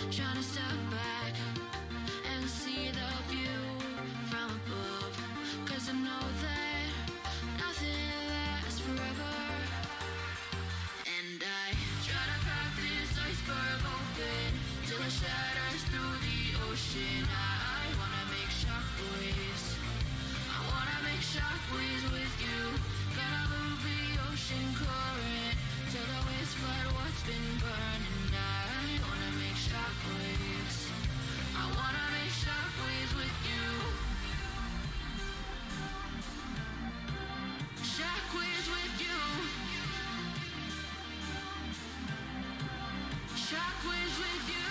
trying to step back and see the view from above. Cause I know that nothing lasts forever. And I try to crack this iceberg open till it shatters through the ocean. I wanna make shockwaves. I wanna make shockwaves with you. Gotta move the ocean current till the waves flood what's been burning. I wanna make shockwaves. I wanna make shockwaves with you. Shockwaves with you. Shockwaves with you.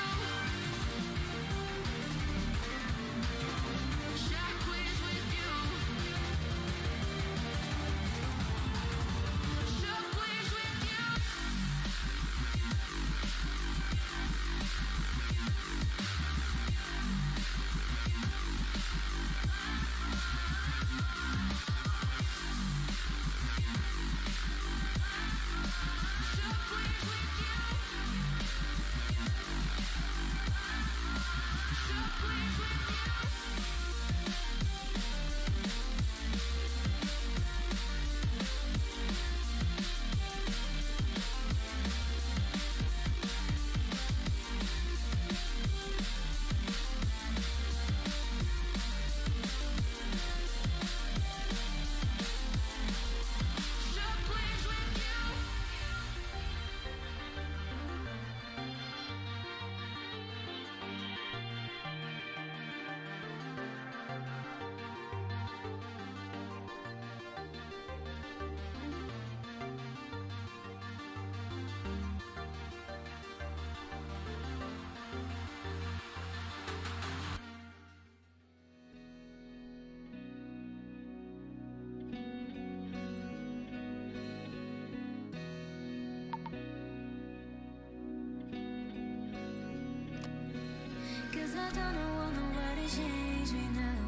Shockwaves with you. Shockwaves with you. Cause I don't want nobody change me now.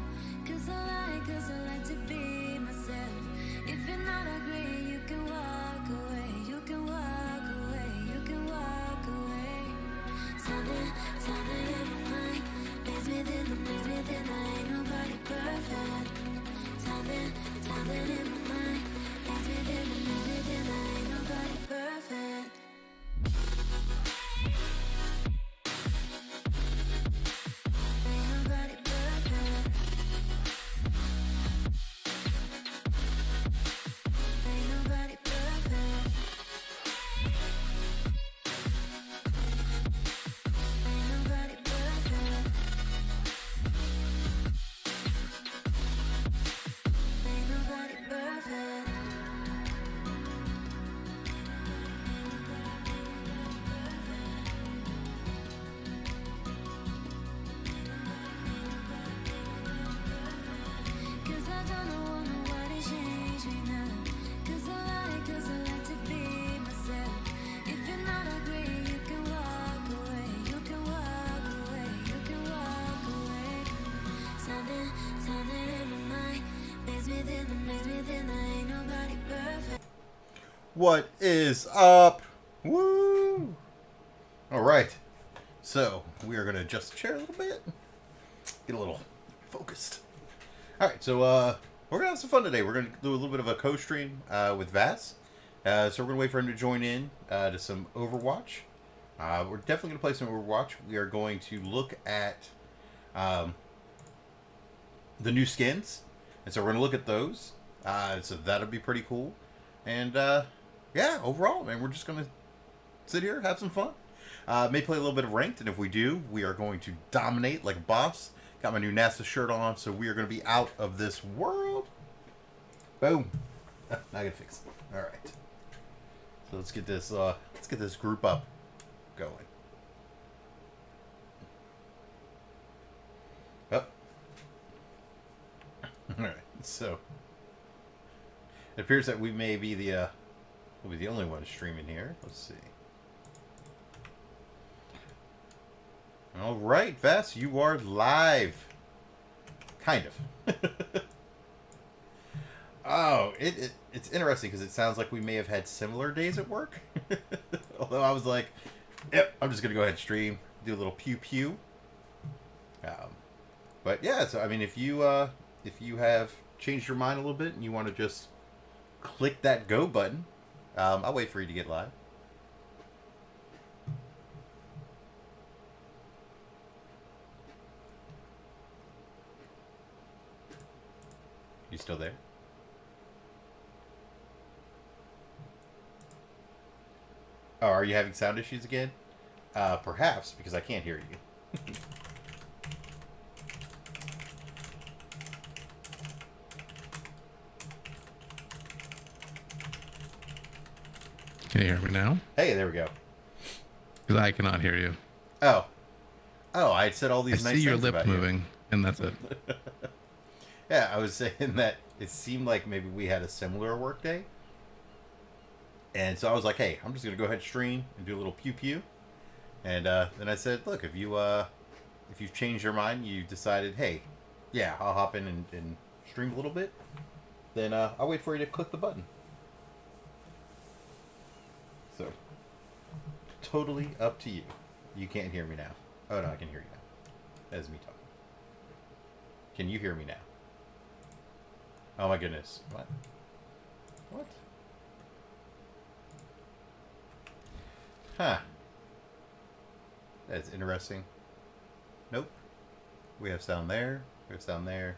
Cause I like to be myself. If you're not agree, you can walk away. You can walk away. You can walk away. Something in my mind makes me think I ain't nobody perfect. Something in my mind makes me think I ain't nobody perfect. What is up? Woo! Alright, so we are going to adjust the chair a little bit, get a little focused. Alright, so we're going to have some fun today. We're going to do a little bit of a co-stream with Vass. So we're going to wait for him to join in to some Overwatch. We're definitely going to play some Overwatch. We are going to look at the new skins, and so we're going to look at those. So that'll be pretty cool. And yeah, overall, man, we're just going to sit here, have some fun. May play a little bit of ranked, and if we do, we are going to dominate like a boss. Got my new NASA shirt on, so we are going to be out of this world. Boom. Now I gotta fix it. All right. So let's get this group up going. Up. All right. So it appears that we may be we'll be the only one streaming here. Let's see. All right, Vass, you are live. Kind of. Oh, it's interesting because it sounds like we may have had similar days at work. Although I was like, yep, I'm just going to go ahead and stream. do a little pew pew. But yeah, so I mean, if you have changed your mind a little bit and you want to just click that go button, I'll wait for you to get live. You still there? Oh, are you having sound issues again? Perhaps because I can't hear you. Can you hear me now? Hey, there we go. Because I cannot hear you. Oh, I had said all I these nice see your things lips about you. moving, and that's it. Yeah, I was saying that it seemed like maybe we had a similar workday. And so I was like, hey, I'm just going to go ahead and stream and do a little pew pew. And then I said, look, if you've changed your mind, you decided, hey, yeah, I'll hop in and stream a little bit, then I'll wait for you to click the button. So, totally up to you. You can't hear me now. Oh, no, I can hear you now. That is me talking. Can you hear me now? Oh, my goodness. What? What? Huh. That's interesting. Nope. We have sound there. We have sound there.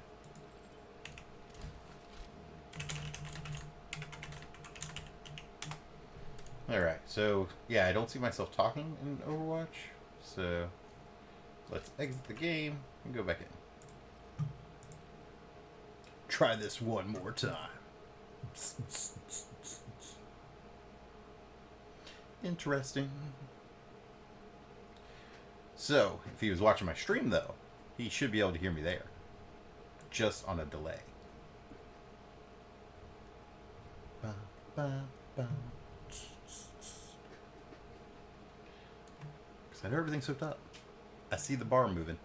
Alright, so, yeah, I don't see myself talking in Overwatch. So, let's exit the game and go back in. Try this one more time. Interesting. So, if he was watching my stream, though, he should be able to hear me there. Just on a delay. Ba, ba, ba. Because I know everything's hooked up. I see the bar moving.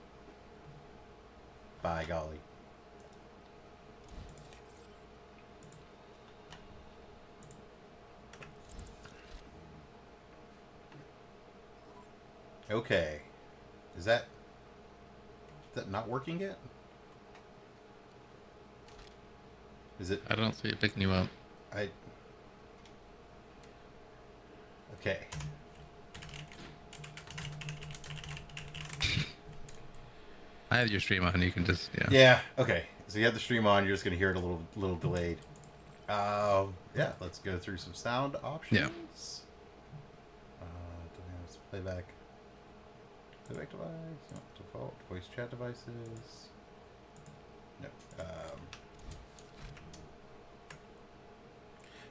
By golly. Okay. Is that not working yet? Is it? I don't see it picking you up. Okay. I have your stream on. You can just, yeah. Yeah, okay. So you have the stream on, you're just going to hear it a little delayed. Yeah, let's go through some sound options. Yeah. Playback. Playback device, no, default, voice chat devices. No.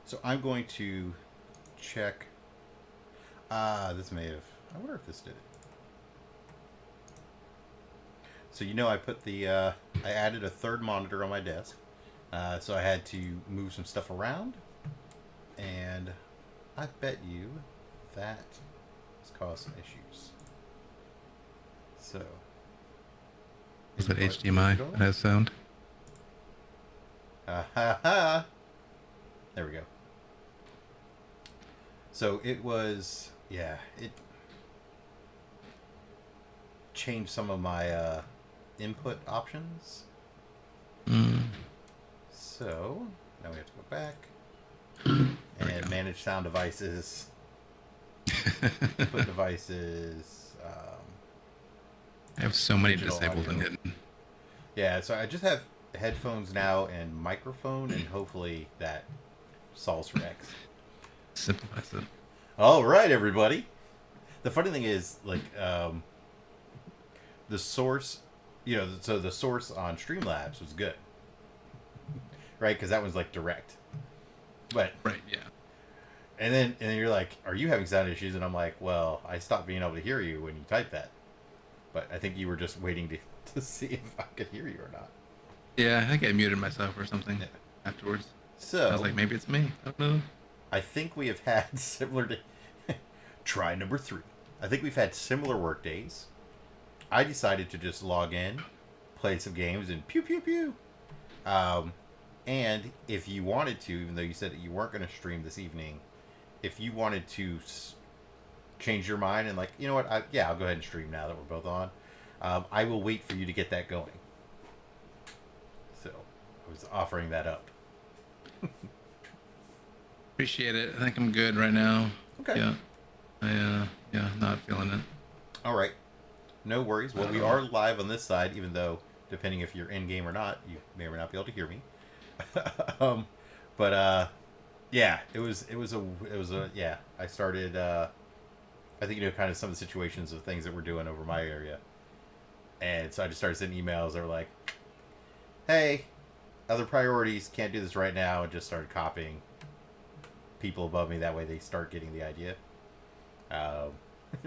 So I'm going to check. This may have. I wonder if this did it. So I put the. I added a third monitor on my desk, so I had to move some stuff around, and I bet you that has caused some issues. So. Is it HDMI that has sound? Ha. There we go. So it was, yeah, it changed some of my input options. So now we have to go back and manage sound devices, input devices. I have so many Digital disabled and audio. hidden. Yeah, so I just have headphones now and microphone, and hopefully that solves for X. Simplifies it. All right, everybody. The funny thing is, like, the source, so the source on Streamlabs was good, right? Because that was like direct. But Right, yeah. and then you're like, "Are you having sound issues?" And I'm like, "Well, I stopped being able to hear you when you typed that." But I think you were just waiting to see if I could hear you or not. Yeah, I think I muted myself or something Yeah. afterwards. So I was like, maybe it's me. I don't know. I think we have had similar to try number 3. I think we've had similar work days. I decided to just log in, play some games, and pew pew pew. And if you wanted to, even though you said that you weren't going to stream this evening, if you wanted to changed your mind and like, you know what? Yeah, I'll go ahead and stream now that we're both on. I will wait for you to get that going. So I was offering that up. Appreciate it. I think I'm good right now. Okay. Yeah. Yeah, not feeling it. All right. No worries. Well, we are live on this side, even though, depending if you're in game or not, you may or may not be able to hear me. Yeah, it was a yeah. I started. I think kind of some of the situations of things that we're doing over my area, and so I just started sending emails that were like, "Hey, other priorities, can't do this right now," and just started copying people above me. That way, they start getting the idea.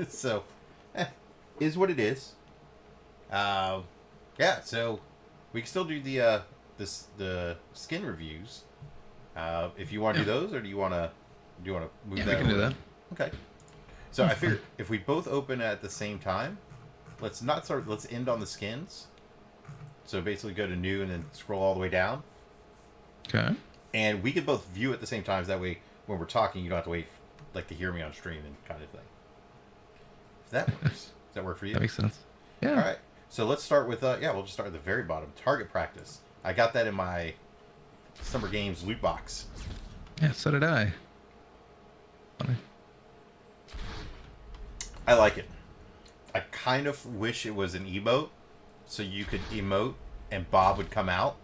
So, is what it is. Yeah. So, we can still do the skin reviews. If you want to do those, or do you want to move that? We can do that. Okay. So I figured if we both open at the same time, let's end on the skins. So basically go to new and then scroll all the way down. Okay. And we could both view at the same time. So that way, when we're talking, you don't have to wait to hear me on stream and kind of thing. If that works. Does that work for you? That makes sense. Yeah. All right. So let's start with we'll just start at the very bottom. Target practice. I got that in my Summer Games loot box. Yeah, so did I. Funny. I like it. I kind of wish it was an emote, so you could emote and Bob would come out.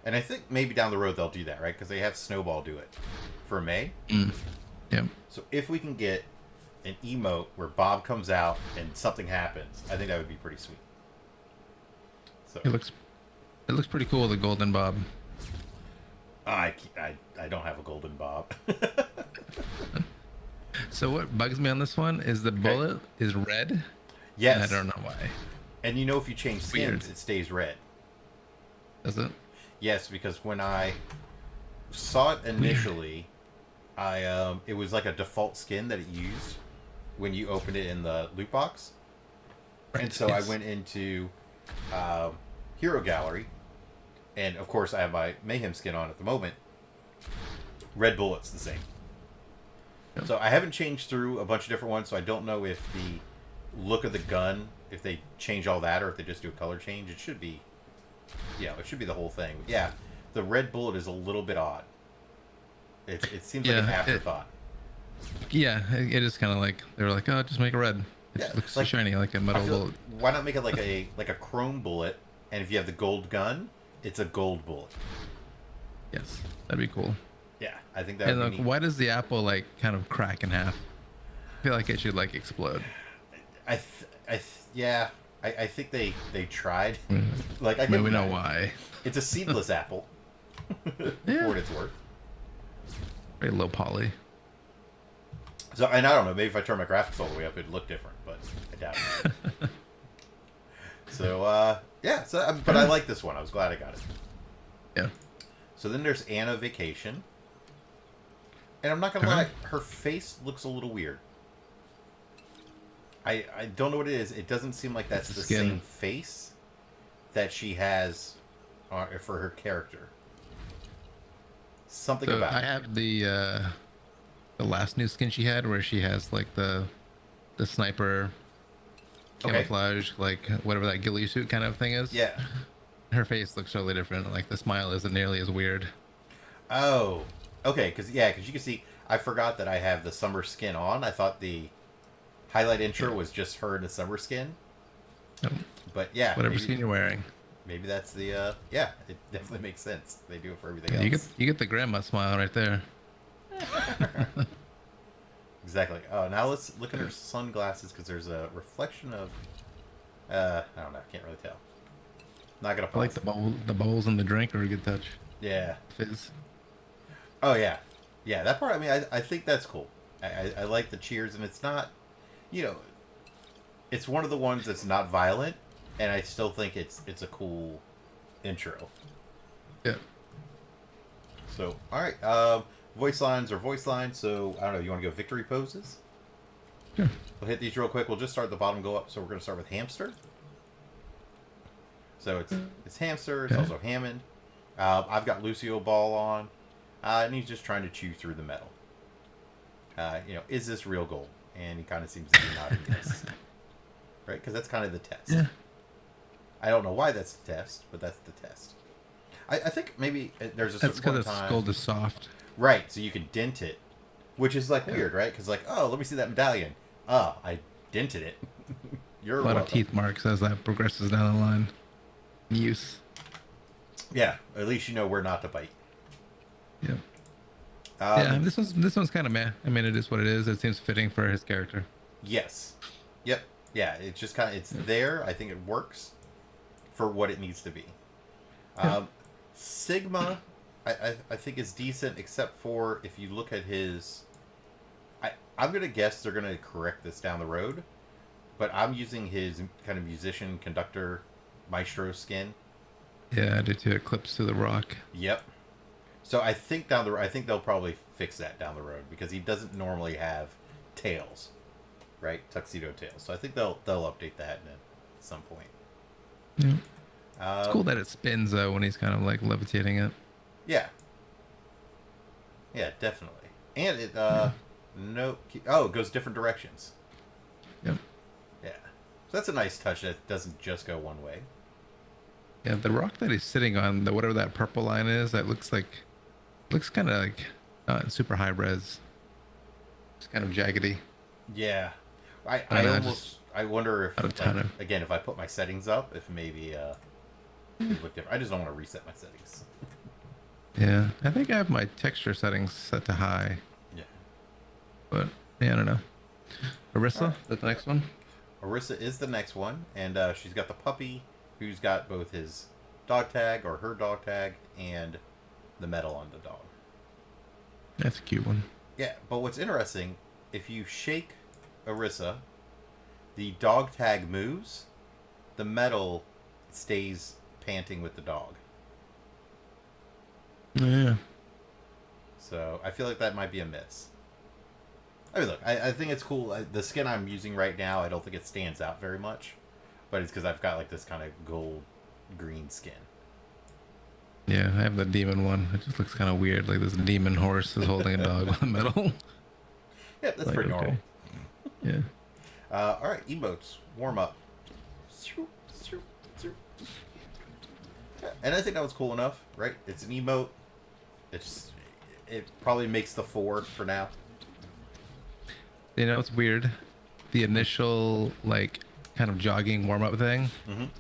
And I think maybe down the road they'll do that, right? Because they have Snowball do it for May. Yeah. So if we can get an emote where Bob comes out and something happens, I think that would be pretty sweet. So It looks pretty cool, the golden bob. I don't have a golden Bob. So what bugs me on this one is the bullet is red. Yes. And I don't know why. And if you change skins, Weird. it stays red. Does it? Yes, because when I saw it initially, it was like a default skin that it used when you opened it in the loot box. Right, And so yes. I went into Hero Gallery, and of course I have my Mayhem skin on at the moment. Red bullet's the same. Yep. So I haven't changed through a bunch of different ones, so I don't know if the look of the gun, if they change all that, or if they just do a color change. It should be, it should be the whole thing. Yeah, the red bullet is a little bit odd. It seems like an afterthought. It is kind of like they were like, oh, just make it red. It Yeah, looks like- shiny like a metal bullet. Why not make it like a chrome bullet? And if you have the gold gun, it's a gold bullet. Yes, that'd be cool. Yeah, I think that And would look, be neat. why does the apple like kind of crack in half? I feel like it should like explode. I think they tried. Like I mean, we know why. It's a seedless apple. For what it's worth. Very low poly. So, and I don't know, maybe if I turn my graphics all the way up, it'd look different, but I doubt it. So, but I like this one. I was glad I got it. Yeah. So then there's Anna Vacation. And I'm not going to lie, her face looks a little weird. I don't know what it is. It doesn't seem like that's the skin. same face that she has for her character. Something So about I it. have the last new skin she had where she has like the sniper camouflage, like whatever that ghillie suit kind of thing is. Yeah. Her face looks totally different. Like the smile isn't nearly as weird. Oh. Okay, because you can see, I forgot that I have the summer skin on. I thought the highlight intro was just her in the summer skin. Yep. But yeah. Whatever skin you're wearing. Maybe that's the, it definitely makes sense. They do it for everything else. You get the grandma smile right there. Exactly. Oh, now let's look at her sunglasses because there's a reflection of. I don't know. I can't really tell. Not gonna. I like pause. the bubbles in the drink are a good touch. Yeah. Fizz. Oh yeah. Yeah, that part. I mean, I think that's cool. I like the cheers, and it's not. It's one of the ones that's not violent, and I still think it's a cool intro. Yeah. So all right. Voice lines. So I don't know. You want to go victory poses? Sure. We'll hit these real quick. We'll just start at the bottom, go up. So we're going to start with hamster. So it's hamster. It's Okay. also Hammond. I've got Lucio Ball on, and he's just trying to chew through the metal. Is this real gold? and he kind of seems to be nodding yes. Right? Because that's kind of the test. Yeah. I don't know why that's the test, but that's the test. I think maybe there's a certain That's point because in the time... skull is soft. Right, so you can dent it, which is like weird, right? Because like, oh, let me see that medallion. Oh, I dented it. You're A lot of welcome. teeth marks as that progresses down the line. Use. Yeah, at least you know where not to bite. Yeah. Yeah, this one's kind of meh. I mean, it is what it is. It seems fitting for his character. Yes. Yep. Yeah, it's just kind of, it's there. I think it works for what it needs to be. Sigma, I think is decent, except for if you look at his... I'm going to guess they're going to correct this down the road, but I'm using his kind of musician, conductor, maestro skin. Yeah, I did too. It clips to the rock. Yep. So I think I think they'll probably fix that down the road, because he doesn't normally have tails, right? Tuxedo tails. So I think they'll update that at some point. Yeah. It's cool that it spins though when he's kind of like levitating it. Yeah. Yeah, definitely. And it it goes different directions. Yep. Yeah. So that's a nice touch that doesn't just go one way. Yeah, the rock that he's sitting on, whatever that purple line is, that looks kind of like super high res. It's kind of jaggedy. Yeah. I wonder if, out of ton of- again, if I put my settings up, if maybe it would look different. I just don't want to reset my settings. Yeah, I think I have my texture settings set to high, Yeah. but yeah, I don't know. Orisa, Alright. that's the next one. Orisa is the next one, and she's got the puppy, who's got both his dog tag, or her dog tag, and the medal on the dog. That's a cute one. Yeah, but what's interesting, if you shake Orisa, the dog tag moves, the medal stays panting with the dog. Yeah. So I feel like that might be a miss. I mean, look, I think it's cool. The skin I'm using right now, I don't think it stands out very much, but it's because I've got like this kind of gold green skin. Yeah, I have the demon one. It just looks kind of weird. Like this demon horse is holding a dog with a medal. Yeah, that's Like, pretty normal. Yeah. All right, emotes, warm up. Yeah, and I think that was cool enough, right? It's an emote. It probably makes the 4 for now. You know, it's weird. The initial, like, kind of jogging warm-up thing,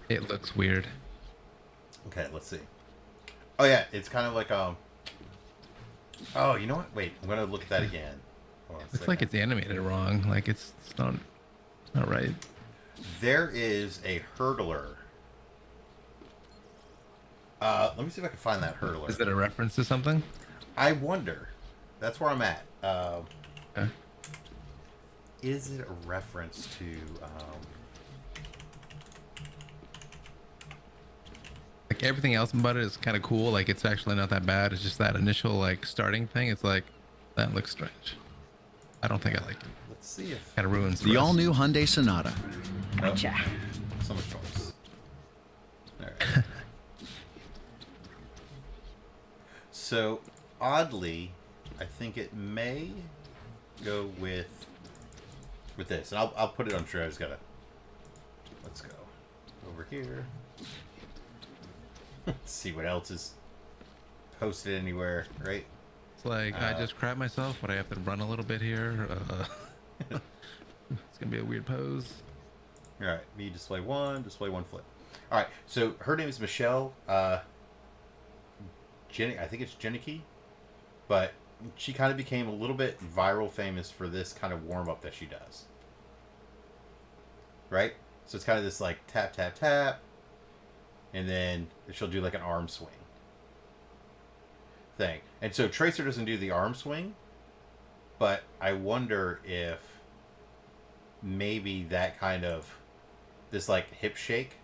it looks weird. Okay, let's see. Oh yeah, it's kind of like oh, you know what? Wait, I'm gonna look at that again. Hold on a Looks like second. it's animated wrong. Like, it's not right. There is a hurdler. Let me see if I can find that hurdler. Is that a reference to something? I wonder. That's where I'm at. Okay. Is it a reference to? Like, everything else about it is kind of cool. Like, it's actually not that bad. It's just that initial, like, starting thing. It's like, that looks strange. I don't think I like it. Let's see if. Kind of ruins The rest. all-new Hyundai Sonata. Gotcha. So much noise. All right. So, oddly, I think it may go with this, and I'll put it on sure. I just gotta. Let's go over here. Let's see what else is posted anywhere, right? It's like, I just crap myself, but I have to run a little bit here. It's going to be a weird pose. All right, me display one flip. All right, so her name is Michelle. Jenny, I think it's Jenicky, but she kind of became a little bit viral famous for this kind of warm up that she does. Right? So it's kind of this like tap, tap, tap, and then she'll do like an arm swing thing. And so Tracer doesn't do the arm swing, but I wonder if maybe that kind of this like hip shake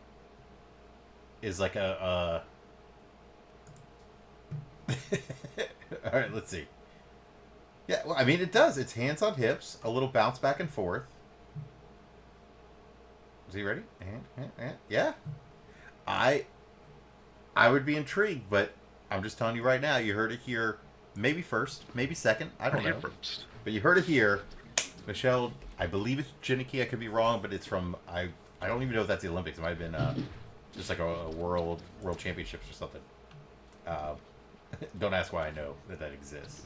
is like a all right, let's see. Yeah, well, I mean, it does. It's hands on hips, a little bounce back and forth. Is he ready? Yeah. I would be intrigued, but I'm just telling you right now. You heard it here. Maybe first, maybe second. I don't know. But you heard it here. Michelle, I believe it's Giniki. I could be wrong, but it's from I don't even know if that's the Olympics. It might have been just like a world championships or something. Uh, don't ask why I know that exists.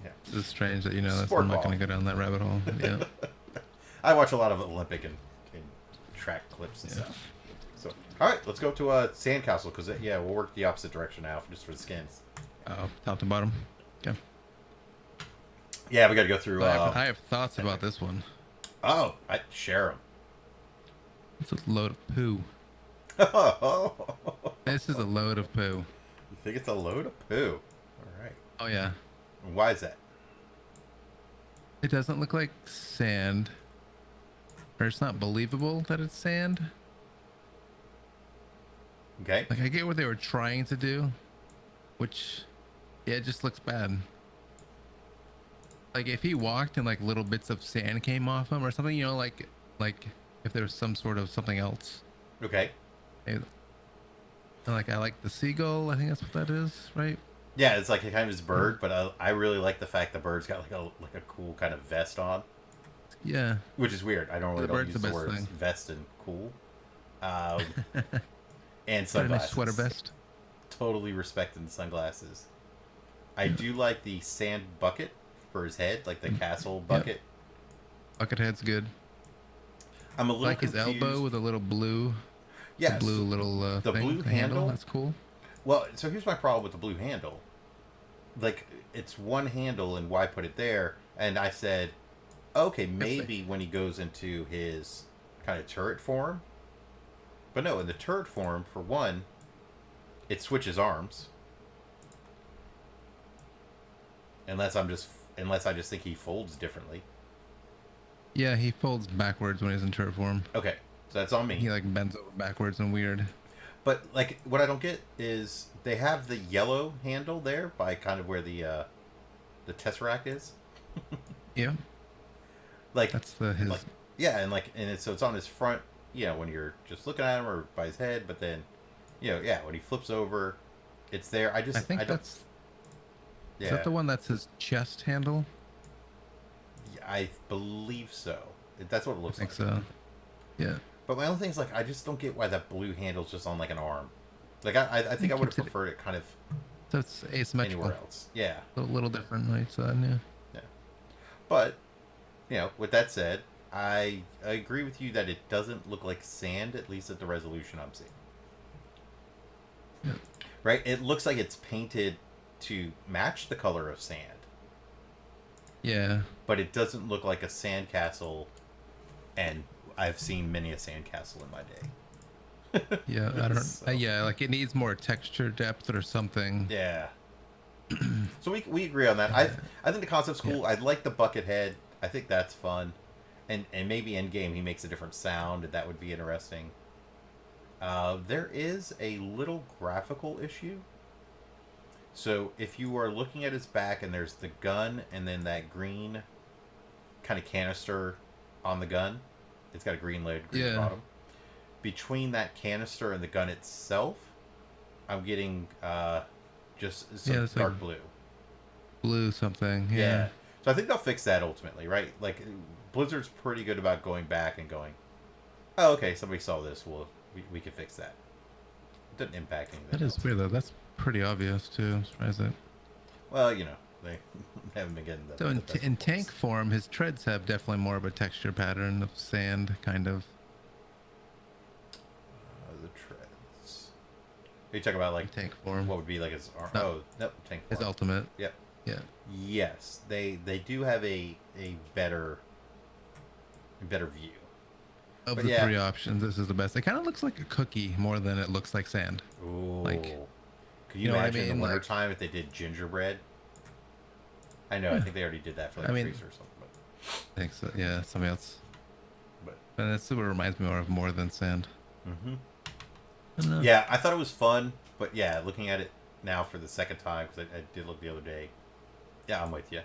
Yeah. It's strange that you know that. Sport I'm not ball. going to go down that rabbit hole. Yeah. I watch a lot of Olympic and track clips and Yeah. stuff. So, all right, let's go to Sandcastle because we'll work the opposite direction now just for the skins. Oh, top to bottom. Okay. Yeah, we got to go through. I have thoughts about this one. I share them. It's a load of poo. This is a load of poo. You think it's a load of poo? All right. Oh yeah. And why is that? It doesn't look like sand. Or it's not believable that it's sand. Okay. Like I get what they were trying to do, which yeah, it just looks bad. Like if he walked and like little bits of sand came off him or something, you know, like if there was some sort of something else. Okay. And like I like the seagull, I think that's what that is, right? Yeah, it's like a kind of his bird, but I really like the fact the bird's got like a cool kind of vest on, Yeah. which is weird. I normally The don't bird's use the the best words thing. vest and cool. And Got a nice sunglasses. sweater vest. Totally respecting the sunglasses. I do like the sand bucket for his head, like the castle bucket. Bucket head's good. I'm a I little like his confused. elbow with a little blue, Yes. blue little The thing, blue handle. handle? That's cool. Well, so here's my problem with the blue handle. Like, it's one handle, and why put it there? And I said, okay, maybe when he goes into his kind of turret form. But no, in the turret form, for one, it switches arms. Unless I just think he folds differently. Yeah, he folds backwards when he's in turret form. Okay, so that's on me. He like bends over backwards and weird. But like, what I don't get is they have the yellow handle there by kind of where the tesseract is. Yeah, Like that's his. like yeah, and it's on his front. You know, when you're just looking at him or by his head, but then, when he flips over, it's there. I think don't. that's. Yeah, Is that the one that's his chest handle? I believe so. That's what it I looks think like. so. Yeah. But my only thing is like I just don't get why that blue handle's just on like an arm. Like I think I would have Keeps it- preferred it kind of So it's asymmetrical. anywhere else. Yeah. A little different on each side, yeah. Yeah. But, with that said, I agree with you that it doesn't look like sand, at least at the resolution I'm seeing. Yeah. Right? It looks like it's painted to match the color of sand, Yeah. but it doesn't look like a sandcastle, and I've seen many a sandcastle in my day. Yeah, I don't. So- Yeah, like it needs more texture depth or something. Yeah. So we agree on that. I think the concept's cool. I like the bucket head. I think that's fun, and maybe in game he makes a different sound, and that would be interesting. There is a little graphical issue. So if you are looking at his back and there's the gun and then that green kind of canister on the gun, it's got a green lid, green Yeah. bottom. Between that canister and the gun itself, I'm getting just some it's dark like- blue. Blue something. Yeah. So I think they'll fix that ultimately, right? Like Blizzard's pretty good about going back and going, oh, okay, somebody saw this. Well, we can fix that. It doesn't impact anything. That is else. weird though. That's pretty obvious too. I'm surprised that. Well, they haven't been getting the. So the in, best in results. tank form, his treads have definitely more of a texture pattern of sand, kind of. The treads. Are you talking about like Tank form. what would be like his arm? No. Oh, nope, tank His form. ultimate. Yep. Yeah. Yes, they do have a better view. Of But the yeah. three options, this is the best. It kind of looks like a cookie more than it looks like sand. Ooh. Like, could you you know what I imagine in mean? the Like- wintertime if they did gingerbread? I know. I think they already did that for like I mean- trees or something. I think so. Yeah, something else. But And that's what reminds me more than sand. hmm I don't know. Yeah, I thought it was fun, but yeah, looking at it now for the second time because I did look the other day. Yeah, I'm with you.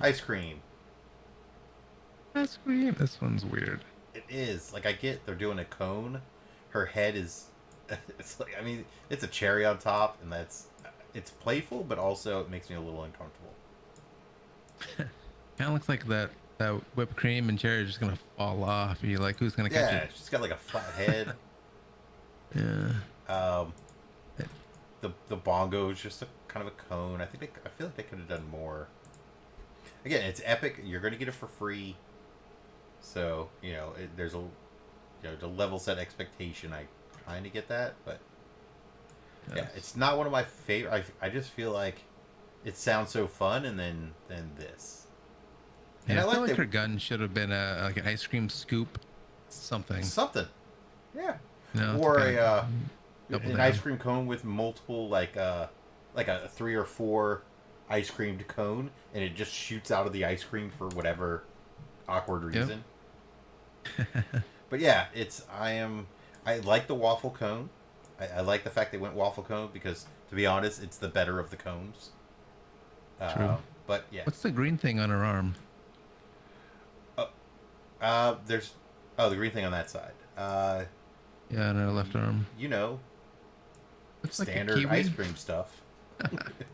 Ice cream. Ice cream. This one's weird. It is like I get they're doing a cone. Her head is. It's like it's a cherry on top, and it's playful, but also it makes me a little uncomfortable. Kind of looks like that that whipped cream and cherry are just gonna fall off. You're like, who's gonna catch Yeah, it? she's got like a flat head. Yeah. Um, the bongo is just a kind of a cone. I feel like they could have done more. Again, it's epic. You're going to get it for free. So, there's the level set expectation. I kind of get that, but yeah, Yes. it's not one of my favorite. I just feel like it sounds so fun, and then this. And Yeah, I feel like like her gun should have been like an ice cream scoop, something. something. Yeah. To Or kinda double an down. ice cream cone with multiple like a 3 or 4 ice creamed cone, and it just shoots out of the ice cream for whatever awkward reason. But yeah, I like the waffle cone. I like the fact they went waffle cone because, to be honest, it's the better of the cones. True. But yeah. What's the green thing on her arm? There's the green thing on that side. Yeah, on her left arm. Looks like a Standard kiwi. ice cream stuff.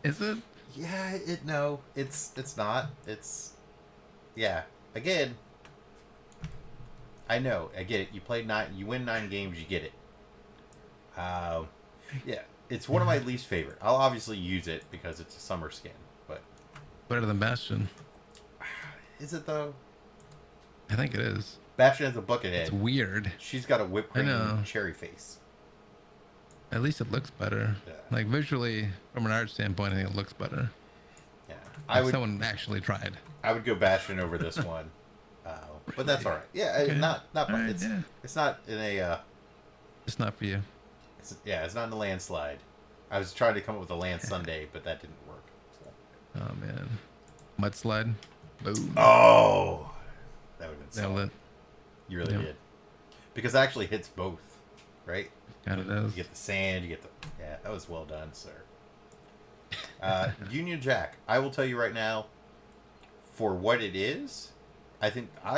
Is it? Yeah, it's not. It's yeah. Again, I know. I get it. You win 9 games, you get it. Yeah, it's one of my least favorite. I'll obviously use it because it's a summer skin, but Better than Bastion. is it though? I think it is. Bastion has a bucket It's head. weird. She's got a whipped I cream know. cherry face. At least it looks better. Yeah. Like visually, from an art standpoint, I think it looks better. Yeah, Like someone actually tried. I would go Bastion over this one, but that's all right. Yeah, Okay. not All right, it's yeah. it's not in a It's not for you. it's not in a landslide. I was trying to come up with a land Sunday, but that didn't work. So. Oh man. Mudslide. Boom. Oh, that would have been Nailed solid. it. You really Yeah. did, because it actually hits both, right? Kind of You does. get the sand, you get the that was well done, sir. Union Jack. I will tell you right now, for what it is, I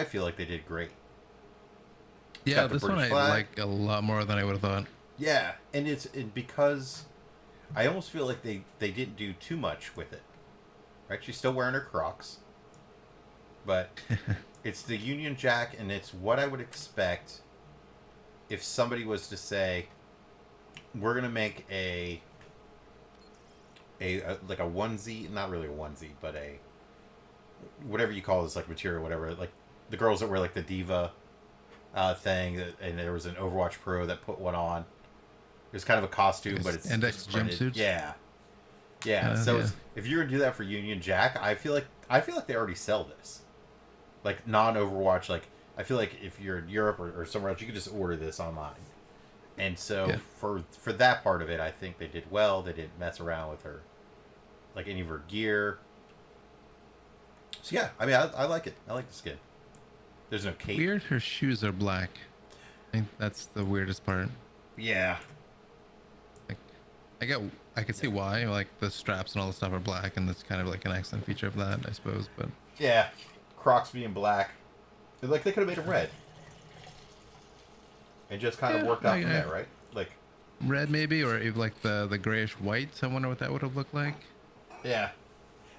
feel like they did great. Yeah, got the this one I British flag. like a lot more than I would have thought. Yeah, and it's because I almost feel like they didn't do too much with it. Right? She's still wearing her Crocs, but it's the Union Jack, and it's what I would expect if somebody was to say, "We're gonna make a like a onesie, not really a onesie, but a whatever you call this, like material, whatever, like the girls that wear like the diva thing, and there was an Overwatch Pro that put one on. It was kind of a costume, but it's index printed. jumpsuits? Yeah. So Yeah. if you were to do that for Union Jack, I feel like they already sell this, like non-Overwatch. Like I feel like if you're in Europe or somewhere else, you could just order this online. And so Yeah. for that part of it, I think they did well. They didn't mess around with her, like any of her gear. So yeah, I mean, I like it. I like the skin. There's no cape. Weird, her shoes are black. I think that's the weirdest part. Yeah. Like, I could see why. Like the straps and all the stuff are black, and that's kind of like an accent feature of that, I suppose. But Yeah. Crocs being black. Like they could have made them red. And just kind of Yeah, worked out I- from I- there, right? Like, red maybe, or if like the grayish white. I wonder what that would have looked like. yeah.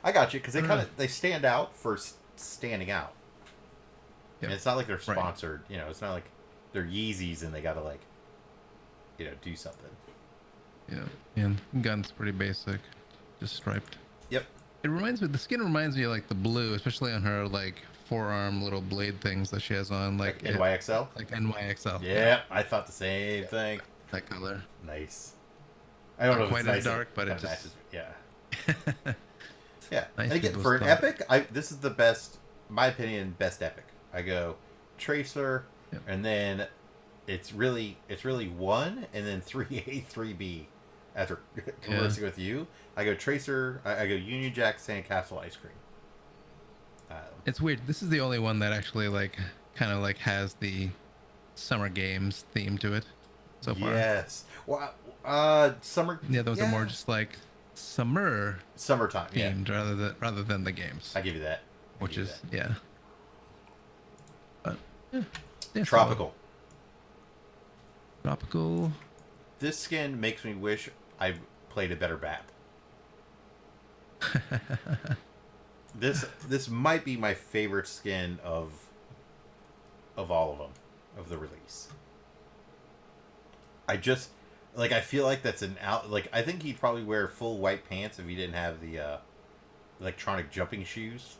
I got you, because they I don't kind know. of they stand out for standing out. Yep. And it's not like they're Right. sponsored. It's not like they're Yeezys and they got to like, do something. Yeah, and gun's pretty basic, just striped. Yep. The skin reminds me of like the blue, especially on her like forearm little blade things that she has on, like NYXL. like NYXL. Yeah, I thought the same thing. that color. Nice. I don't Not know if quite it's as nice. dark, but it kinda just- matches. Yeah. Yeah. Nice And again, people for an stuff. epic, this is the best, my opinion, best epic. I go Tracer, Yep. and then it's really 1, and then 3A, 3B. After conversing with you, I go Tracer. I go Union Jack Sandcastle Ice Cream. It's weird. This is the only one that actually like kind of like has the summer games theme to it so far. Yes. Well, summer. The others are more yeah. just like summer Summertime. Yeah, themed rather than the games, I give you that. which give you is that. yeah. But yeah, Tropical. Tropical. This skin makes me wish I played a better BAP. this might be my favorite skin of all of them of the release. I just like I feel like that's an out like I think he'd probably wear full white pants if he didn't have the electronic jumping shoes.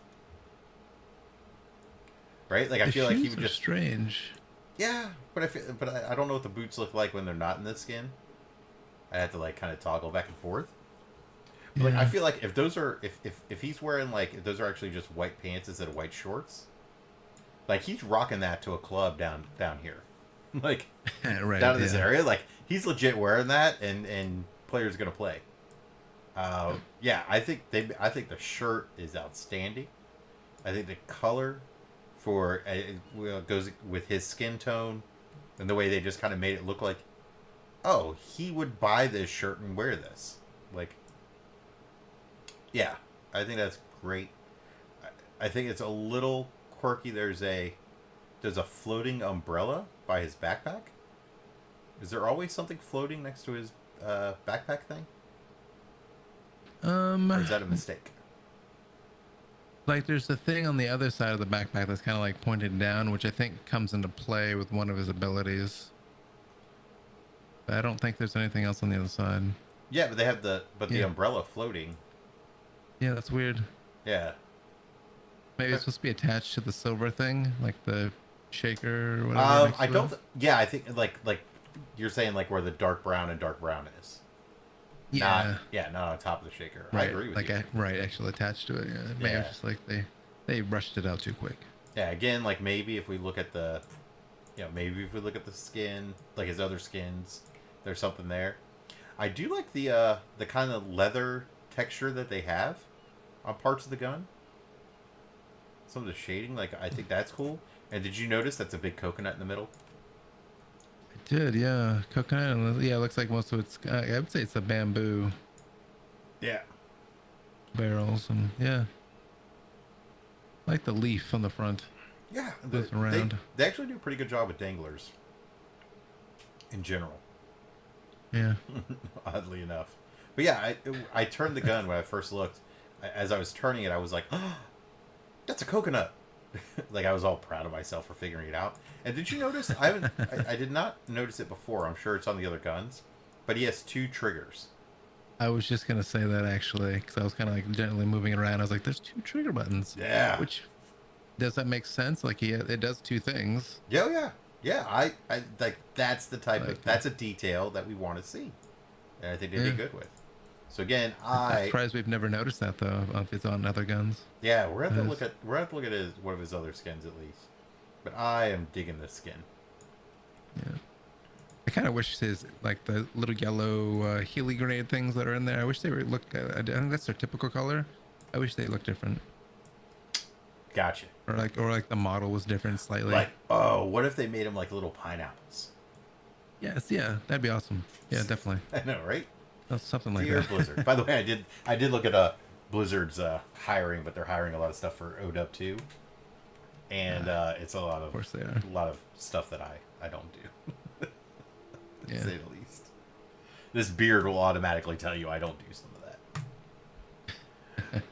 Right? Like I The feel like he shoes would are just strange. yeah, but I don't know what the boots look like when they're not in this skin. I have to like kind of toggle back and forth. But, like I Yeah. feel like if those are if he's wearing like if those are actually just white pants instead of white shorts, like he's rocking that to a club down here, like Right. down in this yeah. area. Like he's legit wearing that, and players are gonna play. Yeah, I think the shirt is outstanding. I think the color for goes with his skin tone, and the way they just kind of made it look like, oh, he would buy this shirt and wear this. Like, yeah, I think that's great. I think it's a little quirky. There's a floating umbrella by his backpack. Is there always something floating next to his backpack thing, or is that a mistake? Like there's the thing on the other side of the backpack that's kind of like pointed down, which I think comes into play with one of his abilities. But I don't think there's anything else on the other side. Yeah, but they have the Yeah. umbrella floating. Yeah, that's weird. Yeah, Maybe it's supposed to be attached to the silver thing, like the shaker or whatever. next I to don't. it. Yeah, I think like you're saying like where the dark brown is. Yeah. Not on top of the shaker. I Right. agree with Like you. right, actually attached to it. Yeah. Maybe Yeah. it's just like they rushed it out too quick. Yeah, again, like maybe if we look at the, maybe if we look at the skin, like his other skins, there's something there. I do like the kind of leather texture that they have on parts of the gun. Some of the shading, like I think that's cool. And did you notice that's a big coconut in the middle? It did, yeah. Coconut, and yeah, it looks like most of it's. I would say it's a bamboo Yeah. barrels, and yeah, I like the leaf on the front. Yeah, Goes around. they actually do a pretty good job with danglers. In general, Yeah. oddly enough, but yeah, I turned the gun when I first looked. As I was turning it, I was like, oh, "That's a coconut!" Like I was all proud of myself for figuring it out. And did you notice? I did not notice it before. I'm sure it's on the other guns, but he has 2 triggers. I was just gonna say that actually, because I was kind of like gently moving it around. I was like, "There's 2 trigger buttons." Yeah. Which does that make sense? Like it does 2 things. Yeah, yeah, yeah. I like that's the type Like, of that's a detail that we want to see, and I think they Yeah. did good with. So again, I'm surprised we've never noticed that though. If it's on other guns. yeah, we're gonna have to Yes. look at his one of his other skins at least. But I am digging this skin. Yeah. I kind of wish his like the little yellow Healy grenade things that are in there. I wish they were look. I think that's their typical color. I wish they looked different, Gotcha. or like the model was different slightly. Like, oh, what if they made them like little pineapples? Yes, yeah, that'd be awesome. Yeah, definitely. I know, right? That's something like Dear that. Blizzard. By the way, I did look at Blizzard's hiring, but they're hiring a lot of stuff for ODub too, and it's a lot Of course they are. a lot of stuff that I don't do. To Yeah. say the least. This beard will automatically tell you I don't do some of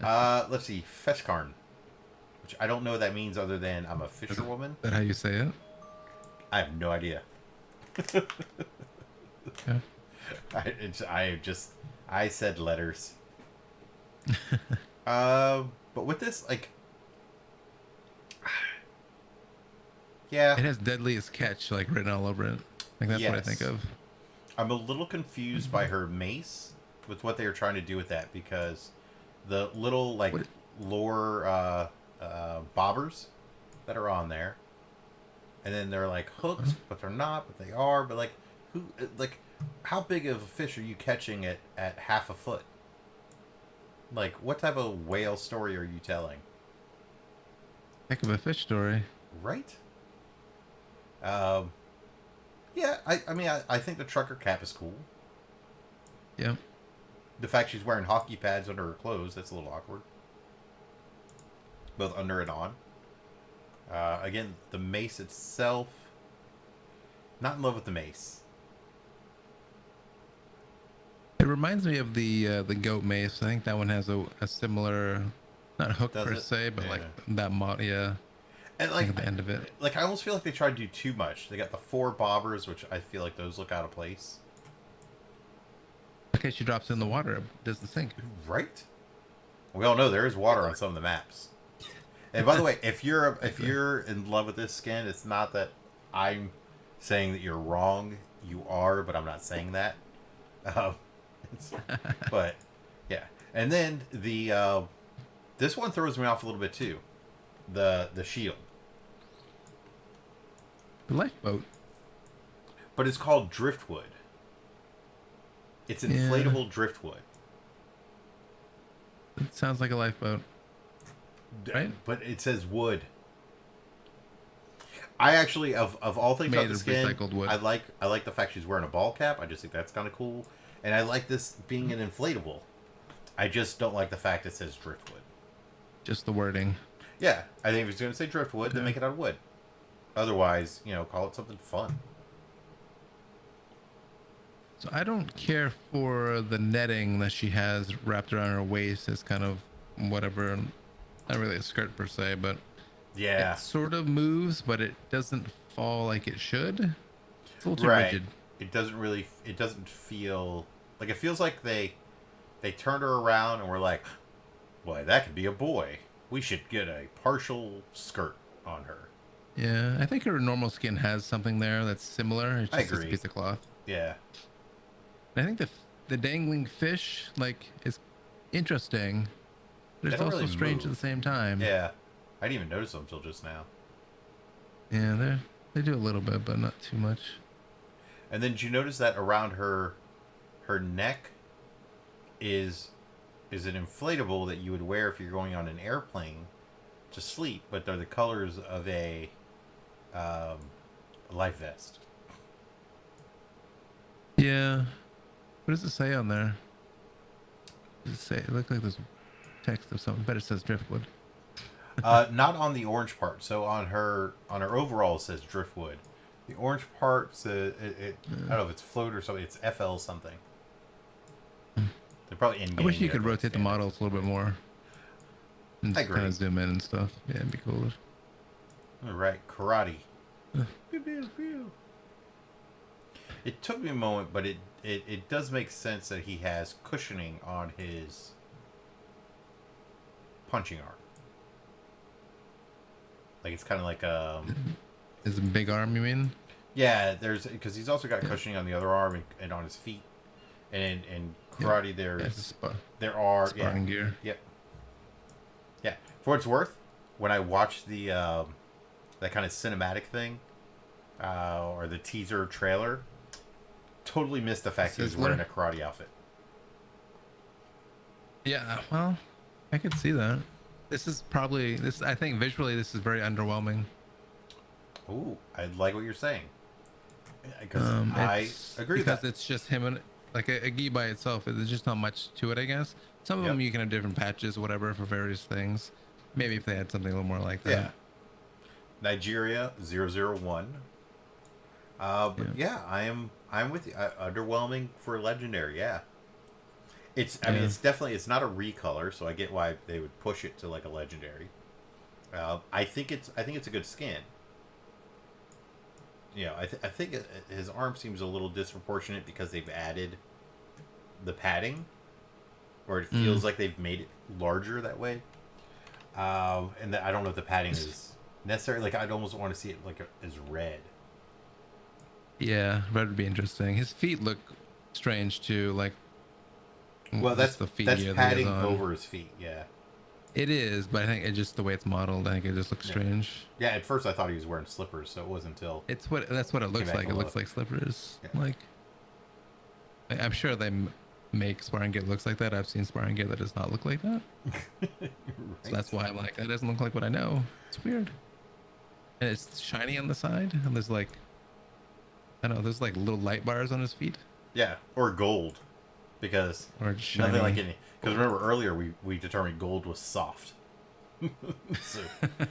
that. Let's see, Feshkarn, which I don't know what that means other than I'm a fisherwoman. Is that how you say it? I have no idea. Yeah. I said letters. But with this, like, yeah, It has deadliest catch like written all over it. Like that's what I Yes. think of. I'm a little confused by her mace with what they were trying to do with that because the little like What- lore bobbers that are on there, and then they're like hooks, but they're not, but they are. But like, how big of a fish are you catching at half a foot? Like, what type of whale story are you telling? Heck of a fish story. Right? Yeah, I mean, I think the trucker cap is cool. Yeah. The fact she's wearing hockey pads under her clothes, that's a little awkward. Both under and on. Again, the mace itself, not in love with the mace. It reminds me of the goat mace. I think that one has a similar Not hook Does per it? se, but like Yeah. that mod. Yeah, And I think at the end of it. like I almost feel like they tried to do too much. They got the 4 bobbers, which I feel like those look out of place. Okay, she drops in the water, it doesn't sink. Right? We all know there is water on some of the maps. And by the way, if you're in love with this skin, it's not that I'm saying that you're wrong. You are, but I'm not saying that. Um, it's- but yeah, and then the this one throws me off a little bit too. The shield, The lifeboat. but it's called driftwood. It's Yeah. inflatable driftwood. It sounds like a lifeboat. Right. But it says wood. I actually, of all things about Made the of skin, recycled wood. I like the fact she's wearing a ball cap. I just think that's kind of cool, and I like this being an inflatable. I just don't like the fact it says driftwood. Just the wording. Yeah, I think if it's going to say driftwood, then Yeah. make it out of wood. Otherwise, call it something fun. So I don't care for the netting that she has wrapped around her waist as kind of whatever. Not really a skirt per se, but Yeah, it sort of moves, but it doesn't fall like it should. It's a little too right. rigid. It doesn't really. It doesn't feel like it feels like they turned her around and were like, boy, that could be a boy. We should get a partial skirt on her. Yeah, I think her normal skin has something there that's similar. It's I just this agree. piece of cloth. Yeah. And I think the dangling fish like is interesting, but They it's don't also really strange move. at the same time. Yeah. I didn't even notice them until just now. Yeah, they do a little bit, but not too much. And then did you notice that around her neck is an inflatable that you would wear if you're going on an airplane to sleep, but they're the colors of a life vest. Yeah. What does it say on there? Does it say? It looks like there's text or something, but it says driftwood. Not on the orange part. So on her overall it says driftwood. The orange part says I don't know if it's float or something. It's FL something. They're probably in. I wish you could rotate the models a little bit more. And I just kind agree. of zoom in and stuff. Yeah, it'd be cool. All right, karate. Pew, pew, pew. It took me a moment, but it does make sense that he has cushioning on his punching arm. Like it's kind of like Is a big arm, you mean? yeah. There's because he's also got cushioning on the other arm and on his feet, and in karate Yeah, it's there's there are sparring gear. Yep. Yeah. For what it's worth, when I watched the that kind of cinematic thing, or the teaser trailer, totally missed the fact he was Sizzler? wearing a karate outfit. Yeah, well, I could see that. This is probably this. I think visually, this is very underwhelming. Ooh, I like what you're saying. Because I It's agree with because that. it's just him and like a gi by itself. There's just not much to it, I guess. Some of Yep. them you can have different patches, whatever, for various things. Maybe if they had something a little more like that. Yeah. Nigeria 001. But yeah, I'm with you. Underwhelming for legendary. Yeah. I mean, Yeah. it's definitely it's not a recolor, so I get why they would push it to like a legendary. I think it's a good skin. I think his arm seems a little disproportionate because they've added the padding, or it feels like they've made it larger that way. And I don't know if the padding is necessary. Like I'd almost want to see it like as red. Yeah, red would be interesting. His feet look strange too. Like, Well, just that's feet that's gear that he padding has on. over his feet. Yeah, It is, but I think it's just the way it's modeled. I think it just looks Yeah. strange. yeah. At first, I thought he was wearing slippers, so it wasn't until That's what it looks back like. It and looks look. like slippers. Yeah. Like, I'm sure they make sparring gear looks like that. I've seen sparring gear that does not look like that. So that's why I'm like, that doesn't look like what I know. It's weird. And it's shiny on the side. And there's like, I don't know, there's like little light bars on his feet. Yeah, or gold, because Or just shiny. nothing like any. Because remember earlier we determined gold was soft. So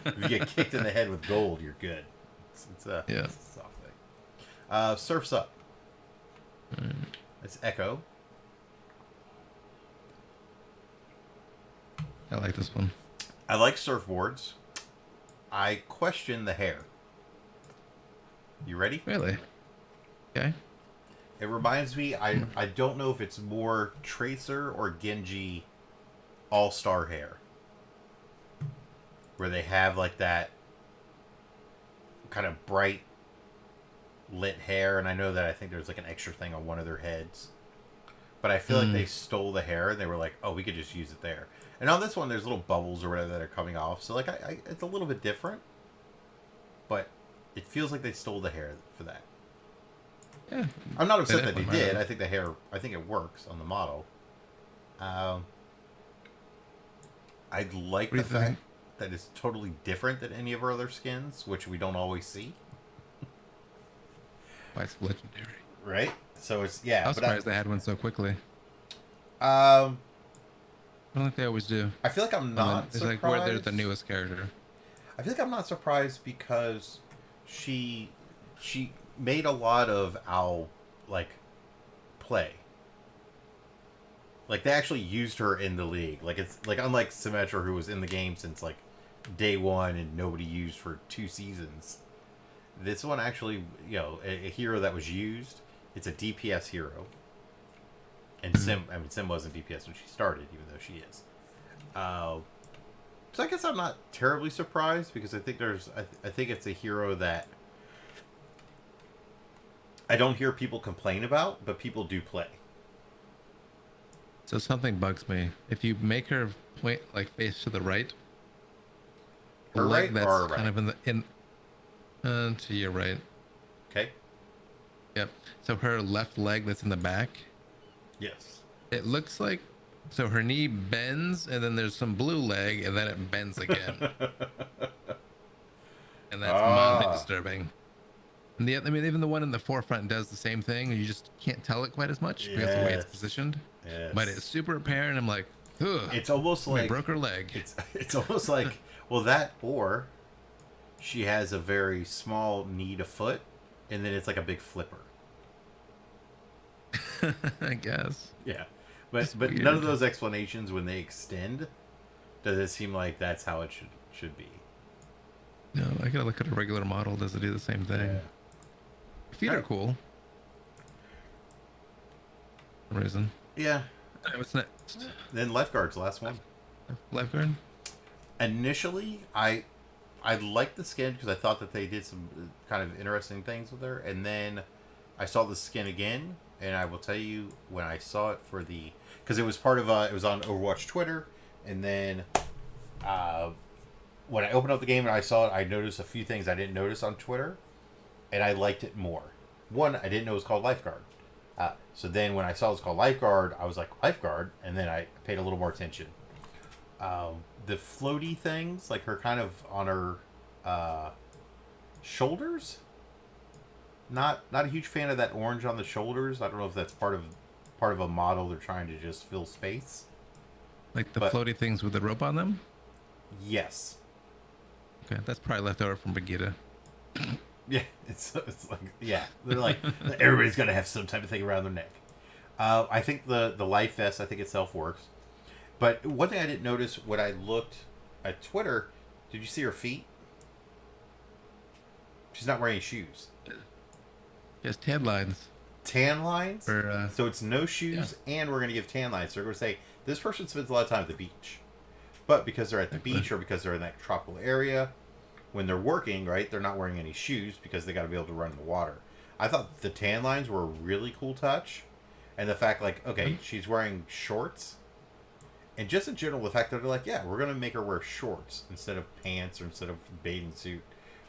if you get kicked in the head with gold, you're good. It's a soft thing. Surf's Up. It's Echo. I like this one. I like surfboards. I question the hair. You ready? Really? Okay. It reminds me, I don't know if it's more Tracer or Genji all-star hair. Where they have like that kind of bright lit hair, and I know that I think there's like an extra thing on one of their heads. But I feel like they stole the hair and they were like, oh, we could just use it there. And on this one, there's little bubbles or whatever that are coming off. So like, it's a little bit different. But it feels like they stole the hair for that. Yeah. I'm not upset that they definitely did. might I think the hair, I think it works on the model. I like What do the you think? fact that it's totally different than any of our other skins, which we don't always see. Why it's legendary. Right? So it's, yeah. I was but surprised they had one so quickly. I don't think they always do. I feel like I'm not It's surprised. like where they're the newest character. I feel like I'm not surprised because she made a lot of our like play. Like they actually used her in the league. Like it's like unlike Symmetra who was in the game since like day one and nobody used for 2 seasons. This one actually, you know, a hero that was used. It's a DPS hero. And Sim wasn't DPS when she started, even though she is. So I guess I'm not terribly surprised because I think I think it's a hero that I don't hear people complain about, but people do play. So something bugs me. If you make her point like face to the right, Her leg right that's or our kind right? of to your right. Okay. Yep. So her left leg that's in the back, Yes. it looks like so her knee bends and then there's some blue leg and then it bends again. And that's mildly disturbing. And I mean, even the one in the forefront does the same thing. You just can't tell it quite as much because of the way it's Yes. positioned. Yes. But it's super apparent. I'm like, ugh. It's almost I like broke her leg. It's almost like well that or she has a very small knee to foot, and then it's like a big flipper. I guess. Yeah, It's but weird. none of those explanations when they extend does it seem like that's how it should be. No, I gotta look at a regular model. Does it do the same thing? Feet are cool. For some reason. Yeah. Alright, what's next? Then Lifeguard's the last one. Lifeguard? Initially, I liked the skin because I thought that they did some kind of interesting things with her, and then I saw the skin again, and I will tell you when I saw it for the because it was part of it was on Overwatch Twitter, and then when I opened up the game and I saw it, I noticed a few things I didn't notice on Twitter, and I liked it more. One, I didn't know it was called Lifeguard. So then when I saw it was called Lifeguard, I was like, Lifeguard? And then I paid a little more attention. The floaty things, like her kind of on her shoulders. Not a huge fan of that orange on the shoulders. I don't know if that's part of a model they're trying to just fill space. Like the But- floaty things with the rope on them? Yes. Okay, that's probably left over from Vegeta. Yeah, it's like yeah, they're like everybody's gonna have some type of thing around their neck. I think the life vest I think itself works, but one thing I didn't notice when I looked at Twitter, did you see her feet? She's not wearing any shoes. Just tan lines. Tan lines. For, So it's no shoes, and we're gonna give tan lines. So we're gonna say this person spends a lot of time at the beach, but because they're at the beach or because they're in that tropical area. When they're working, right, they're not wearing any shoes because they got to be able to run in the water. I thought the tan lines were a really cool touch. And the fact, like, okay, she's wearing shorts. And just in general, the fact that they're like, yeah, we're going to make her wear shorts instead of pants or instead of bathing suit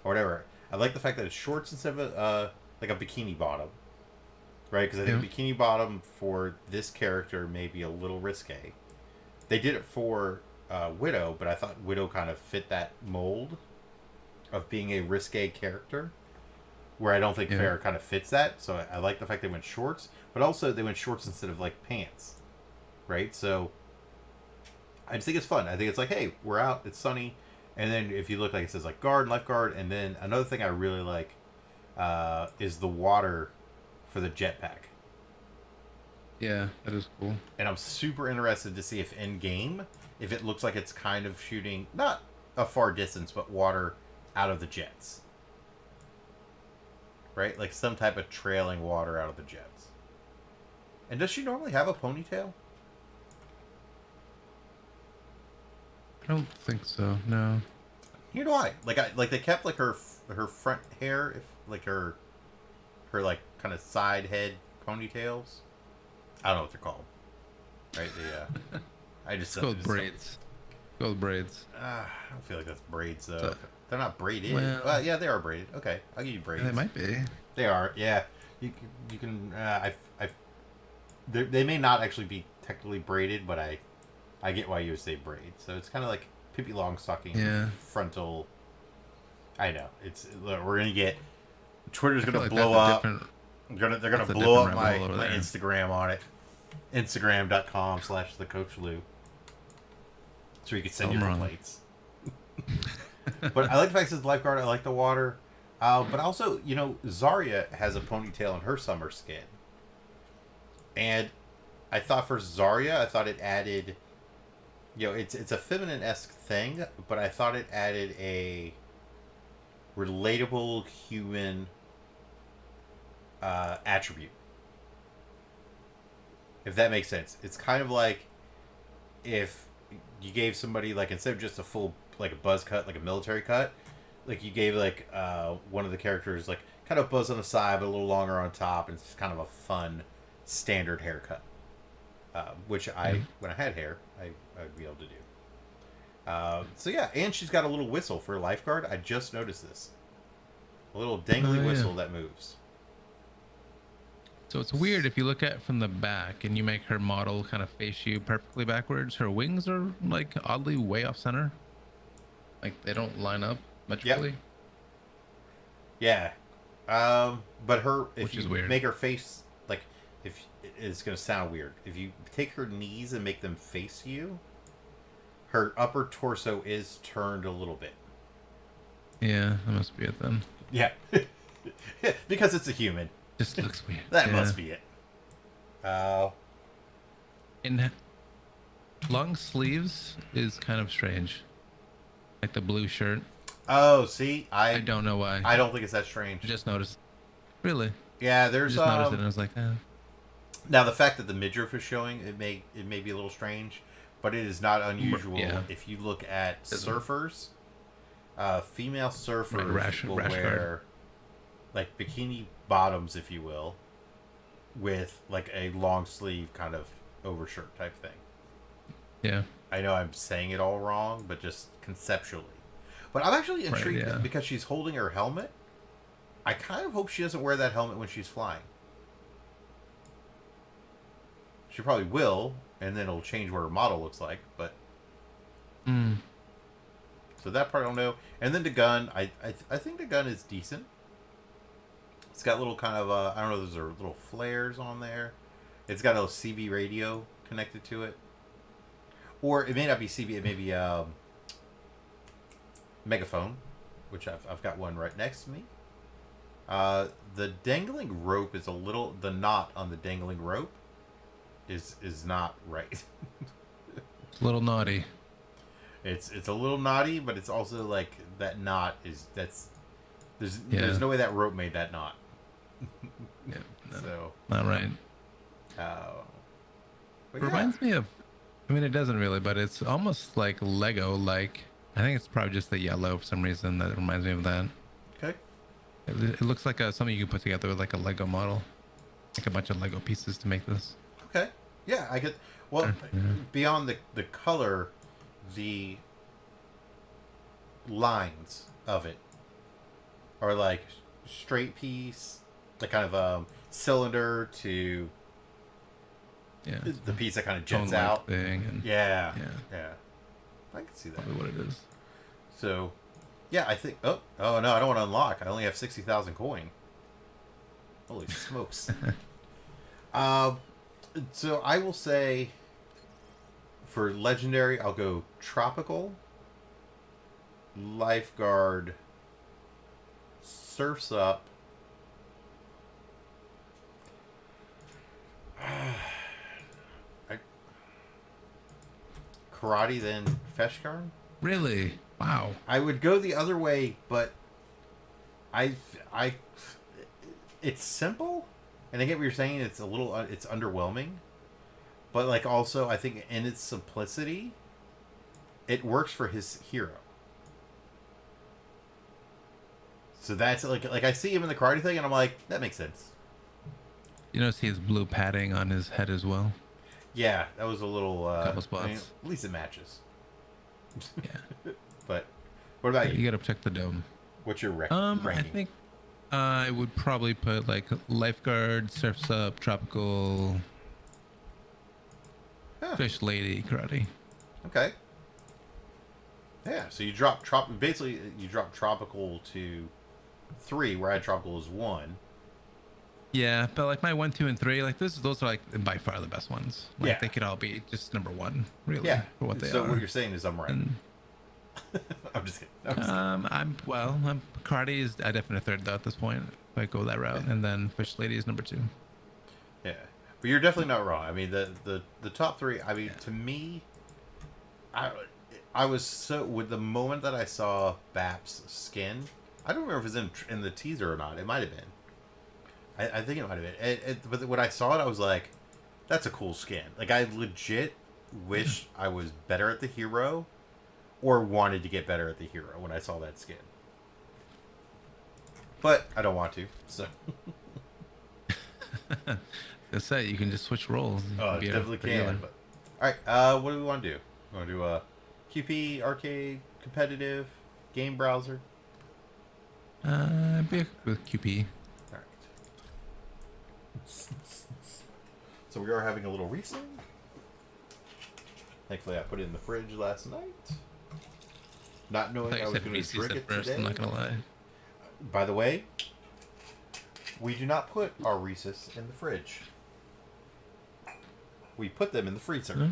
or whatever. I like the fact that it's shorts instead of, like, a bikini bottom. Right? Because I think bikini bottom for this character may be a little risque. They did it for Widow, but I thought Widow kind of fit that mold of being a risque character, where I don't think Farrah kind of fits that. So I like the fact they went shorts, but also they went shorts instead of like pants, right? So I just think it's fun. I think it's like, hey, we're out, it's sunny, and then if you look, like it says like guard, lifeguard, and then another thing I really like is the water for the jetpack. Yeah, that is cool. And I'm super interested to see if in game if it looks like it's kind of shooting not a far distance, but water out of the jets. Right? Like some type of trailing water out of the jets. And does she normally have a ponytail? I don't think so. No. Neither do I. Like they kept like her front hair, if like her like kind of side head ponytails. I don't know what they're called. Right? The I just Go with braids. Go with braids. I don't feel like that's braids though. So- They're not braided. Well- Yeah, they are braided. Okay, I'll give you braids. They might be. They are. Yeah, you can. They may not actually be technically braided, but I get why you would say braid. So it's kind of like Pippi Longstocking Yeah. frontal. I know we're gonna get Twitter's I feel gonna like blow that's a up. different- They're gonna that's a blow up different my, rabbit hole over my there. Instagram on it. Instagram.com/thecoachlou. So you can send I'm your wrong. complaints. But I like the fact it says lifeguard. I like the water. But also, Zarya has a ponytail in her summer skin. And I thought for Zarya, I thought it added, it's a feminine-esque thing, but I thought it added a relatable human attribute. If that makes sense. It's kind of like if you gave somebody, like, instead of just a full, like, a buzz cut, like a military cut, like, you gave, like, one of the characters, like, kind of buzz on the side, but a little longer on top, and it's just kind of a fun, standard haircut. Which when I had hair, I'd be able to do. So, yeah, and she's got a little whistle for a lifeguard. I just noticed this. A little dangly yeah. whistle that moves. So it's weird if you look at it from the back and you make her model kind of face you perfectly backwards. Her wings are like oddly way off center. Like they don't line up metrically. Yeah. But if Which you is weird. make her face, like, if it's going to sound weird. If you take her knees and make them face you, her upper torso is turned a little bit. Yeah, that must be it then. Yeah. Because it's a human. Just looks weird. That Yeah. must be it. And long sleeves is kind of strange. Like the blue shirt. Oh, see? I don't know why. I don't think it's that strange. I just noticed. Really? Yeah, I there's just noticed it and I was like, now the fact that the midriff is showing, it may be a little strange, but it is not unusual. Yeah. If you look at Isn't. surfers, female surfers Right, will rash wear guard. like bikini bottoms, if you will, with like a long sleeve kind of overshirt type thing. yeah. I know I'm saying it all wrong, but just conceptually. But I'm actually intrigued yeah. because she's holding her helmet. I kind of hope she doesn't wear that helmet when she's flying. She probably will, and then it'll change what her model looks like, but... Mm. So that part I don't know. And then the gun, I think the gun is decent. It's got little kind of, I don't know, those are little flares on there. It's got a CB radio connected to it. Or it may not be CB, it may be megaphone, which I've got one right next to me. The dangling rope is a little, the knot on the dangling rope is not right. It's a little naughty. It's a little knotty, but it's also like that knot is there's Yeah. no way that rope made that knot. Yeah. No, So not right. but yeah. Reminds me of, I mean, it doesn't really, but it's almost like Lego. Like, I think it's probably just the yellow for some reason that reminds me of that. Okay. It looks like something you can put together with like a Lego model, like a bunch of Lego pieces to make this. Okay. Yeah, I get. Well, Yeah. beyond the color, the lines of it are like straight piece, like kind of cylinder to Yeah. the piece that kind of jets Cone-like out. thing and Yeah. Yeah. Yeah. I can see that. probably what it is. So, yeah, I think. Oh no, I don't want to unlock. I only have 60,000 coin. Holy smokes. So I will say, for legendary, I'll go tropical, lifeguard, surfs up. karate than Feshkarn. Really? Wow. I would go the other way, but I, it's simple, and I get what you're saying. It's a little, it's underwhelming, but like also I think in its simplicity, it works for his hero. So that's like I see him in the karate thing, and I'm like, that makes sense. You notice he has blue padding on his head as well. Yeah, that was a little Couple spots. I mean, at least it matches. Yeah. But what about You you? gotta protect the dome. What's your I ranking? think I would probably put like lifeguard, surfs up, tropical, Huh, fish lady, karate. okay. Yeah, so you drop basically you drop tropical to 3, where I had tropical as 1. Yeah, but like my 1, 2, and 3, like those are like by far the best ones. Like Yeah. they could all be just number 1, really, Yeah. for what they So are. what you're saying is I'm right. And, I'm just kidding. I'm just kidding. I'm karate is I definitely third though at this point. If I go that route, and then fish lady is number 2. Yeah, but you're definitely not wrong. I mean, the top 3. I mean, to me, I was so with the moment that I saw Bap's skin. I don't remember if it was in the teaser or not. It might have been. I think it might have been. But when I saw it, I was like, "That's a cool skin." Like I legit wish I was better at the hero, or wanted to get better at the hero when I saw that skin. But I don't want to. So That's it. You can just switch roles. You can be a definitely healer. can. But all right, what do we want to do? We want to do QP, arcade, competitive, game browser. Be with QP. All right. So we are having a little Riesling. Thankfully, I put it in the fridge last night, not I knowing thought I you was said going to Reese's drink at it first. today. I'm not gonna lie. By the way, we do not put our Reese's in the fridge. We put them in the freezer Huh?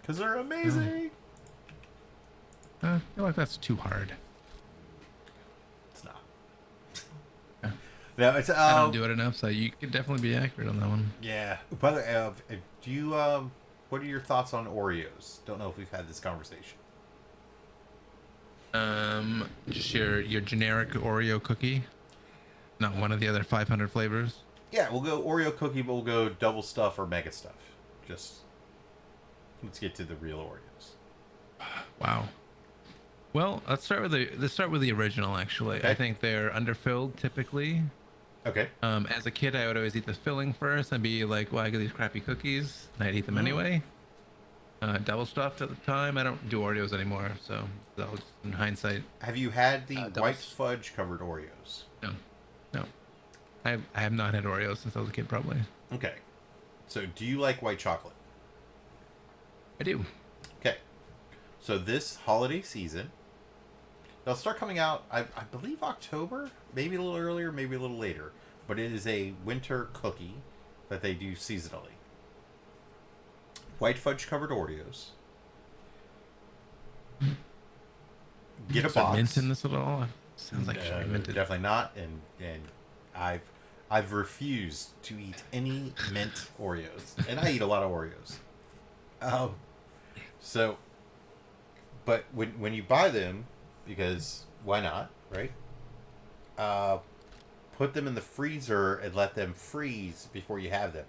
because they're amazing. I feel like that's too hard. It's not. Yeah. No, it's I don't do it enough, so you could definitely be accurate on that one. Yeah. By the way, do you what are your thoughts on Oreos? Don't know if we've had this conversation. Just your generic Oreo cookie, not one of the other 500 flavors. Yeah, we'll go Oreo cookie, but we'll go double stuff or mega stuff. Just let's get to the real Oreos. Wow. Well, let's start with the original. Actually, Okay. I think they're underfilled typically. Okay. As a kid, I would always eat the filling first and be like, "Well, I get these crappy cookies," and I'd eat them Mm. anyway. Double stuffed at the time. I don't do Oreos anymore, so that was in hindsight. Have you had the double white s- fudge covered Oreos? No, no. I have not had Oreos since I was a kid, probably. Okay. So, do you like white chocolate? I do. Okay. So this holiday season, they'll start coming out. I believe October, maybe a little earlier, maybe a little later. But it is a winter cookie that they do seasonally. White fudge covered Oreos. Get a Is there box. mint in this at all? Sounds like it should be minted. Definitely not. And I've refused to eat any mint Oreos, and I eat a lot of Oreos. So, but when you buy them, because why not, right? Put them in the freezer and let them freeze before you have them.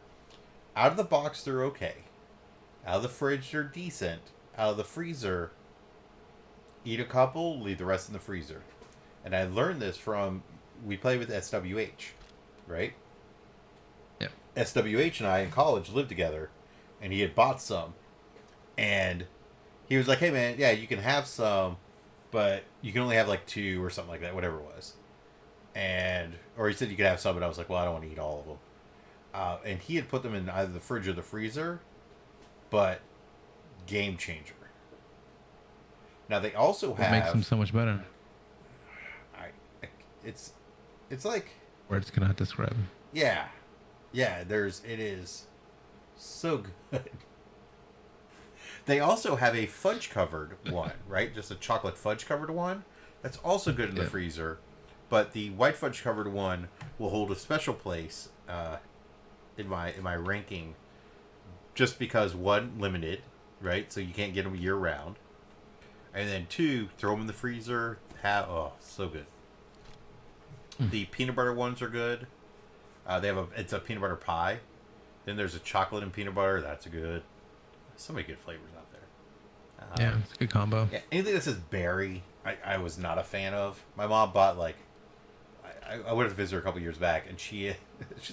Out of the box, they're okay. Out of the fridge, they're decent. Out of the freezer, eat a couple, leave the rest in the freezer. And I learned this from, we play with SWH, right? Yep. SWH and I in college lived together, and he had bought some. And he was like, hey man, yeah, you can have some, but you can only have like 2 or something like that, whatever it was. Or he said you could have some, but I was like, well, I don't want to eat all of them. And he had put them in either the fridge or the freezer, but game changer. Now they also What makes them have, so much better? it's like, Words cannot describe. yeah, it is so good. They also have a fudge covered one, right? Just a chocolate fudge covered one. That's also good in the Yeah. freezer. But the white fudge covered one will hold a special place in my ranking, just because one, limited, right? So you can't get them year round. And then 2, throw them in the freezer. So good. The peanut butter ones are good. It's a peanut butter pie. Then there's a chocolate and peanut butter. That's good. So many good flavors out there. Yeah, it's a good combo. Yeah, anything that says berry, I was not a fan of. My mom bought like, I went to visit her a couple years back, and she's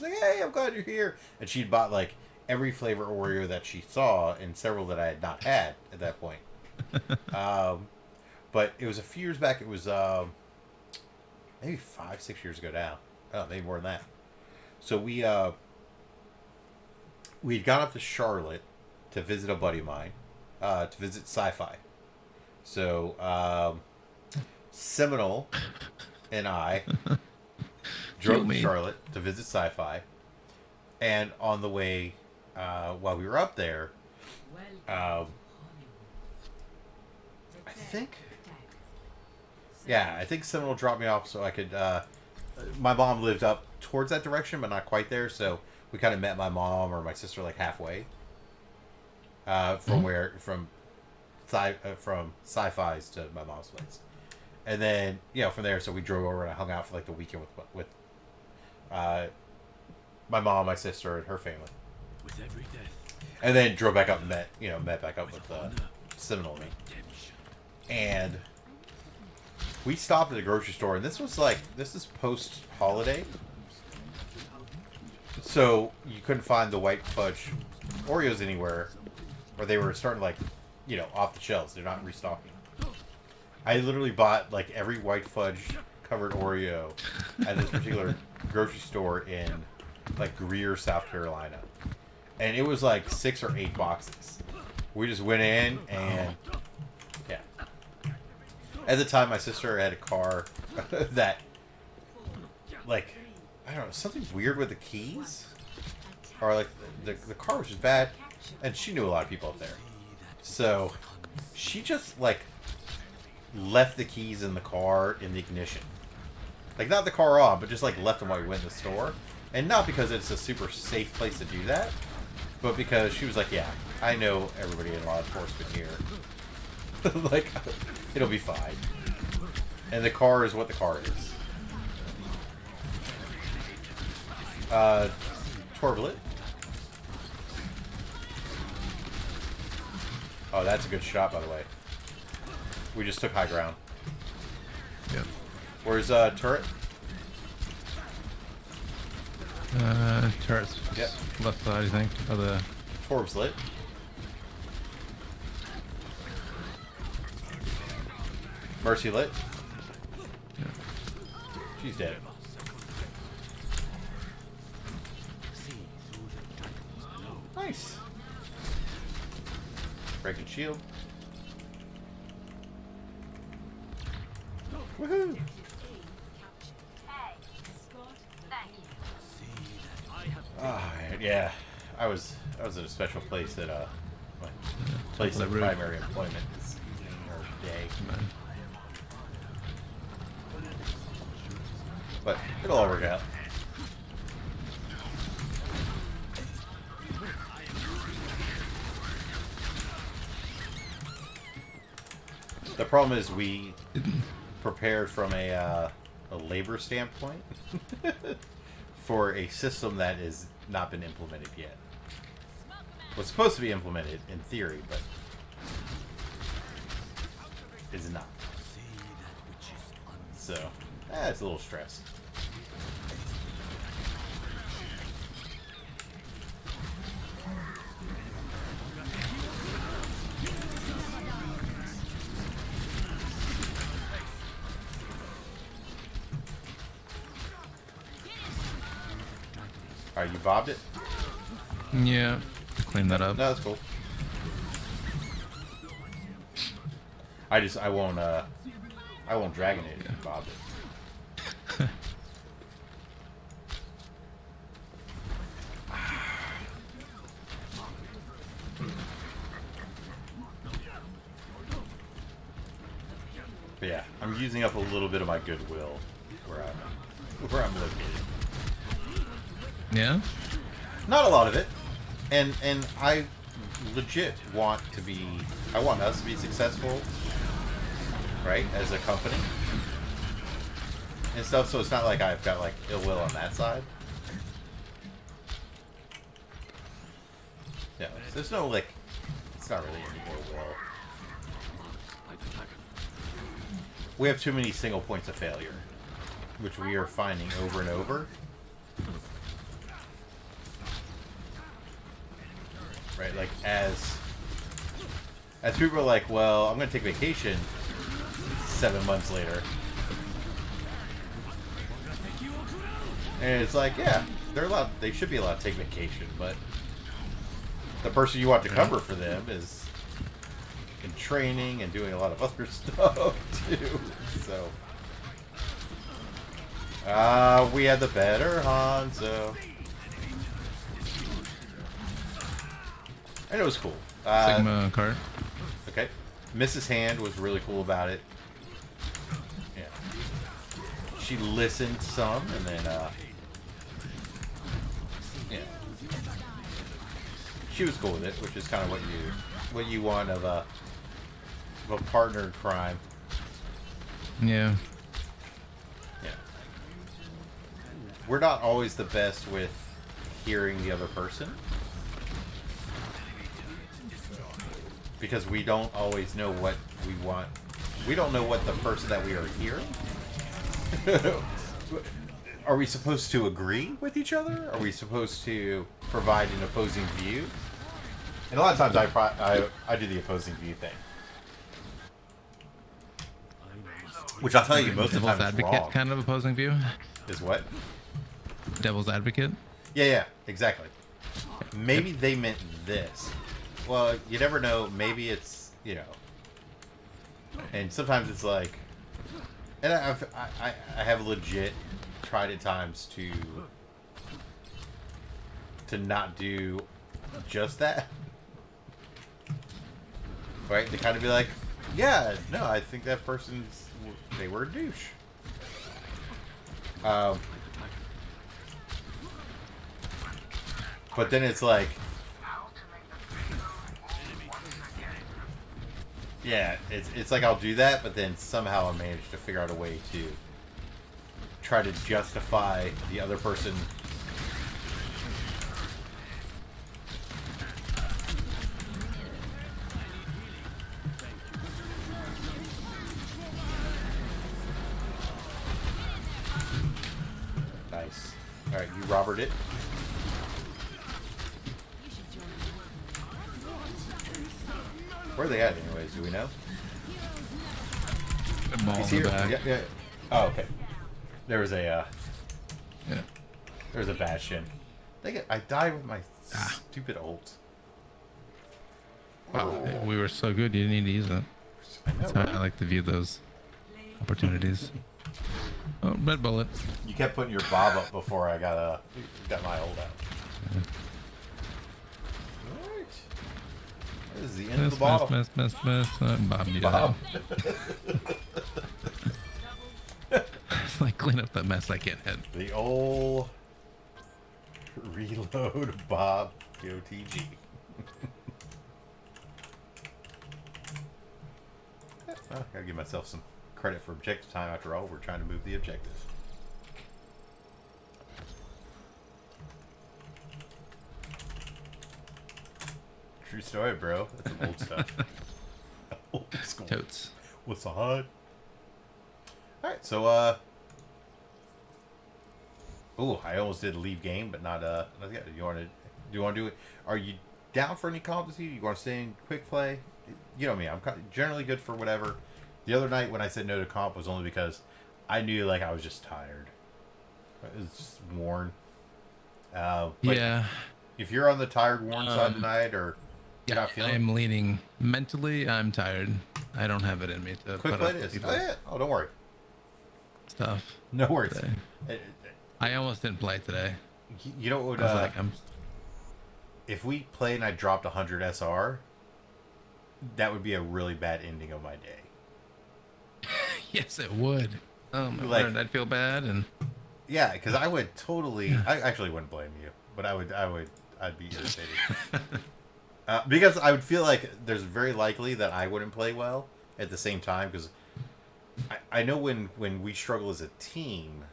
like, "Hey, I'm glad you're here." And she'd bought like every flavor Oreo that she saw, and several that I had not had at that point. But it was a few years back. It was maybe 5-6 years ago now. Oh, maybe more than that. So we'd gone up to Charlotte to visit a buddy of mine, to visit Sci-Fi. So Seminole and I drove to Charlotte to visit Sci-Fi, and on the way, while we were up there, I think Seminole dropped me off so I could. My mom lived up towards that direction, but not quite there. So we kind of met my mom or my sister like halfway. From Sci-Fi's to my mom's place, and then from there. So we drove over and I hung out for like the weekend with my mom, my sister, and her family. With every death, and then drove back up and met back up with Seminole and me. And we stopped at the grocery store, and this is post-holiday, so you couldn't find the white fudge Oreos anywhere, or they were starting off the shelves. They're not restocking. I literally bought like every white fudge covered Oreo at this particular grocery store in like Greer, South Carolina, and it was like 6 or 8 boxes. We just went in and at the time my sister had a car that like I don't know, something weird with the keys, or like the car was just bad, and she knew a lot of people up there, so she just like left the keys in the car in the ignition, like not the car on, but just like left them while we went in the store. And not because it's a super safe place to do that, but because she was like, yeah, I know everybody in law enforcement here. Like, it'll be fine. And the car is what the car is. Torblet. Oh, that's a good shot, by the way. We just took high ground. Yep. Where's turret? Turret's Yep. left side, I think, of the... Torb's lit. Mercy lit. Yeah. She's dead. Nice. Breaking shield. Woohoo! Yeah. I was at a special place at my place of primary employment this evening or day. But it'll all work out. The problem is we prepared from a labor standpoint for a system that has not been implemented yet. Was supposed to be implemented in theory, but is not. So, it's a little stress. Alright, you bobbed it? Yeah. Clean that up. No, that's cool. I won't dragon it if you bobbed it. But yeah, I'm using up a little bit of my goodwill where I'm located. Yeah? Not a lot of it. And I legit want to be. I want us to be successful, right, as a company and stuff. So it's not like I've got like ill will on that side. Yeah, so there's no like. It's not really any ill will. We have too many single points of failure, which we are finding over and over. Right, like as people are like, well, I'm gonna take vacation 7 months later, and it's like, yeah, they should be allowed to take vacation, but the person you want to cover for them is in training and doing a lot of other stuff too. So we had the better Hanzo. And it was cool. Sigma card. Okay. Mrs. Hand was really cool about it. Yeah. She listened some and then yeah. She was cool with it, which is kind of what you want of a partner in crime. Yeah. Yeah. We're not always the best with hearing the other person. Because we don't always know what we want. We don't know what the person that we are hearing. Are we supposed to agree with each other? Are we supposed to provide an opposing view? And a lot of times I do the opposing view thing. Which I'll tell you, most of the Devil's time it's advocate wrong. kind of opposing view. Is what? Devil's advocate. Yeah, exactly. Maybe they meant this. Well, you never know. Maybe it's, and sometimes it's like, and I have legit tried at times to not do just that. Right? To kind of be like, yeah, no, I think that they were a douche. But then it's like, yeah, it's like I'll do that, but then somehow I manage to figure out a way to try to justify the other person. Nice. All right, you Robert it. Where are they at, anyways? Do we know? The ball He's in the here. back. Yeah, yeah. Oh, okay. There was a Yeah. there was a Bastion. I died with my stupid ult. Wow, we were so good. You didn't need to use it. I know, That's how right? I like to view those opportunities. Oh, red bullet. You kept putting your bob up before I got my ult out. Alright. This is the end of the bottle. Miss. Bob, you Bob. It's like clean up that mess I can't hit. The old reload Bob OTG. I gotta give myself some credit for objective time. After all, we're trying to move the objective. True story, bro. That's some old stuff. Old school. Totes. What's on? Alright, so, ooh, I almost did leave game, but not yet. Do you want to do it? Are you down for any competency? You want to stay in quick play? You know me, I'm generally good for whatever. The other night when I said no to comp was only because I knew, like, I was just tired. It was just worn. Yeah. If you're on the tired, worn side tonight, or you're Yeah, not I feeling am leaning. Mentally, I'm tired. I don't have it in me to quick put play, up it with is. people's Oh, yeah. Oh, don't worry. stuff. No worries. today. I almost didn't play today. You know what? I was like, I'm. If we played and I dropped 100 SR, that would be a really bad ending of my day. Yes, it would. My Like- word, I'd feel bad, and Yeah, because I would totally. I actually wouldn't blame you, but I'd be irritated. Because I would feel like there's very likely that I wouldn't play well at the same time, because I know when we struggle as a team,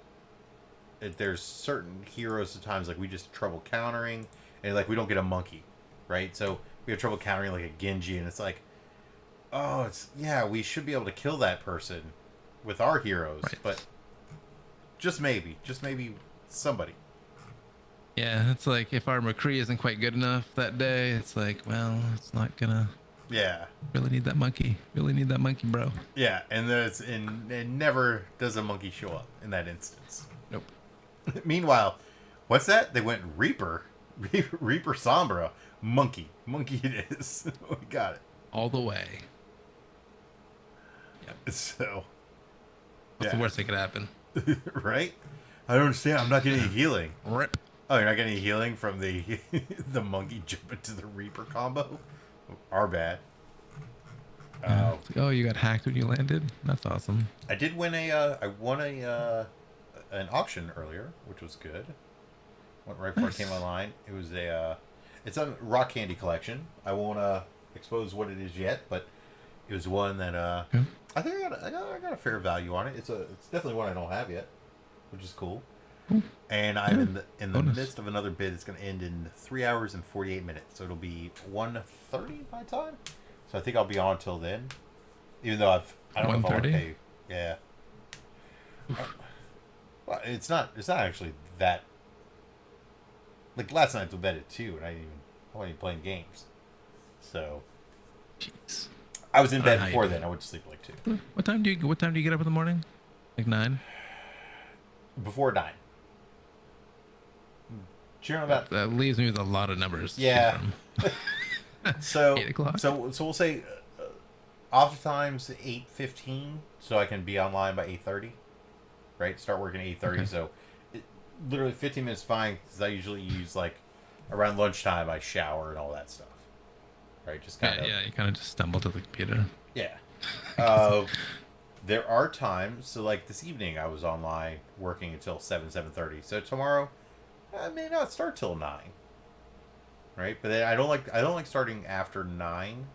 there's certain heroes at times like we just have trouble countering, and like we don't get a monkey, right? So we have trouble countering like a Genji, and it's like, oh, we should be able to kill that person with our heroes, Right. but just maybe somebody. Yeah, it's like if our McCree isn't quite good enough that day, it's like, well, it's not gonna Yeah. really need that monkey. Really need that monkey, bro. Yeah, and never does a monkey show up in that instance. Nope. Meanwhile, what's that? They went Reaper Sombra, monkey it is. We got All the way. it. So, What's the worst that could happen? right? I don't understand. I'm not getting any healing. Rip. Oh, you're not getting any healing from the the monkey jumping to the Reaper combo? Our bad. Yeah. It's like, oh, you got hacked when you landed? That's awesome. I did win I won an auction earlier, which was good. Went right before Nice. it came online. It was it's a rock candy collection. I won't expose what it is yet, but it was one that Yeah. I think I got a fair value on it. It's definitely one I don't have yet, which is cool. And I'm in the Bonus. midst of another bid. It's going to end in 3 hours and 48 minutes, so it'll be 1:30 my time. So I think I'll be on till then. Even though I don't know if I want to 1:30? pay. Yeah. Well, it's not actually that. Like last night I bet at 2, and I wasn't even playing games. So Jeez. I was in I bed don't know how you before do then. it. I went to sleep like 2. What time do you get up in the morning? Like 9? Before 9. Cheering about That leaves me with a lot of numbers. to choose Yeah. from. so 8 o'clock? So we'll say oftentimes 8:15, so I can be online by 8:30. Right, start working at 8:30. Okay. So literally 15 minutes fine, because I usually use like around lunchtime. I shower and all that stuff. Right, just kind of Yeah, you kind of just stumble to the computer. yeah. There are times, so like this evening I was online working until 7:30. So tomorrow I may not start till 9. Right? But then I don't like starting after 9,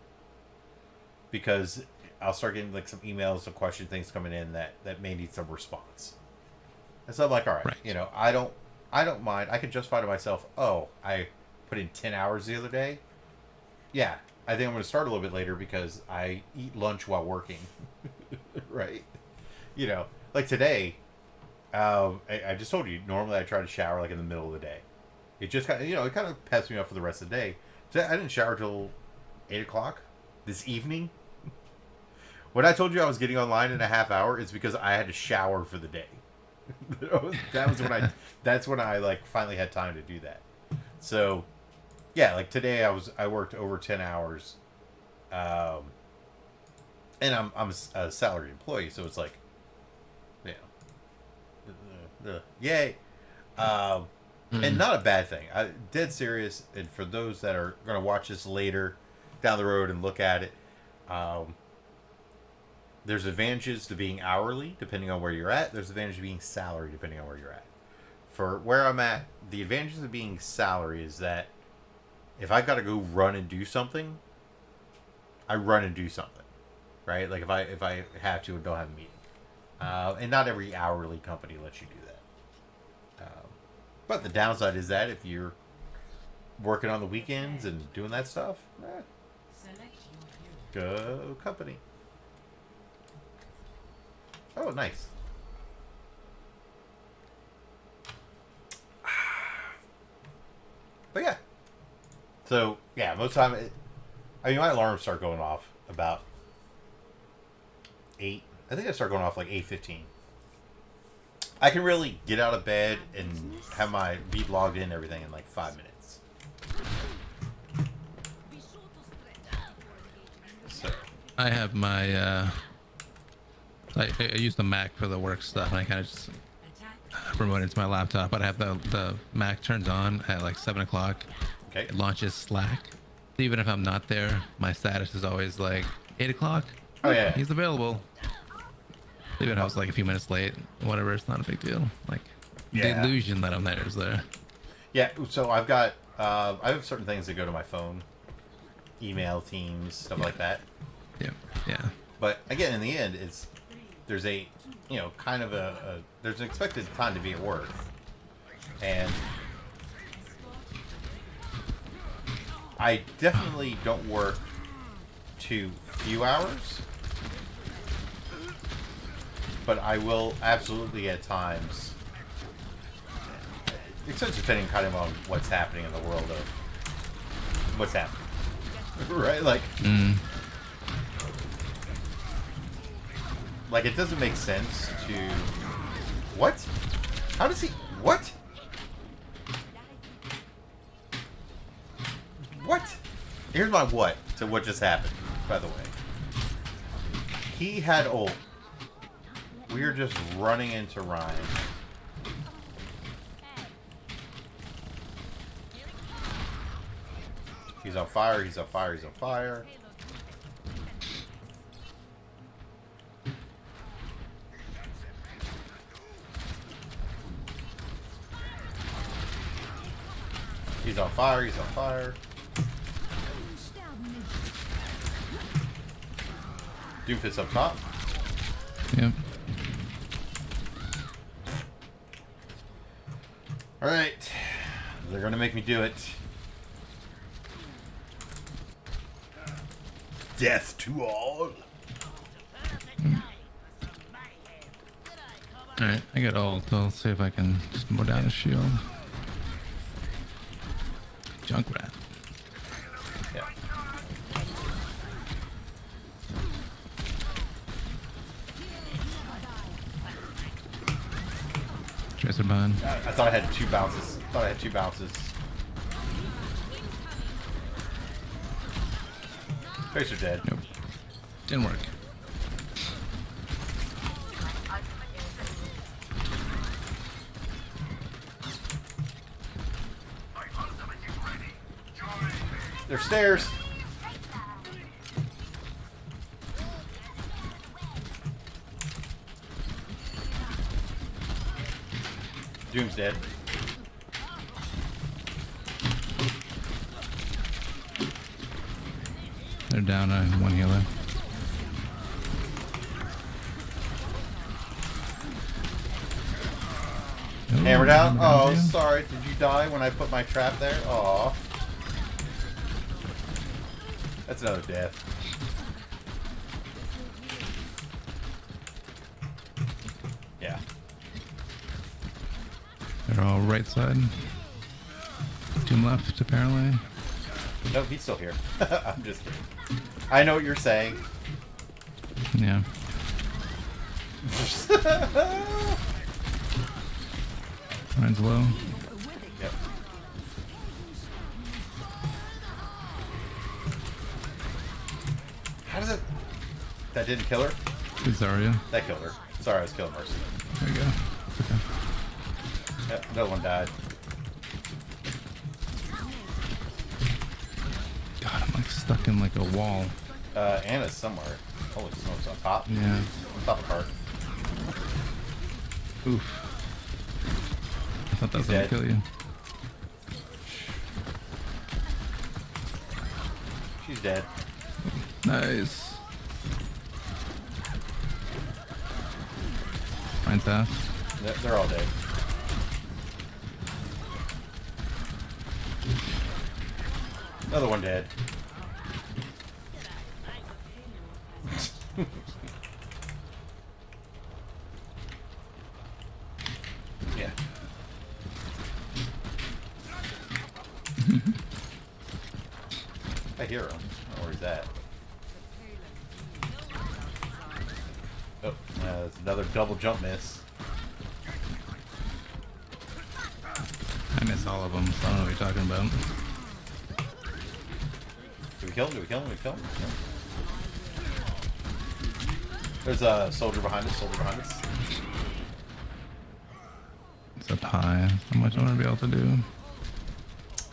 because I'll start getting like some emails, some question things coming in that may need some response. And so I'm like, all right, Right. I don't mind. I can justify to myself, oh, I put in 10 hours the other day. Yeah, I think I'm going to start a little bit later because I eat lunch while working. Right? Like today, I just told you, normally I try to shower like in the middle of the day. It just kind of, it kind of pets me off for the rest of the day. Today, I didn't shower till 8 o'clock this evening. When I told you I was getting online in a half hour, it's because I had to shower for the day. That's when I like finally had time to do that. So, yeah, like today I worked over 10 hours, and I'm a salaried employee, so it's like, yay, and not a bad thing. Dead serious, and for those that are gonna watch this later down the road and look at it, there's advantages to being hourly depending on where you're at. There's advantage to being salary depending on where you're at. For where I'm at, the advantages of being salary is that if I gotta go run and do something, I run and do something, right? Like if I have to and don't have a meeting, and not every hourly company lets you do that. But the downside is that if you're working on the weekends and doing that stuff, go company. Oh, nice. But yeah. So, yeah, most of the time, my alarms start going off about 8. I think I start going off like 8:15. I can really get out of bed and have my be logged in and everything in like 5 minutes. So, I have my I use the Mac for the work stuff, and I kind of just remote into my laptop. But I have the Mac turns on at like 7 o'clock. okay. It launches Slack. Even if I'm not there, my status is always like 8 o'clock. Oh, yeah. He's available. Even if I was like a few minutes late, whatever, it's not a big deal. Like Yeah. the illusion that I'm there is there. Yeah, so I have certain things that go to my phone. email teams, stuff like that. Yeah. Yeah. But again, in the end, there's a, kind of there's an expected time to be at work, and I definitely don't work too few hours, but I will absolutely at times, except depending kind of on what's happening in the world of what's happening, right? Like it doesn't make sense to what? How does he what? What? Here's my what to what just happened, by the way. He had ult. We're just running into Ryan. He's on fire, he's on fire, he's on fire. He's on fire, he's on fire. Doomfist up top. Yep. Alright. They're gonna make me do it. Death to all. Alright, I got ult. I'll see if I can just mow down a shield. Junkrat. Yeah. Tracer behind. I thought I had two bounces. Tracer dead. Nope. Didn't work. There's stairs. Doom's dead. They're down one healer. Ooh, Hammered out? Oh, down. sorry. Did you die when I put my trap there? Aw. That's another death. Yeah. They're all right side. Doom left, apparently. Nope, he's still here. I'm just kidding. I know what you're saying. Yeah. Mine's low. Yep. How did it... That didn't kill her? Good Zarya. That killed her. Sorry, I was killing Mercy. There you go. Okay. Yep, another one died. God, I'm like stuck in like a wall. Anna's somewhere. Holy smokes, on top? Yeah. On top of her. Oof. I thought that was He's gonna dead. kill you. She's dead. Nice. Mine's half. They're all dead. Another one dead. Yeah. I hear him. I don't know where he's at. Oh, that's another double jump miss. I miss all of them, so I don't know what you're talking about. Did we kill him? Did we kill him? Did we kill him? No. There's a soldier behind us. Soldier behind us. It's up high. How much I want to be able to do?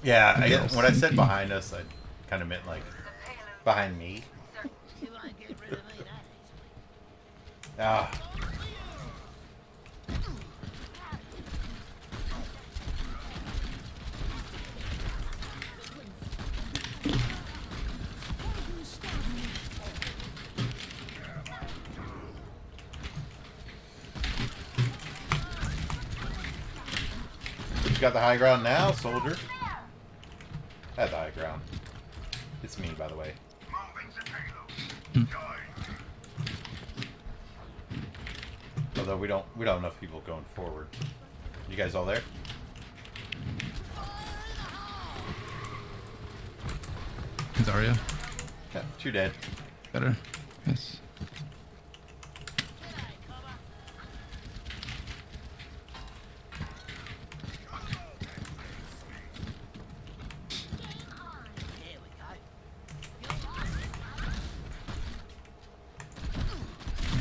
Yeah, Maybe I'll when I said sneaky. behind us, I kind of meant like behind me. Ah. got the high ground now, soldier. I had the high ground. It's me, by the way. Although we don't have enough people going forward. You guys all there? Zarya. Yeah, 2 dead. Better. Yes.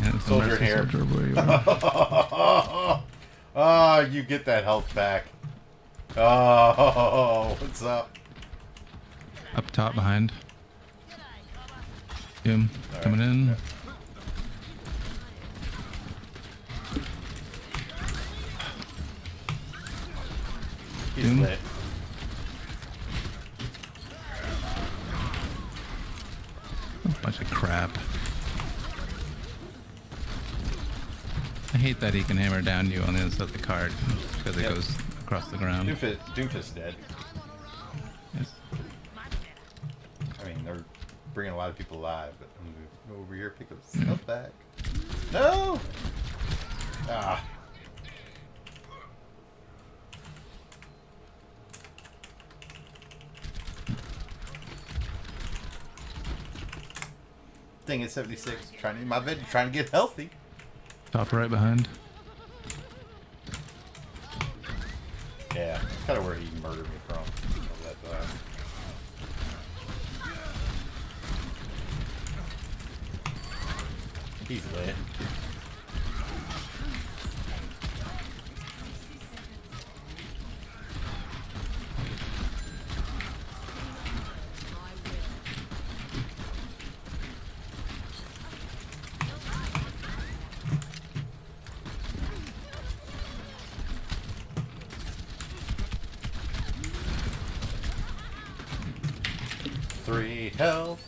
Yeah, it's a Soldier mercy here. soldier where you are. Oh, you get that health back. Oh, what's up? Up top behind. Him All coming right, in. okay. He's Doom. lit. Bunch of crap. I hate that he can hammer down you on the inside of the card because it Yep. goes across the ground. Doomfist dead. Yes. I mean, they're bringing a lot of people alive, but I'm gonna go over here, pick up stuff back. No! Ah. Thing is 76. Trying to eat my vid, trying to get healthy. Top right behind. Yeah, that's kind of where he murdered me from. That, he's lit. Three health.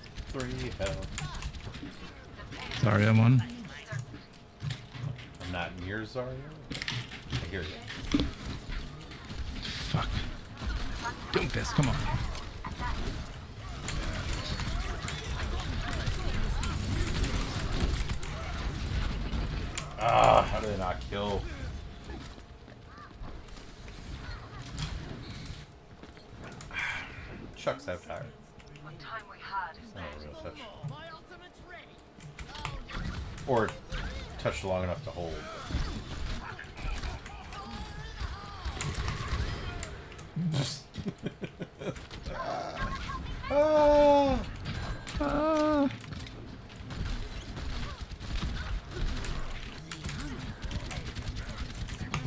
Sorry, I'm on. I'm not near Zarya. I hear you. Fuck. Doomfist, come on. Ah, how do they not kill? Chuck's have tired. I don't know, touch. Or touched long enough to hold. Just. Ah. Ah.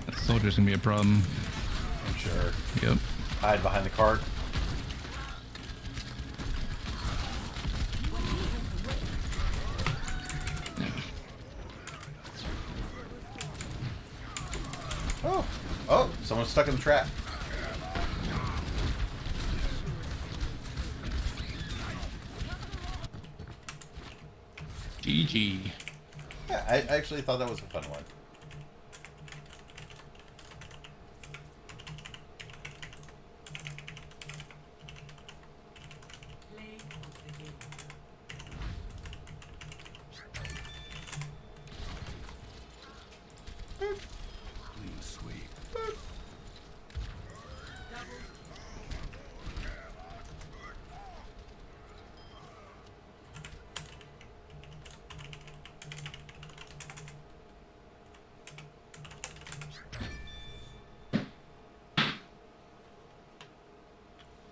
That soldier's gonna be a problem. I'm sure. Yep. Hide behind the cart. Oh, oh! Someone's stuck in the trap. GG. Yeah, I actually thought that was a fun one.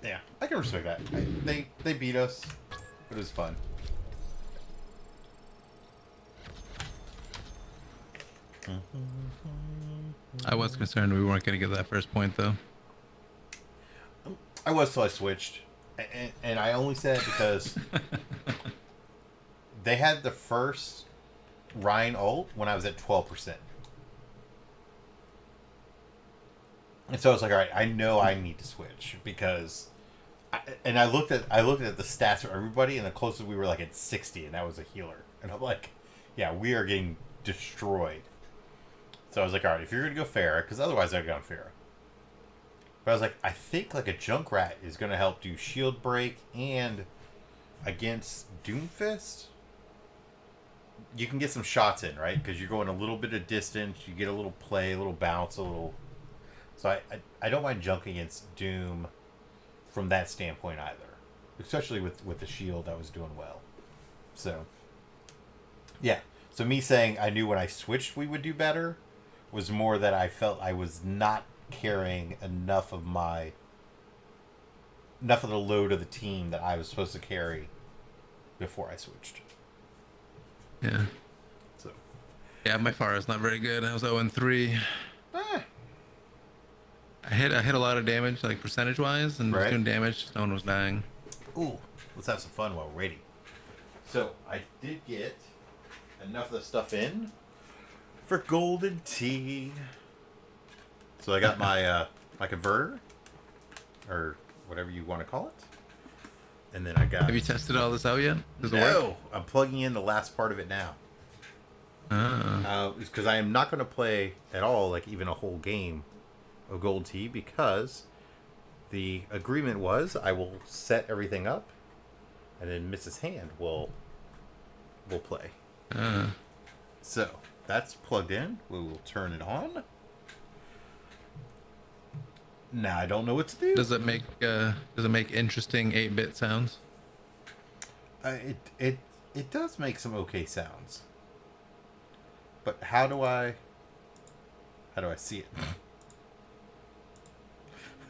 Yeah, I can respect that. They beat us. It was fun. I was concerned we weren't gonna get that first point though. I was till I switched, and I only said it because they had the first Ryan ult when I was at 12%, and so I was like, all right, I know I need to switch because, I looked at the stats for everybody, and the closest we were like at 60, and that was a healer, and I'm like, yeah, we are getting destroyed. So I was like, all right, if you're gonna go Pharah, because otherwise I'd gone Pharah. But I was like, I think like a Junkrat is going to help do shield break, and against Doomfist, you can get some shots in, right? Because you're going a little bit of distance, you get a little play, a little bounce, a little... So I don't mind junking against Doom from that standpoint either. Especially with the shield, I was doing well. So, yeah. So me saying I knew when I switched we would do better was more that I felt I was not carrying enough of the load of the team that I was supposed to carry before I switched. Yeah. So. Yeah, my far is not very good. I was 0-3. I hit a lot of damage, like percentage wise, and was doing damage. No one was dying. Ooh, let's have some fun while we're waiting. So I did get enough of the stuff in for Golden Tea. So I got my my converter, or whatever you want to call it, and then I got. Have you tested all this out yet? Does it work? No, I'm plugging in the last part of it now. Because I am not going to play at all, like even a whole game of Gold Tea, because the agreement was I will set everything up, and then Mrs. Hand will play. So that's plugged in. We will turn it on. Now I don't know what to do. Does it make interesting 8-bit sounds? It does make some okay sounds. But how do I see it?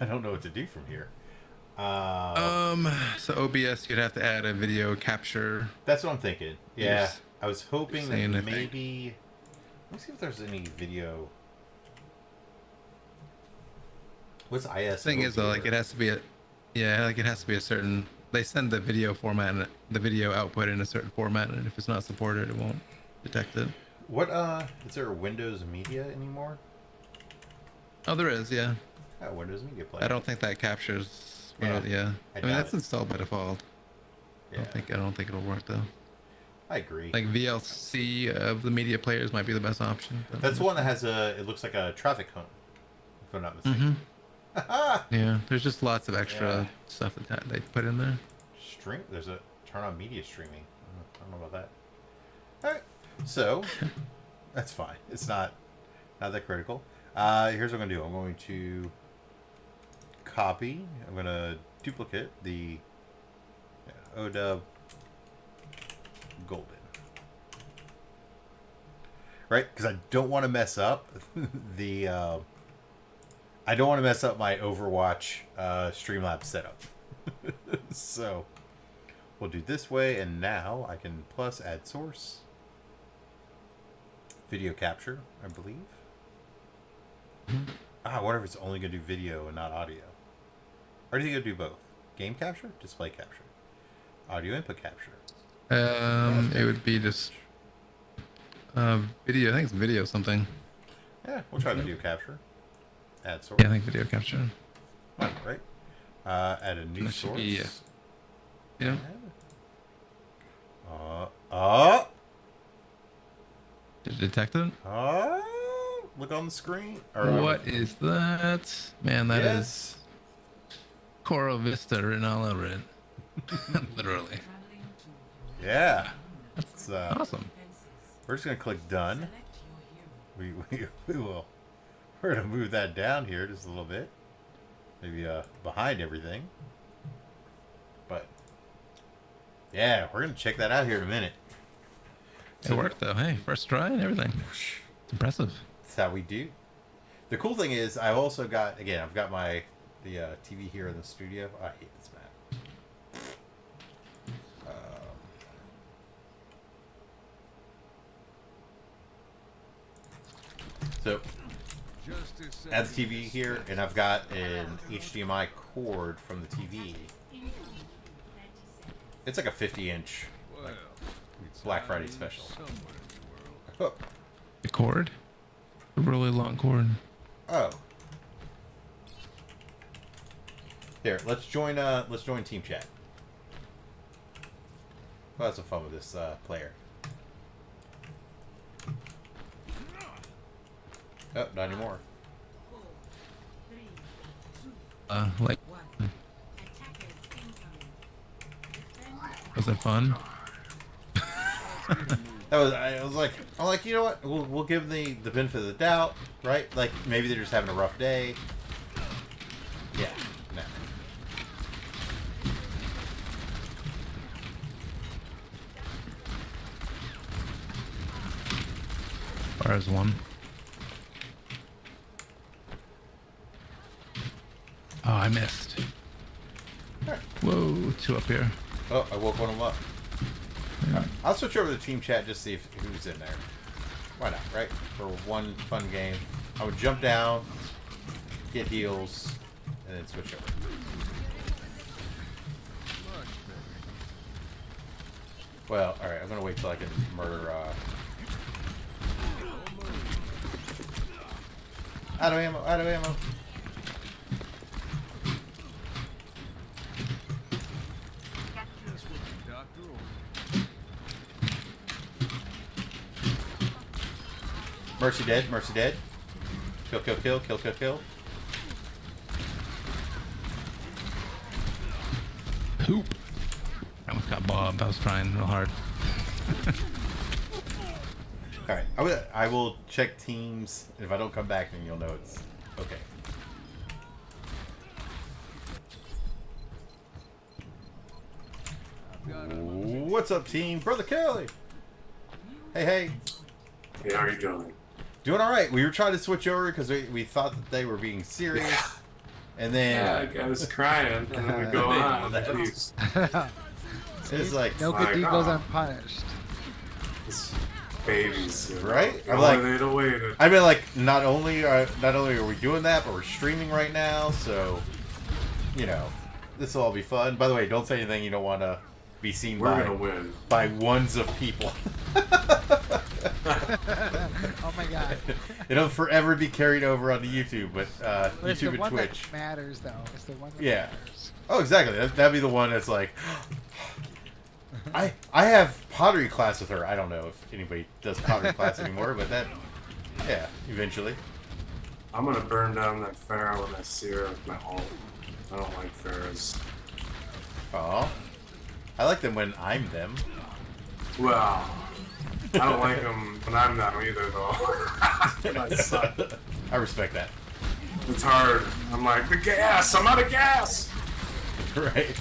I don't know what to do from here. So OBS, you'd have to add a video capture. That's what I'm thinking. Yeah, Yes. I was hoping that Saying a thing. maybe. Let me see if there's any video. What's IS? Thing is though, like it has to be a certain. They send the video format and the video output in a certain format, and if it's not supported, it won't detect it. What is there a Windows Media anymore? Oh, there is, yeah. Oh, Windows Media Player. I don't think that captures. Yeah, Yeah. I I mean, doubt that's it. installed by default. Yeah, I don't think it'll work though. I agree. Like VLC of the media players might be the best option. But That's the one that has it looks like a traffic cone, if I'm not mistaken. Yeah, there's just lots of extra Yeah. stuff that they put in there. Stream. There's a turn on media streaming. I don't know about that. All right, so that's fine. It's not that critical. Here's what I'm gonna do. I'm going to copy. I'm gonna duplicate the ODub Golden. Right, because I don't want to mess up the. I don't want to mess up my Overwatch Streamlabs setup. So we'll do this way, and now I can plus add source. Video capture, I believe. I wonder if it's only going to do video and not audio. Or do you think it'll do both? Game capture? Display capture? Audio input capture? It would be just video. I think it's video something. Yeah, we'll try video capture. Add source. Yeah, I think video capture. Right. Add a new That should source. be, yeah. Did it detect it? Look on the screen. What is that? Man, that is Yes. Coral Vista written all over it. Literally. Yeah. It's, Awesome. we're just gonna click done. We will. We're gonna move that down here just a little bit. Maybe behind everything. But yeah, we're gonna check that out here in a minute. It worked though. Hey, first try and everything. It's impressive. That's how we do. The cool thing is, I've also got I've got the TV here in the studio. I hate this map. So, add the TV here, and I've got an HDMI cord from the TV. It's like a 50-inch Black Friday special. Oh. The cord? A really long cord. Oh. Here, let's join team chat. We'll have some fun with this player. Oh, not anymore. Like, was it fun? I was like, I'm like, you know what? We'll give them the benefit of the doubt, right? Like maybe they're just having a rough day. Yeah, no. Far as one. Oh, I missed. Alright. Whoa, two up here. Oh, I woke one of them up. Yeah. I'll switch over to the team chat just to see who's in there. Why not, right? For one fun game. I would jump down, get heals, and then switch over. Well, alright, I'm gonna wait till I can murder, Out of ammo, out of ammo. Mercy dead, Mercy dead. Kill, kill, kill, kill, kill, kill. Poop. I almost got bombed. I was trying real hard. Alright, I will check teams. If I don't come back, then you'll know it's okay. What's up, team? Brother Kelly! Hey, hey. Hey, how are you doing? Doing alright. We were trying to switch over because we thought that they were being serious. Yeah. And then... Yeah, I was crying, and then we go on. That's- Jeez. It's like... No My good deed God. goes unpunished. It's babies. You know? Right? The I'm only like- they'd have waited. I mean, like, not only are we doing that, but we're streaming right now, so... You know, this will all be fun. By the way, don't say anything you don't want to be seen We're gonna win. by ones of people. Oh my god. It'll forever be carried over onto YouTube, but But it's the YouTube and one Twitch. that matters, though. It's the one that Yeah. matters. Oh, exactly. That'd be the one that's like, I have pottery class with her. I don't know if anybody does pottery class anymore, but that, yeah, eventually. I'm gonna burn down that Pharaoh when I see her with my ult. I don't like Pharaohs. Oh, I like them when I'm them. Well, I don't like them when I'm them either, though. I suck. I respect that. It's hard. I'm like, the gas! I'm out of gas! Right.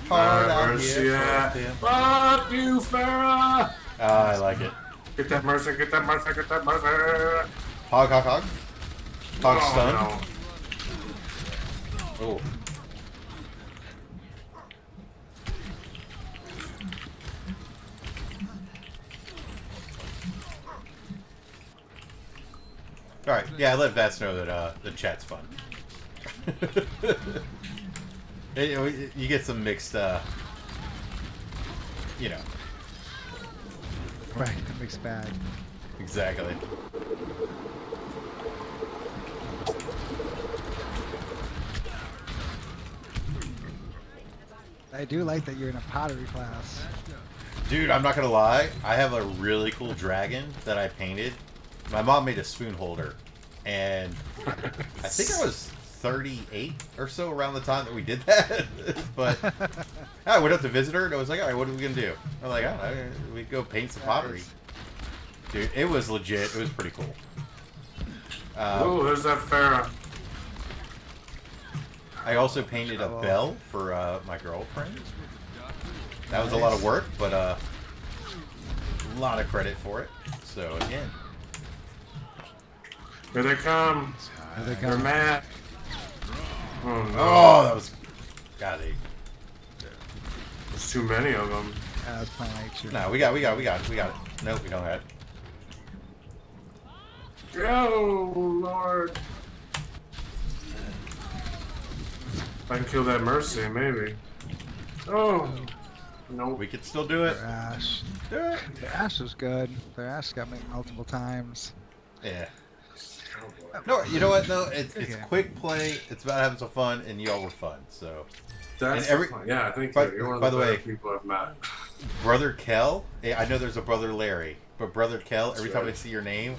Hard out Where's she here at? for them. Fuck you, Farah! I like it. Get that Mercy, get that Mercy, get that Mercy! Hog, hog, hog. Hog Oh, stun. no. Oh. Alright, yeah, I let Vats know that the chat's fun. You know, you get some mixed, you know, Right, that makes bad. exactly. I do like that you're in a pottery class. Dude, I'm not gonna lie, I have a really cool dragon that I painted. My mom made a spoon holder, and I think I was 38 or so around the time that we did that. But I went up to visit her, and I was like, all right, what are we gonna do? I'm like, I don't know, we go paint some pottery. Dude, it was legit. It was pretty cool. Oh, there's that Farah. I also painted a bell for my girlfriend. That was a lot of work, but a lot of credit for it. So again, Here they come. Here they They're come. mad. Oh no. oh, that was got it. There's too many of them. Yeah, that's Planet Nature. No, we got it. Nope, we don't have it. Oh, Lord. If I can kill that Mercy, maybe. Oh. No. We could still do it. Their Ash. Do it. Their Ash was good. Their Ash got me multiple times. Yeah. No, you know what? No, it's Okay. quick play. It's about having some fun, and y'all were fun. So, That's and every- fine. Yeah, I think by- you're one of by the the better way- people I've met. brother Kel. I know there's a brother Larry, but brother Kel. Every time I right. see your name,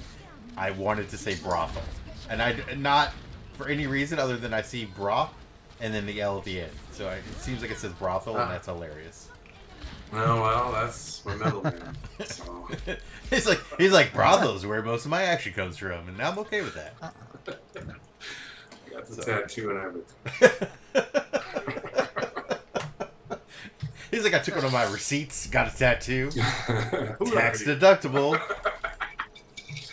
I wanted to say brothel, and I not for any reason other than I see broth and then the L at the end. So it seems like it says brothel, and that's hilarious. No, well, that's my middle name. So. he's like brothels where most of my action comes from, and I'm okay with that. I got the tattoo and everything. He's like, I took one of my receipts, got a tattoo, Who tax are you? deductible.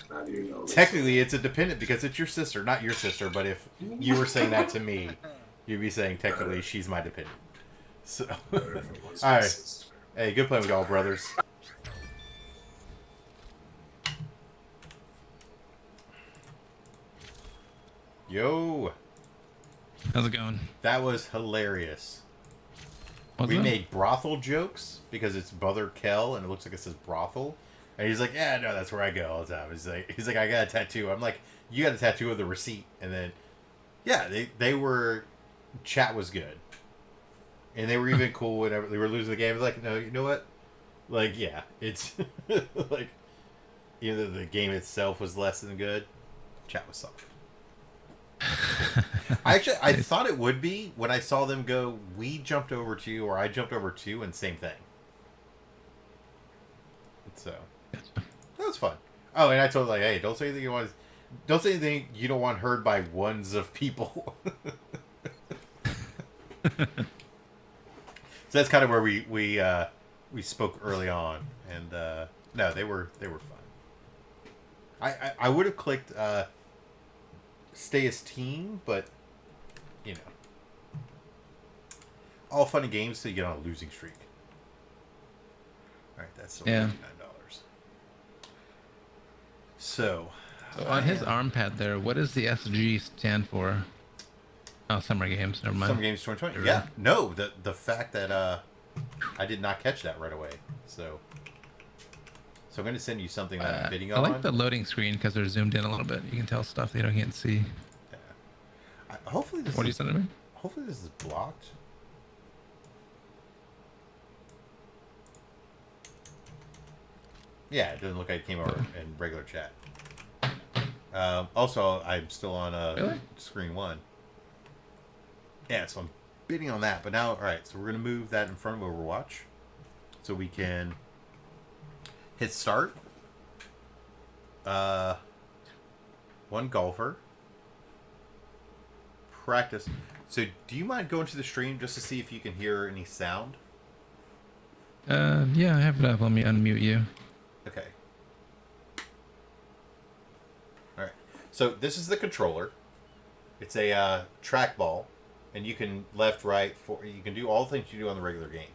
How do you know this? Technically, it's a dependent because it's your sister, not your sister. But if you were saying that to me, you'd be saying technically she's my dependent. So, Better if it was all my right. sister. Hey, good playing with y'all, brothers. Yo, How's it going? that was hilarious. What's We up? made brothel jokes because it's Brother Kel and it looks like it says brothel. And he's like, yeah, no, that's where I go all the time. He's like, I got a tattoo. I'm like, you got a tattoo of the receipt. And then, yeah, they were, chat was good. And they were even cool whenever they were losing the game. Like, no, you know what? Like, yeah, it's like, either the game itself was less than good. Chat was solid. I thought it would be when I saw them go, we jumped over 2 or I jumped over 2 and same thing. So that was fun. Oh, and I told like, hey, don't say anything you don't want heard by ones of people. So that's kind of where we spoke early on, and no, they were fun. I would have clicked stay as team, but you know, all fun and games till you get on a losing streak. All right, that's still Yeah. $59. So On his arm pad there, what does the SG stand for? Oh, Summer Games. Never mind. Summer Games 2020. Yeah, no, the fact that I did not catch that right away. So I'm going to send you something that I'm bidding I on. like the loading screen because they're zoomed in a little bit. You can tell stuff they can't see. Hopefully this What are you is, sending me? hopefully this is blocked. Yeah, it doesn't look like it came over in regular chat. Also, I'm still on Really? screen 1. Yeah, so I'm bidding on that. But now, all right, so we're going to move that in front of Overwatch so we can hit start. One golfer. Practice. So do you mind going to the stream just to see if you can hear any sound? Yeah, I have it up. Let me unmute you. Okay. All right. So this is the controller. It's a trackball, and you can left, right, you can do all the things you do on the regular game.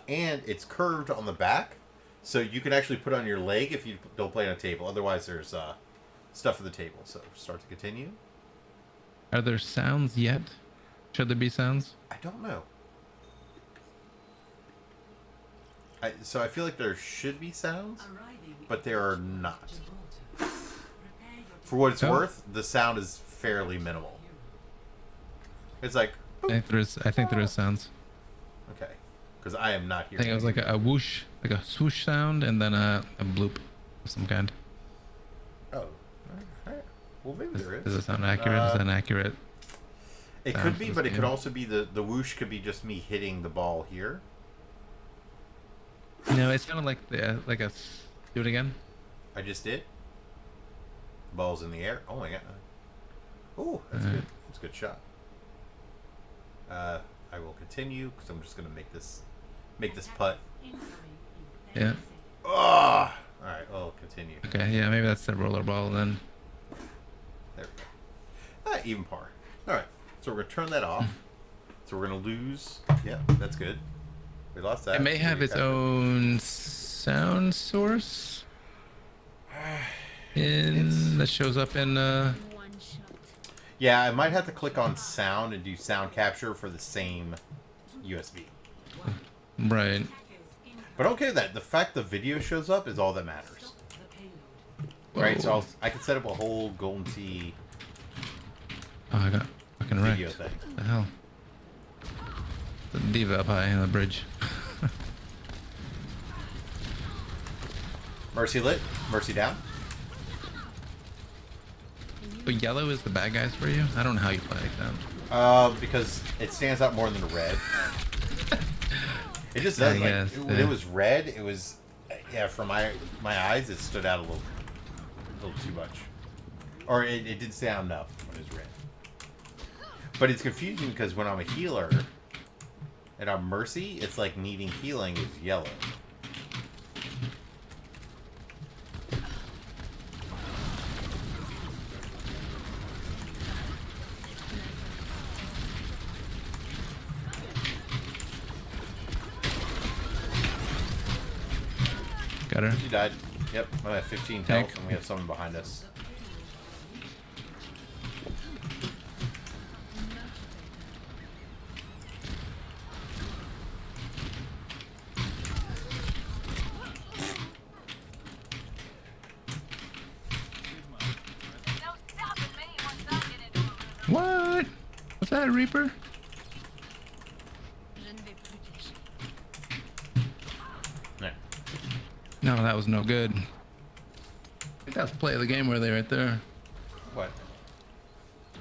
And it's curved on the back, so you can actually put it on your leg if you don't play on a table. Otherwise, there's stuff at the table. So start to continue. Are there sounds yet? Should there be sounds? I don't know. So I feel like there should be sounds, but there are not. For what it's Oh. worth, the sound is fairly minimal. It's like, I think there is sounds. okay, because I am not I hearing. think it was like a whoosh, like a swoosh sound, and then a bloop of some kind. Oh, all right. Well, maybe there Does is. it sound accurate? Is that an accurate? It sound could for be, this but it could game? also be the whoosh could be just me hitting the ball here. No, it's kind of like do it again. I just did. Ball's in the air. Oh my god. Oh, that's Alright. good. That's a good shot. I will continue because I'm just gonna make this putt. Yeah. Oh, all right. I'll continue. Okay. Yeah, maybe that's the roller ball then. There we go. Even par. All right. So we're gonna turn that off. So we're gonna lose. Yeah, that's good. We lost that. It may So have we its got- own sound source that shows up in. Yeah, I might have to click on sound and do sound capture for the same USB. Right. But I don't care that. The fact the video shows up is all that matters. Right? So Whoa. I can set up a whole Golden Tee Oh, I got fucking wrecked. video thing. What the hell? The diva up high on the bridge. Mercy lit. Mercy down. But yellow is the bad guys for you? I don't know how you play like that. Because it stands out more than the red. It just Yeah, does. I Like, guess, when yeah. it was red, it was, yeah, for my eyes, it stood out a little too much. Or it didn't stand out enough when it was red. But it's confusing because when I'm a healer and I'm Mercy, it's like needing healing is yellow. Got her. You died. Yep, I'm at 15 Tank. health and we have someone behind us. What? Was that a Reaper? No. No, that was no good. I think that's the play of the game where they right there. What?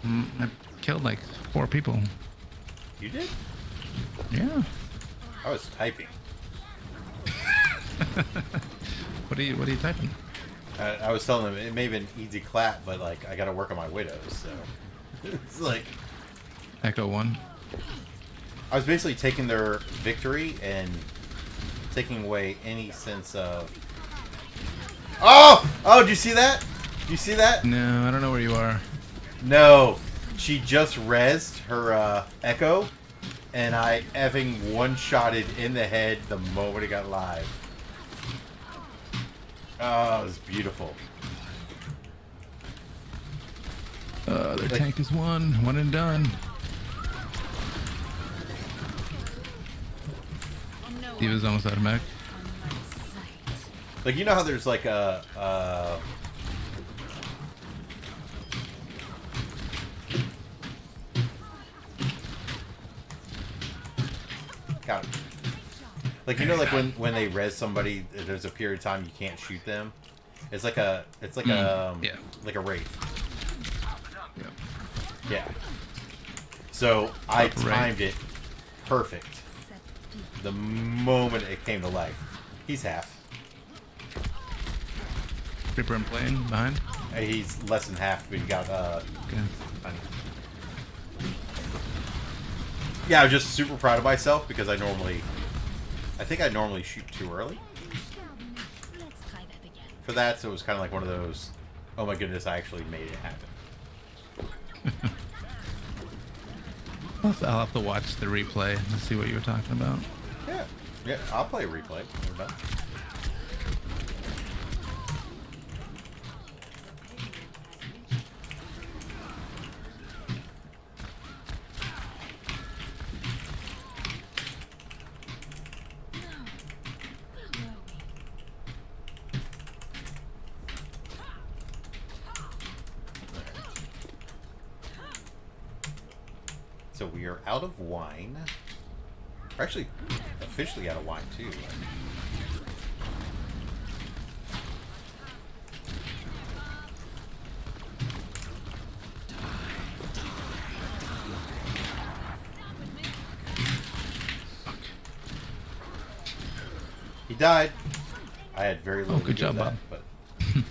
I killed like 4 people. You did? Yeah. I was typing. What are you typing? I was telling them it may have been easy clap, but like I got to work on my widows, so it's like Echo 1. I was basically taking their victory and taking away any sense of. Oh! Oh! Did you see that? Did you see that? No, I don't know where you are. No, she just rezzed her Echo, and I effing one-shotted in the head the moment it got live. Oh, it was beautiful. Their Like- tank is one and done. He was almost out of mech. Like, you know how there's like a got it. Like, you know, like when they res somebody, there's a period of time you can't shoot them. It's like a yeah. like a wraith. Yep. Yeah. So I Top right. timed it perfect. The moment it came to life. He's half. Reaper in plane behind. He's less than half, but he got Okay. funny. Yeah, I was just super proud of myself because I think I normally shoot too early Let's try that again. for that, so it was kind of like one of those, oh my goodness, I actually made it happen. I'll have to watch the replay and see what you were talking about. Yeah, yeah, I'll play a replay. We're done. So we are out of wine. We're actually officially out of wine too. He died. I had very little good to do with job, that, Bob. but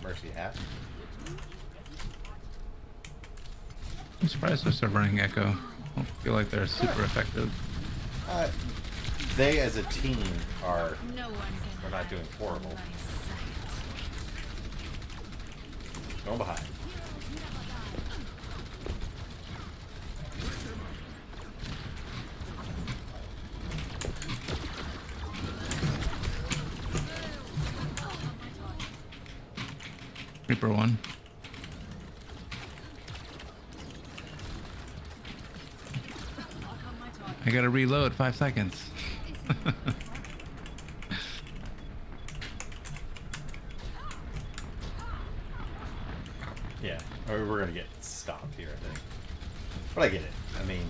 Mercy half. I'm surprised they're still running Echo. I don't feel like they're super effective. They as a team are. No one can They're not doing horrible. Going behind. Reaper 1. I gotta reload 5 seconds. Yeah, or we're gonna get stopped here, I think. But I get it. I mean,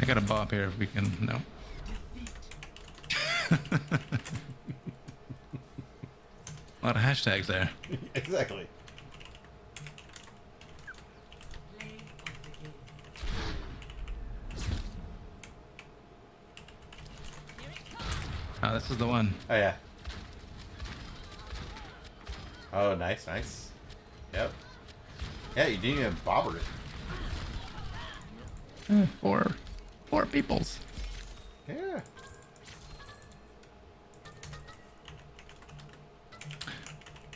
got a bob here if we can. No. A lot of hashtags there. Exactly. Oh, this is the one. Oh yeah. Oh, nice, nice. Yep. Yeah, you didn't even bobber it. Four peoples. Yeah.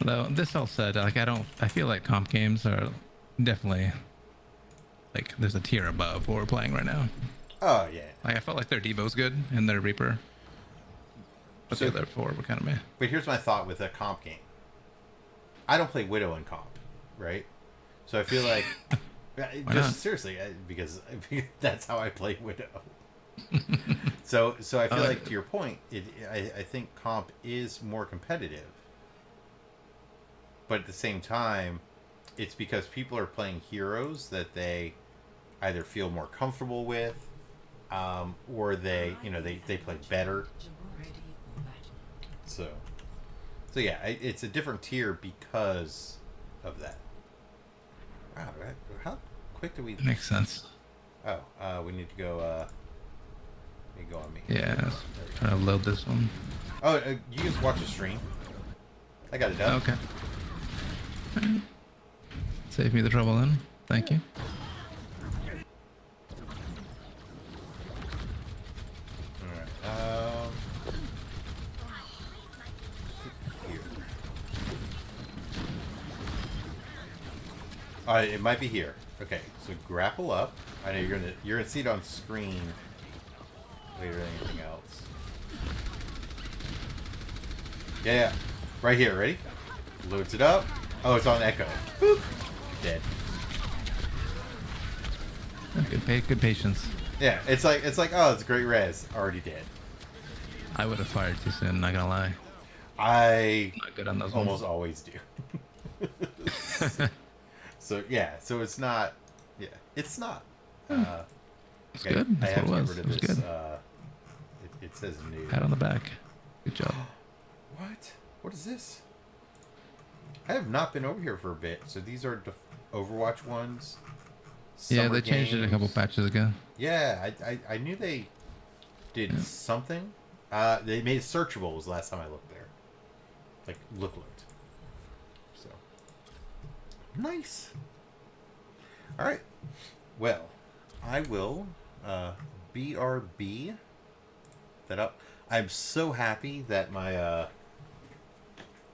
Though this all said, like I feel like comp games are definitely like there's a tier above what we're playing right now. Oh yeah. Like I felt like their Devo's good and their Reaper, but So- the other four were kind of meh. But here's my thought with a comp game. I don't play Widow in comp, right? So I feel like, Why just not? seriously, because that's how I play Widow. so I feel like to your point, I think comp is more competitive, but at the same time, it's because people are playing heroes that they either feel more comfortable with, or they play better. So yeah, it's a different tier because of that. Wow, how quick do we? Makes sense. Oh, we need to go. Let me go on me. Yeah, trying to load this one. Oh, you can just watch the stream. I got it done. Okay. Save me the trouble then. Thank you. All right. Here. It might be here. Okay, so grapple up. I know you're gonna see it on screen later than anything else. Yeah, right here. Ready? Loads it up. Oh, it's on echo. Boop. Dead. Good patience. Yeah, it's like oh, it's a great res. Already dead. I would have fired too soon. Not gonna lie. I Not good on those almost ones. always do. So yeah, so it's not. Yeah, it's not. It's okay, good. I That's have what to it get was. rid It of was this. good. It says new. Pat on the back. Good job. What? What is this? I have not been over here for a bit. So these are Overwatch ones. Yeah, Summer they changed it a couple games. patches ago. Yeah, I knew they did something. They made it searchable was the last time I looked there. Like looked. So nice. All right. Well, I will BRB that up. I'm so happy that my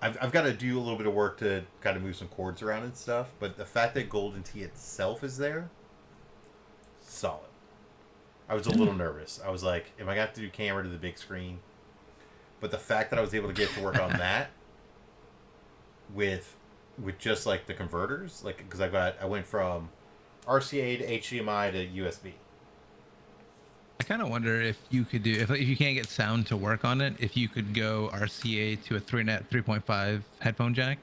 I've got to do a little bit of work to kind of move some chords around and stuff, but the fact that Golden Tee itself is there, solid. I was a little nervous. I was like, am I going to have to do camera to the big screen? But the fact that I was able to get to work on that with just like the converters, like because I went from RCA to HDMI to USB. I kind of wonder if you could do if you can't get sound to work on it, if you could go RCA to a 3.5 headphone jack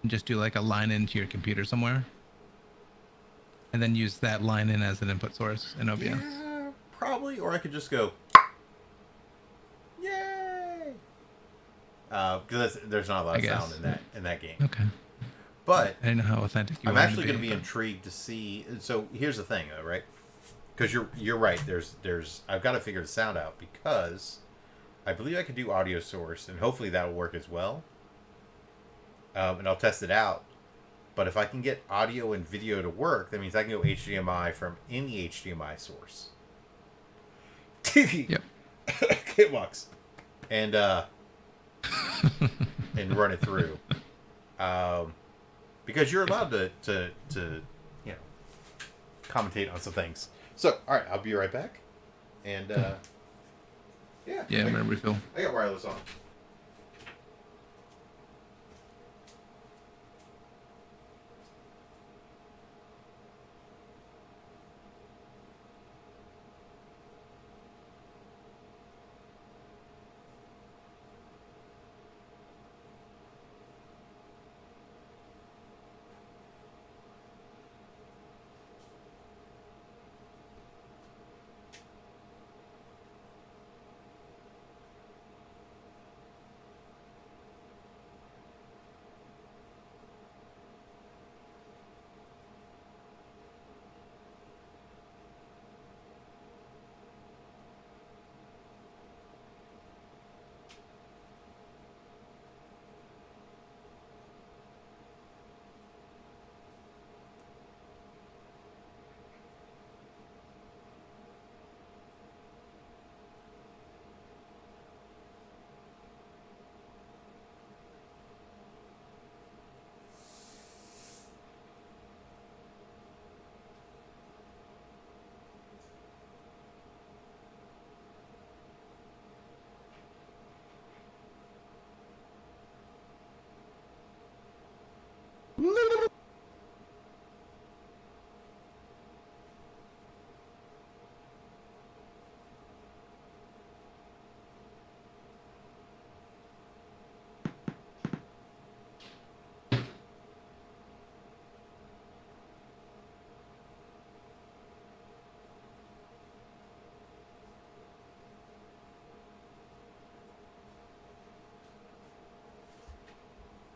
and just do like a line into your computer somewhere, and then use that line in as an input source in OBS. Yeah, probably. Or I could just go, yay! Because there's not a lot I of guess. sound in that game. Okay. But I didn't know how authentic you I'm wanted actually to going to be but- intrigued to see. So here's the thing, though, right? Because you're right. There's I've got to figure the sound out because I believe I could do audio source and hopefully that will work as well. And I'll test it out. But if I can get audio and video to work, that means I can go HDMI from any HDMI source. Yep. Kitbox. And and run it through. Because you're allowed to commentate on some things. So, all right, I'll be right back. And yeah, Yeah, I'm gonna refill. I got wireless on.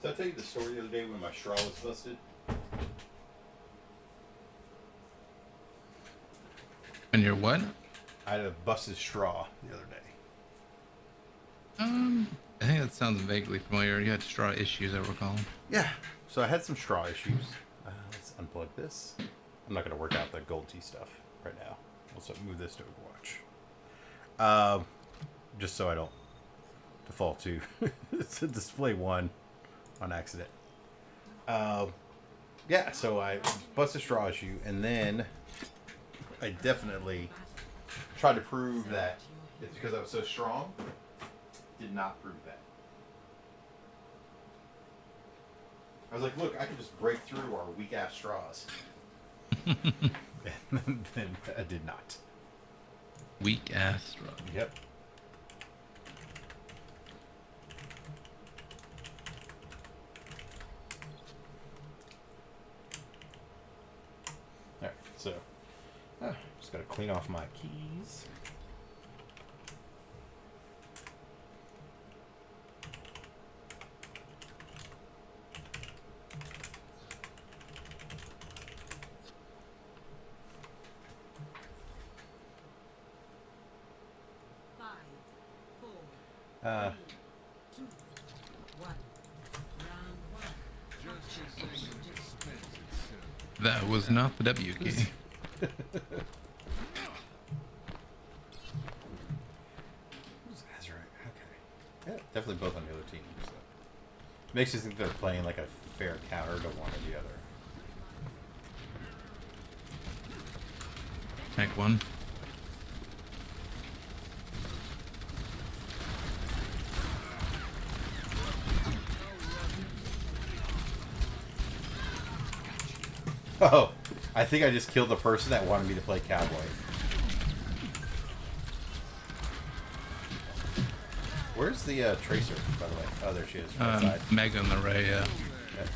Did I tell you the story the other day when my straw was busted? And you're what? I had a busted straw the other day. I think that sounds vaguely familiar. You had straw issues, I recall. Yeah. So I had some straw issues. Let's unplug this. I'm not going to work out the gold tea stuff right now. Let's move this to Overwatch. Just so I don't default to to display one on accident. Yeah, so I busted a straw issue, and then I definitely tried to prove that it's because I was so strong. Did not prove that. I was like, look, I can just break through our weak ass straws. And then I did not. Weak ass straw. Yep. Alright, so just gotta clean off my keys. Uh, That was not the W key. That's right. Okay. Yeah, definitely both on the other team. So. Makes you think they're playing like a fair counter to one or the other. Tank one. Oh, I think I just killed the person that wanted me to play cowboy. Where's the tracer, by the way? Oh, there she is. Right side. Mega on the Ray, yeah. Okay.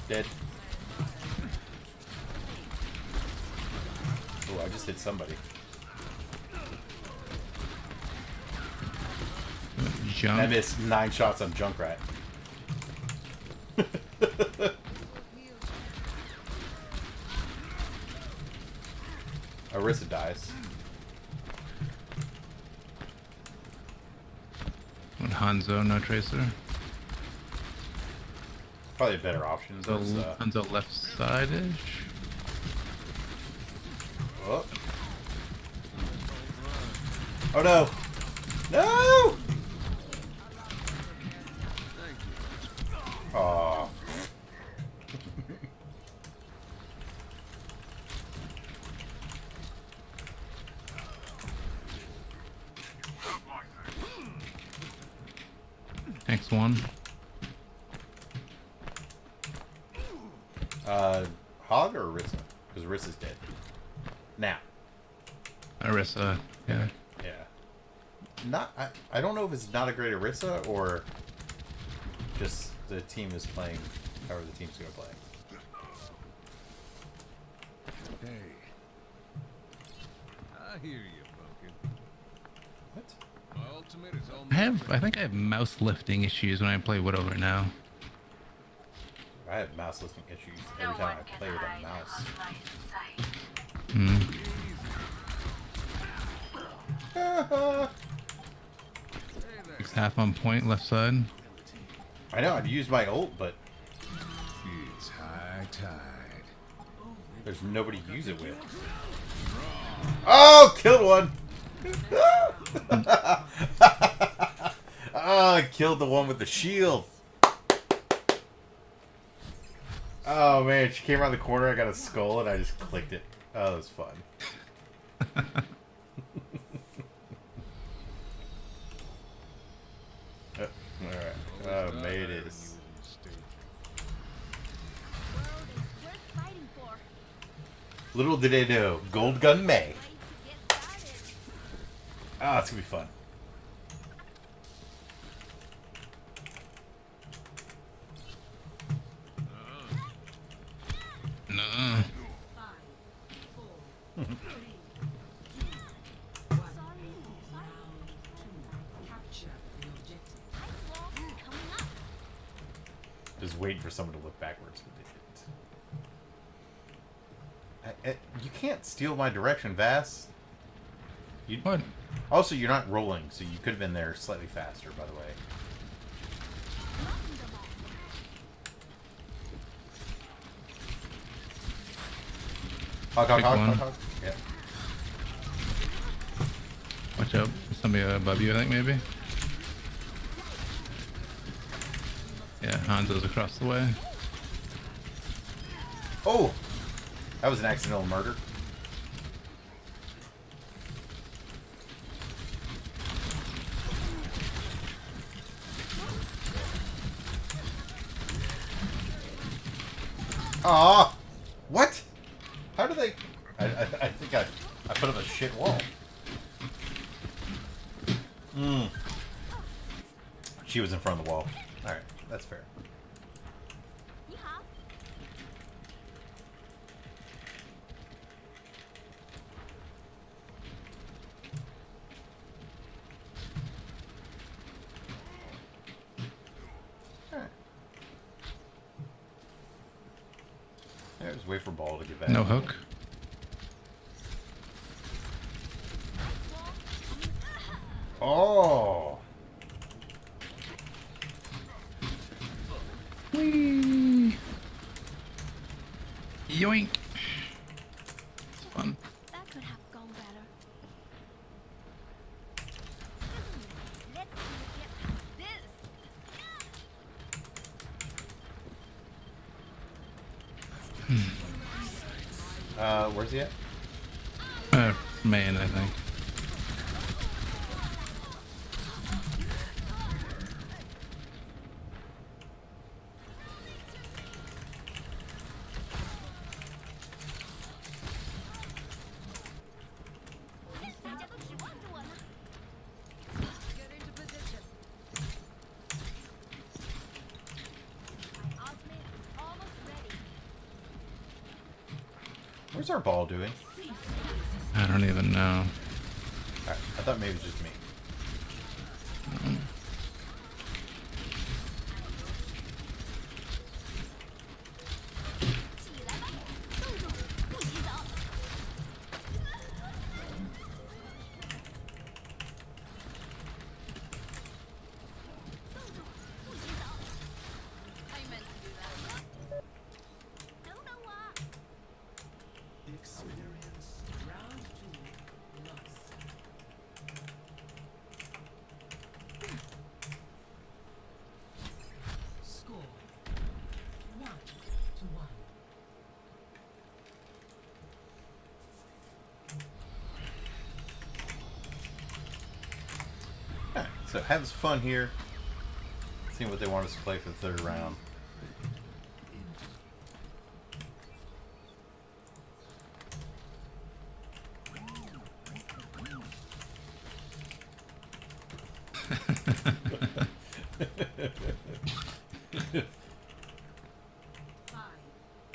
Dead. Oh, I just hit somebody. Jump. I missed 9 shots on Junkrat. Orisa dies. With Hanzo, no tracer. Probably a better option. So There's, Hanzo left side-ish. oh. Oh no! No! Aw. Next one. Hog or Orisa? Because Orisa's dead. Now. Orisa, yeah. Yeah. Not. I don't know if it's not a great Orisa or just the team is playing however the team's gonna play. Hey. I hear you, Pumpkin. What? My ultimate is all I think I have mouse lifting issues when I play Widow right now. I have mouse lifting issues every time I play with a mouse. Hmm. It's half on point, left side. I know, I've used my ult, but It's high tide. there's nobody to use it with. Oh, killed one! Oh, I killed the one with the shield. Oh man, she came around the corner, I got a skull, and I just clicked it. Oh, that was fun. Alright. Oh, May it is. Little did I know, Gold Gun May. Ah, it's gonna be fun. Nuh-uh. Just waiting for someone to look backwards, but they didn't. You can't steal my direction, Vass. You, What? also, you're not rolling, so you could have been there slightly faster, by the way. Hog, hog, Pick hog, one. hog, hog. Yeah. Watch out. There's somebody above you, I think, maybe. Yeah, Hanzo's across the way. Oh! That was an accidental murder. Aw! What? How do they... I think I put up a shit wall. She was in front of the wall. Alright, that's fair. Alright. Yeah, just wait for ball to get back. No hook. Oh! Whee! Yoink! It's fun. That could have gone better. Let's see you get past this. Where's he at? Man, I think. Where's our ball doing? I don't even know. Alright, I thought maybe it was just me. Alright, so have some fun here. Seeing what they want us to play for the third round.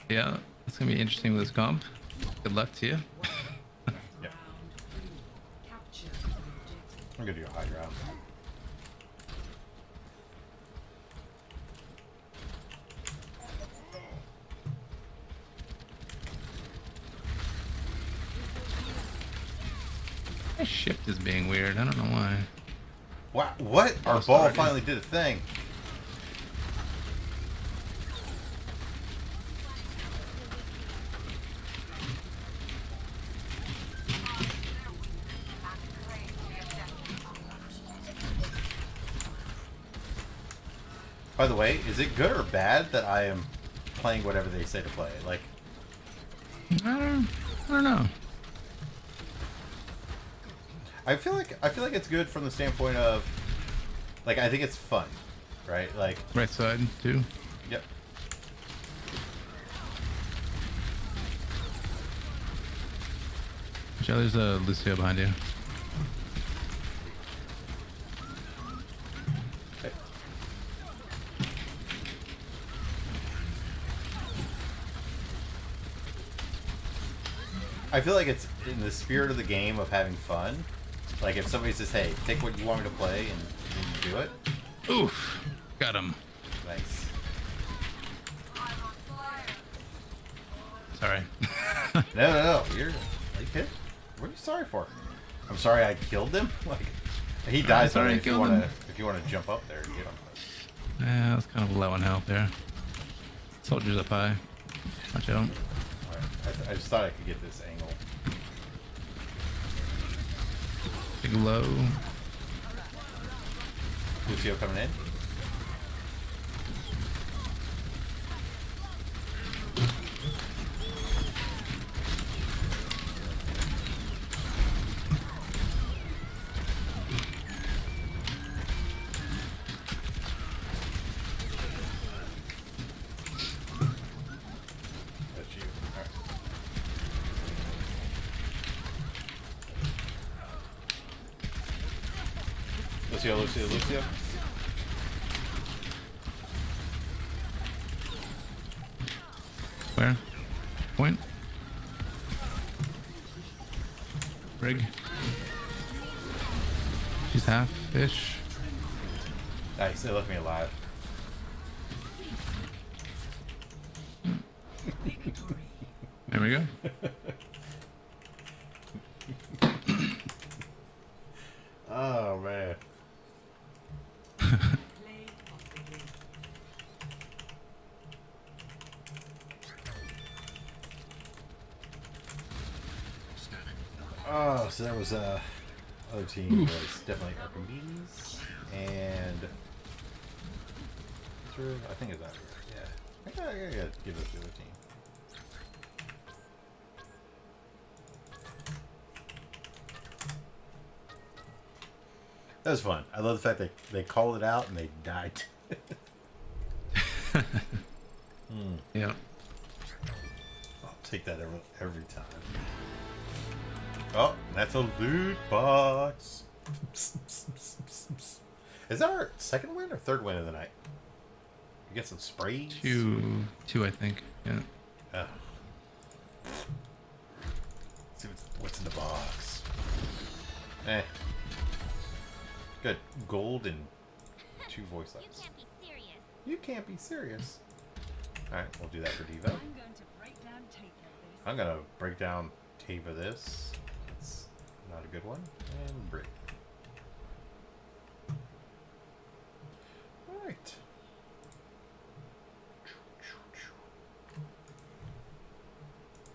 Yeah, it's gonna be interesting with this comp. Good luck to you. Yep. I'm gonna do a high ground. My shift is being weird. I don't know why. Wow, what? Our Oh, ball sorry. finally did a thing. By the way, is it good or bad that I am playing whatever they say to play? Like, I don't know. I feel like it's good from the standpoint of, like, I think it's fun, right? Like, Right side too. yep. Michelle, there's a Lucio behind you. Okay. I feel like it's in the spirit of the game of having fun. Like, if somebody says, "Hey, take what you want me to play," and you do it, Oof! Got him. nice. Sorry. No. Are you kidding? What are you sorry for? I'm sorry I killed him. Like he dies. sorry I If you killed want him. to, if you want to jump up there and get him. Yeah, I was kind of low on health there. Soldiers up high. Watch out. All right. I just thought I could get this angle. Big low. Lucio coming in. That's you. All right. Lucio. Where? Point. Rig. She's half-ish. Nice, they left me alive. There we go. Oh man. Oh, so there was other team was definitely Archimedes and I think it's that. Yeah, I gotta give it to the other team. That was fun. I love the fact that they called it out and they died. Yeah. I'll take that every time. Oh, that's a loot box. Is that our second win or third win of the night? We get some sprays. Two, I think. Yeah. Oh. See what's in the box. Eh. Good. Gold and 2 voice You ups. can't be serious. You can't be serious. Alright, we'll do that for Diva. I'm going to break down tape of this. I'm gonna break down tape of this. It's not a good one. And break. Alright.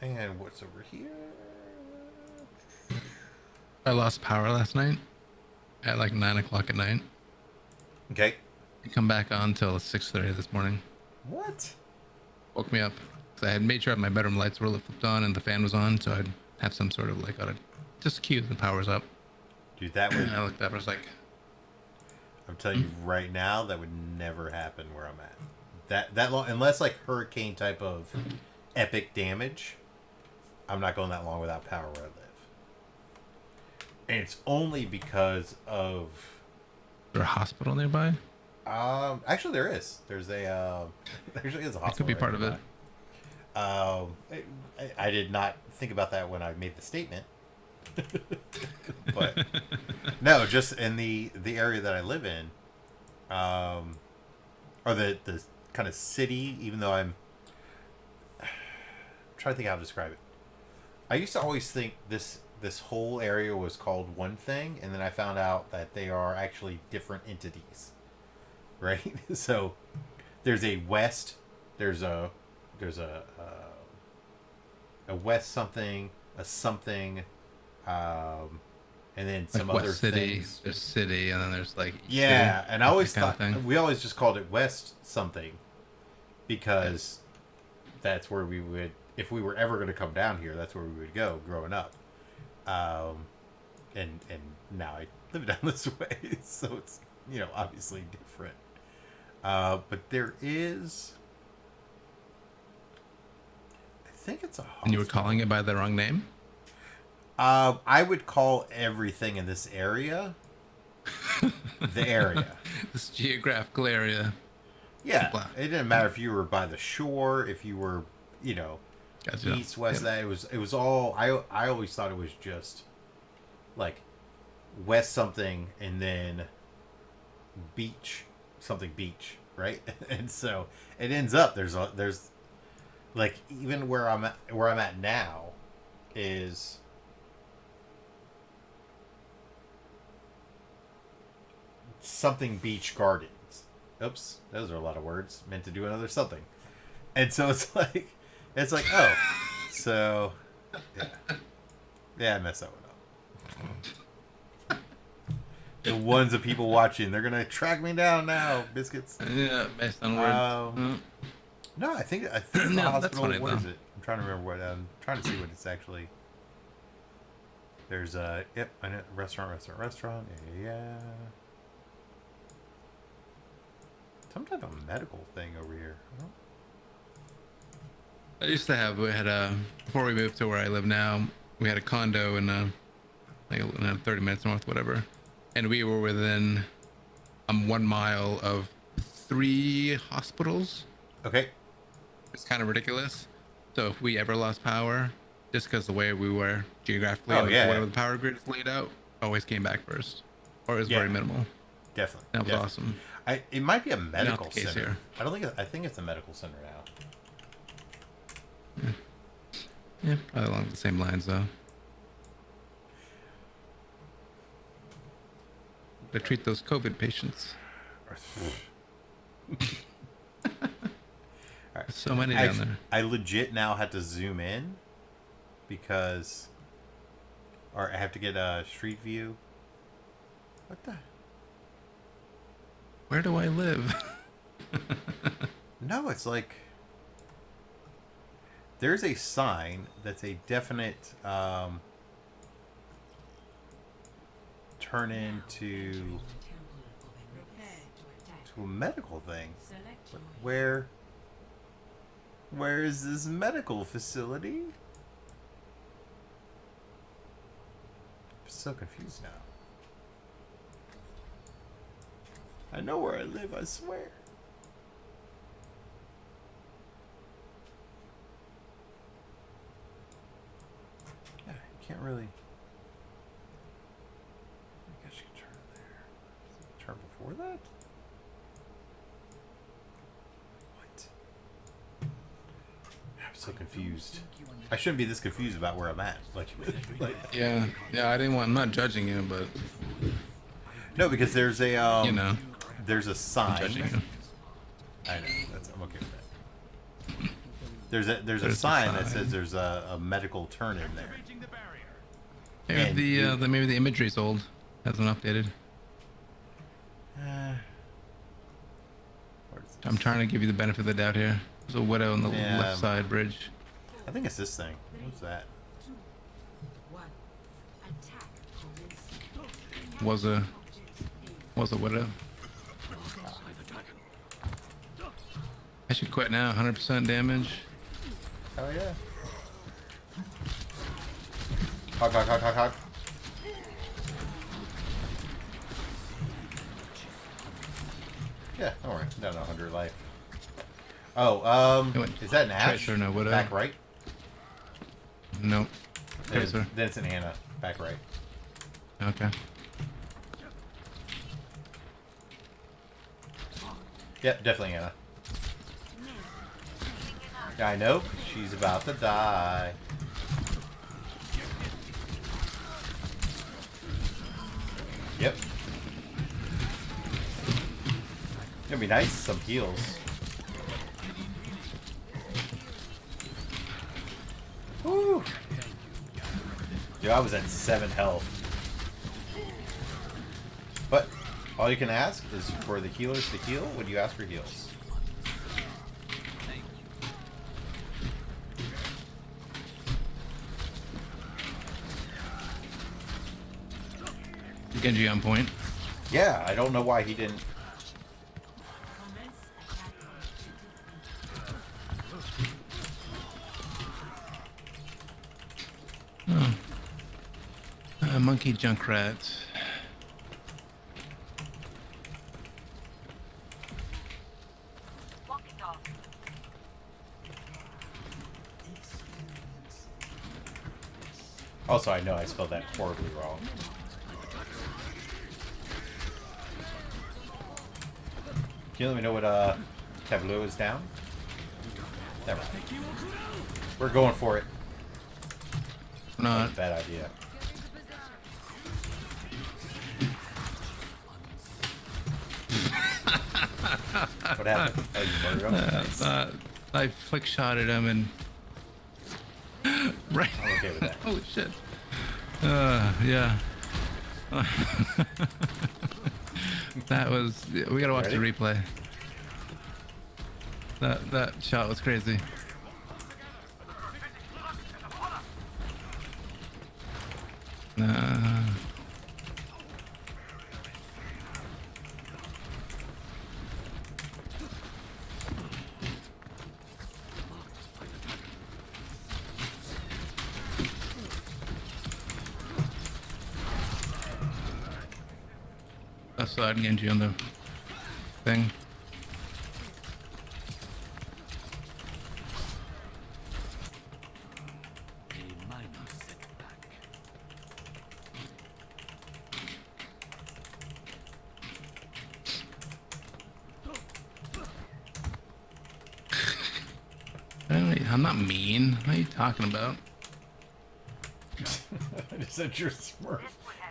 And what's over here? I lost power last night at like 9 o'clock at night. Okay. I come back on till 6:30 this morning. What? Woke me up. So I had made sure my bedroom lights were flipped on and the fan was on, so I'd have some sort of like just cue the power's up. Dude, that would. And I looked up, I was like, I'm telling you right now, that would never happen where I'm at. That long, unless like hurricane type of epic damage, I'm not going that long without power where I live. And it's only because of. is there a hospital nearby? Actually, there is. There's a. Actually, is a hospital. That could be right part of it. nearby. I did not think about that when I made the statement. But no, just in the area that I live in, or the kind of city. Even though I'm trying to think how to describe it. I used to always think this whole area was called one thing, and then I found out that they are actually different entities. Right? So there's a west, there's a west something, a something, and then some like other West City, things. there's city, and then there's like East Yeah, City, and I always that kind thought of thing. we always just called it West something because that's where we would, if we were ever going to come down here, that's where we would go growing up. And now I live down this way, so it's, you know, obviously different. But there is, I think it's a hospital. And you were calling it by the wrong name? I would call everything in this area the area. This geographical area. Yeah, Blah. it didn't matter if you were by the shore, if you were, you know, Gotcha. east, west. Yeah. That it was all. I always thought it was just like west something and then beach something beach, right? And so it ends up there's like even where I'm at now is something beach gardens. Oops, those are a lot of words. Meant to do another something. And so it's like oh, so yeah, I messed that one up. The ones of people watching, they're gonna track me down now, biscuits. Yeah, based on words. No, I think No, the that's hospital. funny, What is though. it? I'm trying to remember what. I'm trying to see what it's actually. There's a I know, restaurant. Yeah. Some type of medical thing over here. I used to have. We had before we moved to where I live now. We had a condo in like 30 minutes north, whatever, and we were within 1 mile of 3 hospitals. Okay. It's kind of ridiculous. So if we ever lost power, just because the way we were geographically, Oh, and yeah. whatever the power grid is laid out, always came back first, or it was Yeah. very minimal. Definitely. That was definitely. awesome. It might be a medical the case center. here. I don't think. I think it's a medical center now. Yeah, probably along the same lines though. They treat those COVID patients. Alright. So many down there. I legit now had to zoom in because, or I have to get a street view. What the? Where do I live? No, it's like there's a sign that's a definite turn into to a medical thing. But where is this medical facility? I'm so confused now. I know where I live, I swear. Yeah, you can't really. I guess you can turn there. Turn before that? What? I'm so confused. I shouldn't be this confused about where I'm at. Like Yeah, I'm not judging you, but no, because there's a you know, there's a I'm sign. judging you. I know. I'm okay with that. There's a There's a sign that sign. says there's a medical turn in there. Maybe And you- maybe the imagery's old, hasn't updated. Where is I'm trying to give you the benefit of the doubt here. There's a widow on the Yeah. left side bridge. I think it's this thing. What's that? Was a widow. I should quit now. 100% damage. Oh yeah. Hog. Yeah, don't worry. Down to 100 life. Oh, It went is that an Ash? Tracer, no widow. Back right? Nope. Then, Tracer. then it's an Anna. Back right. Okay. Yep, definitely Anna. Yeah, I know. She's about to die. Yep. It'd be nice, some heals. Woo! Dude, I was at 7 health. But all you can ask is for the healers to heal when you ask for heals. Genji on point. Yeah, I don't know why he didn't. Monkey Junkrat. Also, I know I spelled that horribly wrong. Can you let me know what Tableau is down? Never mind. We're going for it. Not. Bad idea. What happened? Oh, you murdered him? Nice. I flick shot at him and. Right. I'm okay with that. Holy shit. Yeah. That was. We gotta watch the Ready? replay. That shot was crazy. Nah. That's why I'd Genji on the thing. I'm not mean. What are you talking about? I just said your Smurf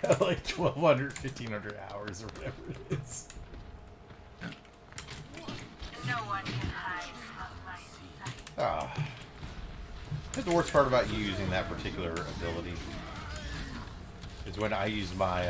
had like 1,200, 1,500 hours or whatever it is. Ah. The worst part about you using that particular ability is when I use my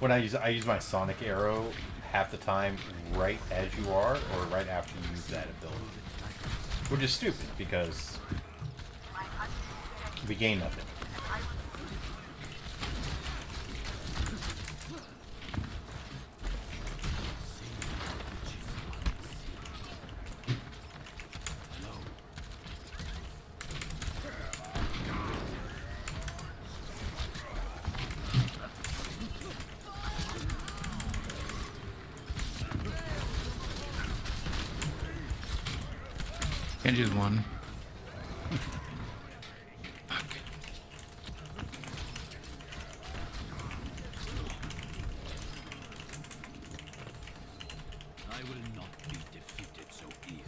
I use my Sonic Arrow half the time right as you are or right after you use that ability. Which is stupid because we gain nothing. Genji's one. I will not be defeated so easily.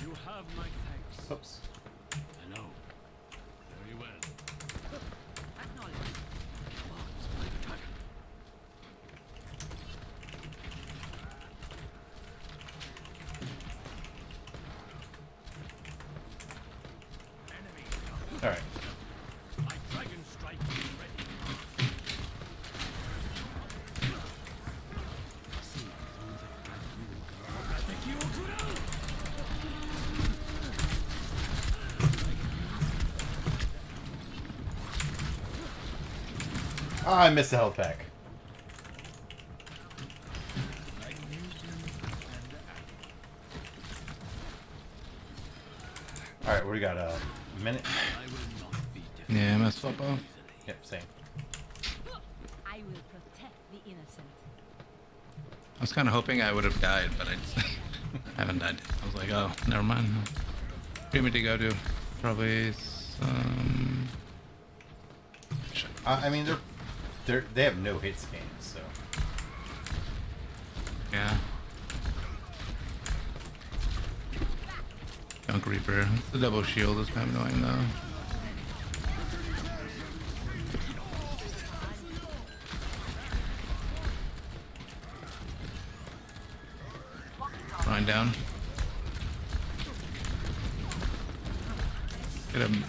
You have my thanks. Oops. Hello. Very well. Alright. My dragon strike is ready. Ah, I missed the health pack. Alright, what do we got? A minute? Yeah, I messed up. Yep, same. I will protect the innocent. I was kind of hoping I would have died, but I just haven't died. I was like, oh, never mind. What do you want me to go to? Probably some. I mean, they have no hit scans, so. Yeah. Junk Reaper. The double shield is kind of annoying though. Ryan down. Get him.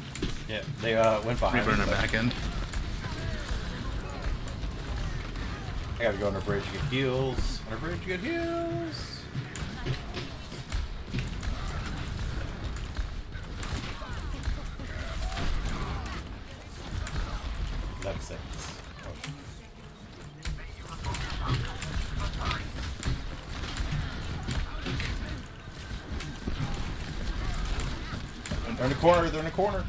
Yeah, they went behind Reaper in me, our but back end. I gotta go under bridge to get heals. Under bridge to get heals. That sense. They're in the corner. They're in the corner.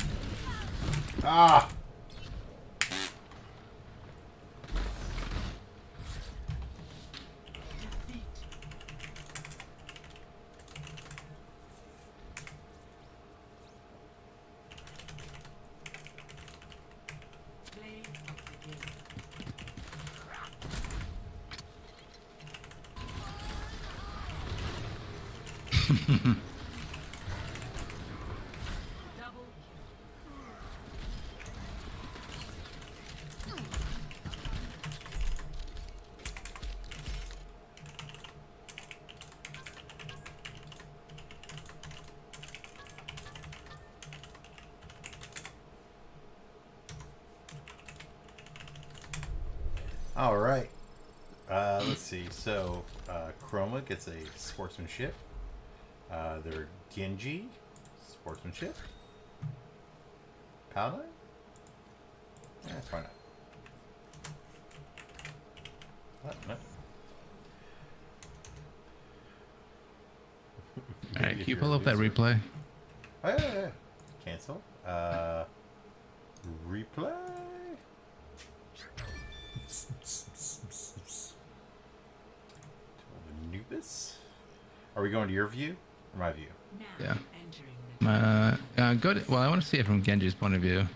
Ah. All right. Let's see. So, Chroma gets a sportsmanship. Their Genji, sportsmanship. Paladin? Yeah, why not? What? No. Alright, can you pull up that replay? Oh, yeah. Cancel. Replay. Anubis. Are we going to your view or my view? Yeah. Go to, well, I want to see it from Genji's point of view.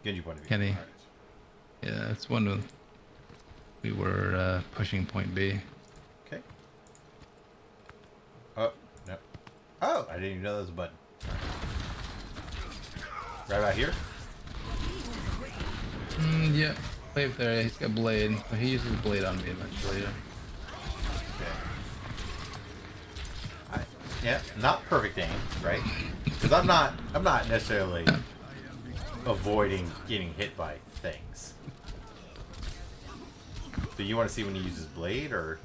Genji point of view. Kenny. All right. Yeah, that's one of we were pushing point B. Okay. Oh, no. Oh, I didn't even know there was a button. Right about here? Yeah. Blade there, he's got blade. But he uses blade on me eventually. Yeah. Yeah, not perfect aim, right? Because I'm not necessarily avoiding getting hit by things. So you want to see when he uses blade, or?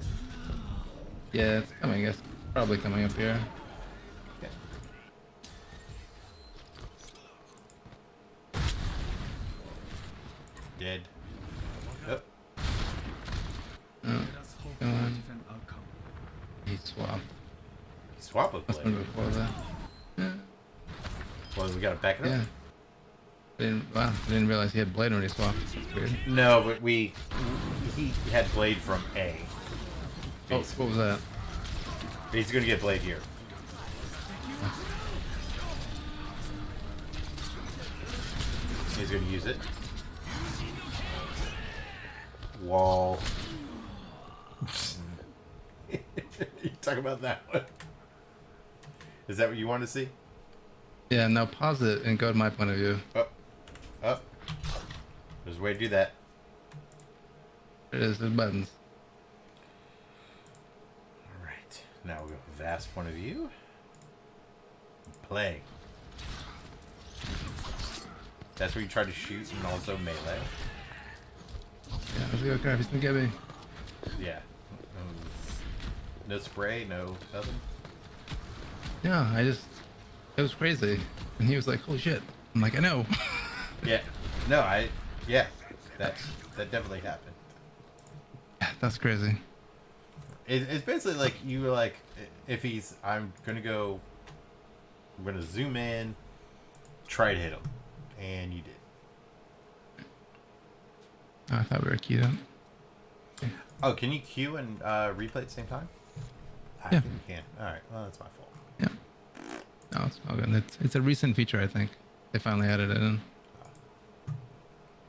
Yeah, it's coming. It's probably coming up here. Okay. Dead. Oh, Oh, come on. He swapped. swap with Must blade. have been before that. Well, we gotta back it up. Yeah. Didn't realize he had blade when he swapped. That's weird. No, but he had blade from A. Oh, what was that? He's gonna get blade here. He's gonna use it. Wall. You talk about that one. Is that what you want to see? Yeah, now pause it and go to my point of view. Up. Up. There's a way to do that. There it is, there's buttons. Alright. Now we'll go vast point of view. Play. That's where you try to shoot and also melee. Yeah, let's go, crap. He's gonna get me. Yeah. No spray, no nothing. Yeah, it was crazy. And he was like, holy shit. I'm like, I know. Yeah. No, yeah. That definitely happened. That's crazy. It's basically like you were like, if I'm gonna zoom in, try to hit him, and you did. Oh, I thought we were queued up. Oh, can you queue and replay at the same time? I Yeah. think you can. All right. Well, that's my fault. Yeah. No, it's all good. It's a recent feature, I think. They finally added it in.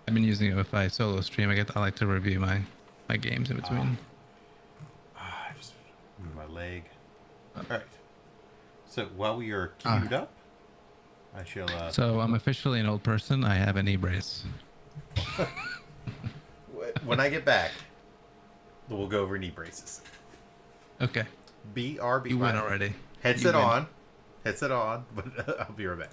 I've been using it if I solo stream. I like to review my games in between. I just moved my leg. All right. So while we are queued up, I shall. So I'm officially an old person. I have a knee brace. When I get back, we'll go over knee braces. Okay. BRB. You win already. Headset You win. on. Headset on. But I'll be right back.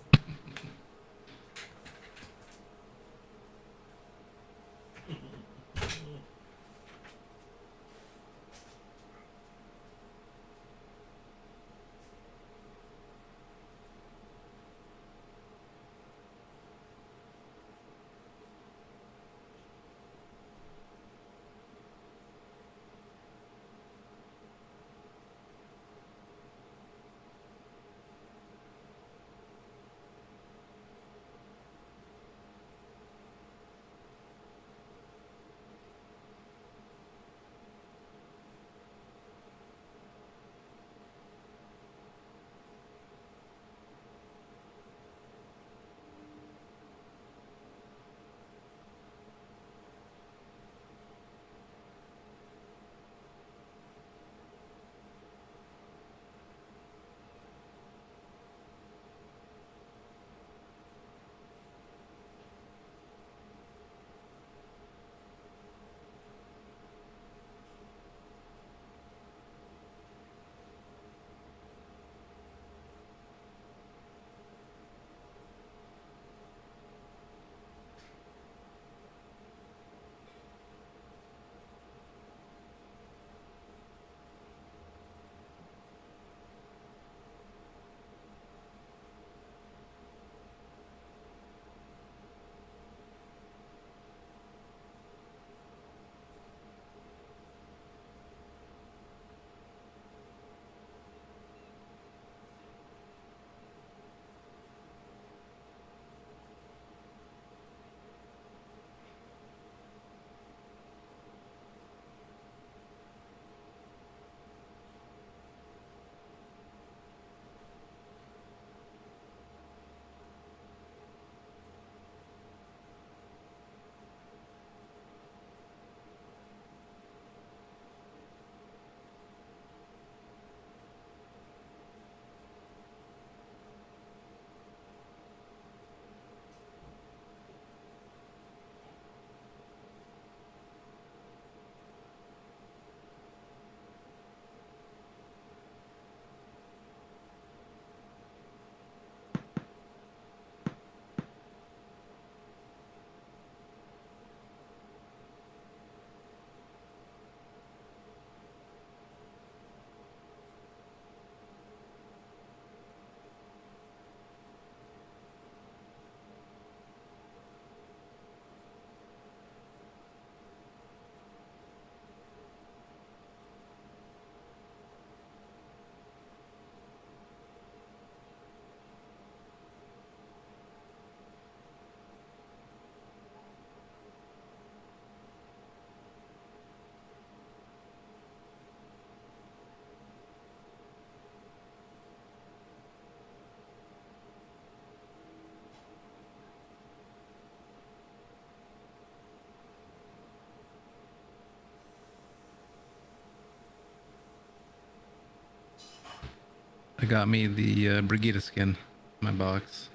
I got me the Brigida skin in my box.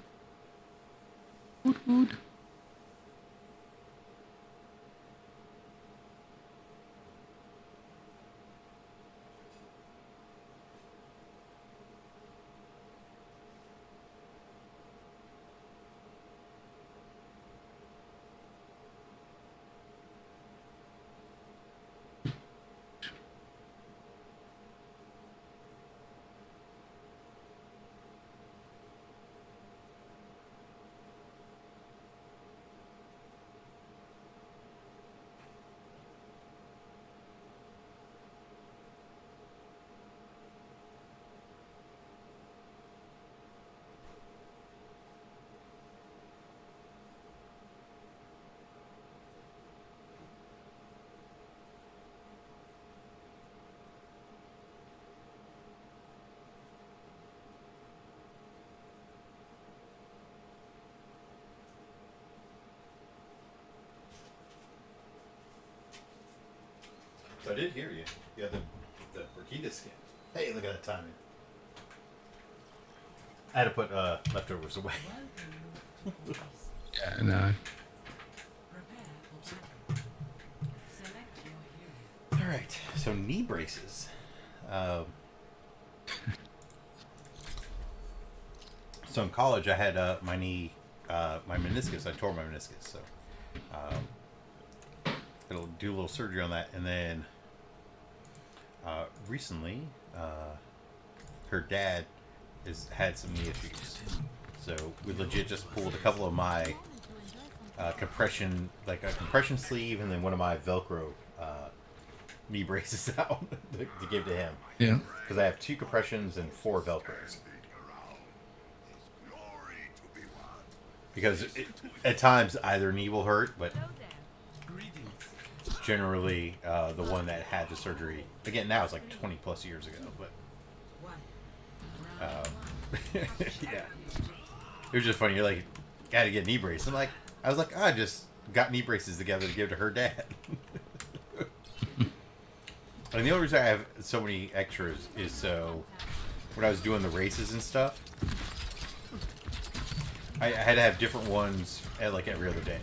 Woot woot. So I did hear you. You had the Brigida skin. Hey, look at that timing. I had to put leftovers away. Yeah, no. All right. So knee braces. So in college, I had my knee, my meniscus. I tore my meniscus. So it'll do a little surgery on that, and then recently, her dad had some knee issues. So we legit just pulled a couple of my compression, like a compression sleeve, and then one of my Velcro knee braces out to give to him. Yeah. Because I have 2 compressions and 4 Velcros. Because at times either knee will hurt, but generally the one that had the surgery, again, now it's like 20 plus years ago, but yeah, it was just funny. You're like, gotta get knee braces. I was like, I just got knee braces together to give to her dad. And the only reason I have so many extras is so when I was doing the races and stuff, I had to have different ones at like every other day.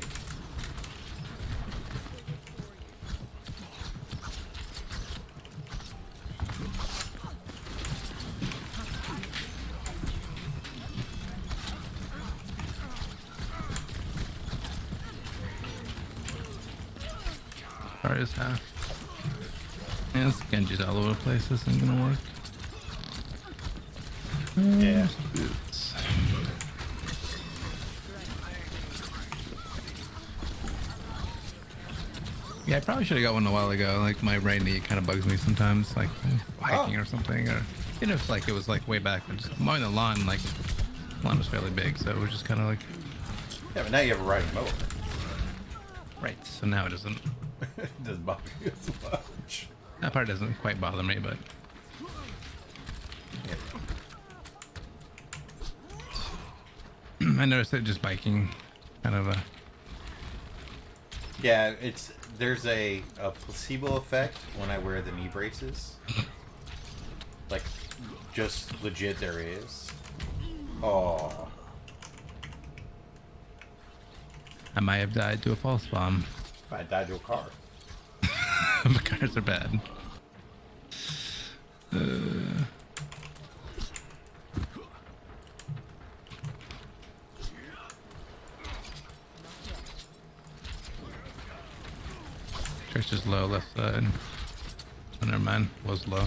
Sorry, it's half. Yeah, this Genji's all over the place. This isn't gonna work. Yeah. Boots. Yeah, I probably should have got one a while ago. Like my right knee kind of bugs me sometimes, like hiking or something, or you know, if like it was like way back, but just mowing the lawn. Like the lawn was fairly big, so it was just kind of like Yeah, but now you have a riding mower. right. So now it doesn't. It doesn't bother you as much. That part doesn't quite bother me, but Yeah. I noticed that just biking, kind of a. Yeah, there's a placebo effect when I wear the knee braces. Like, just legit there is. Oh. I might have died to a false bomb. I died to a car. The cars are bad. Trish is low left side. Oh, never mind. Was low.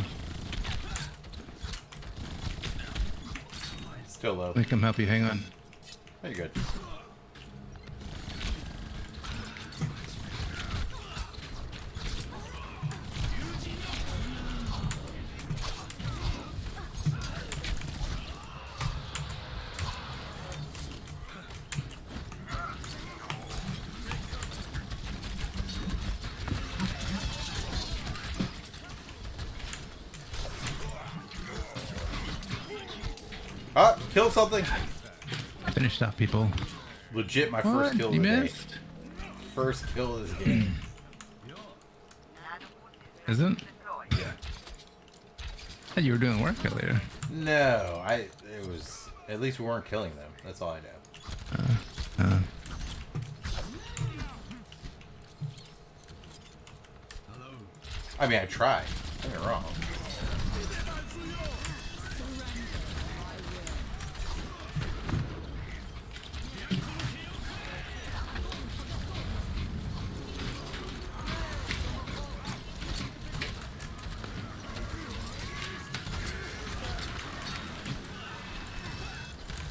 Still low. Let me come help you. Hang on. Oh, you're good. Ah, kill something. I finished off people. Legit, my What? first kill of You the day. missed? First kill of the game. Isn't? Yeah. You were doing work earlier. No, it was, at least we weren't killing them. That's all I know. I mean, I tried. Don't get me wrong.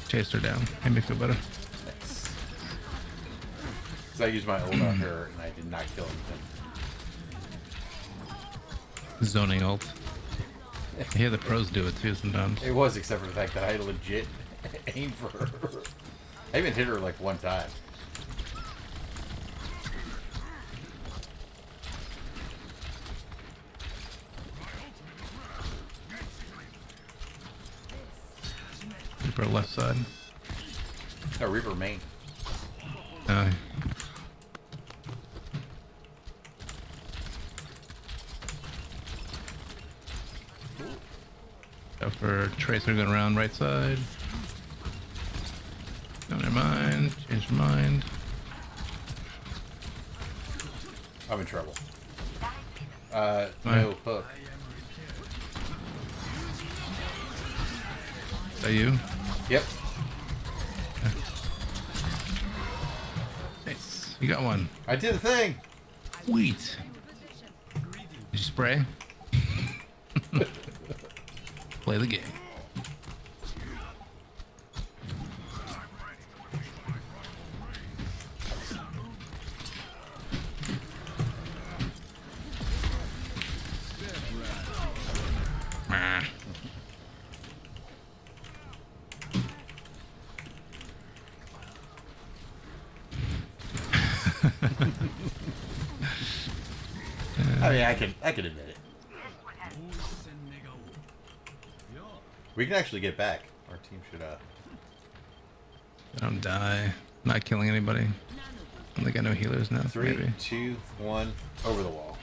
Chased her down. Made me feel better. Thanks. Because I used my ult on her and I did not kill anything. Zoning ult. I hear the pros do it too sometimes. It was, except for the fact that I legit aimed for her. I even hit her like one time. Reaper left side. No, Reaper main. Oh. Go for Tracer going around right side. No, never mind. Change your mind. I'm in trouble. No hook. Is that you? Yep. Nice. You got one. I did the thing. Sweet. Did you spray? Play the game. I mean, I can admit it. We can actually get back. Our team should, I don't die. Not killing anybody. I don't think I know healers now. 3, Maybe. 2, 1, over the wall.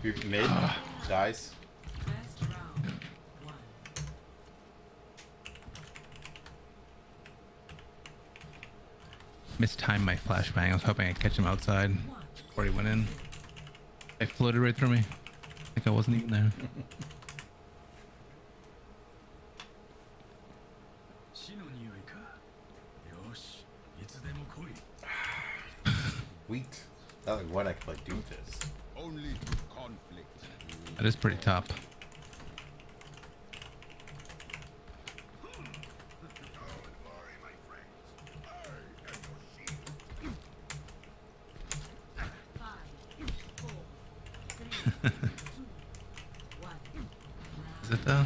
Your mid dies. Mistimed my flashbang. I was hoping I'd catch him outside before he went in. I floated right through me. Like I wasn't even there. Wheat. Not like one I could like Doomfist. Only conflict. That is pretty top. Is it though?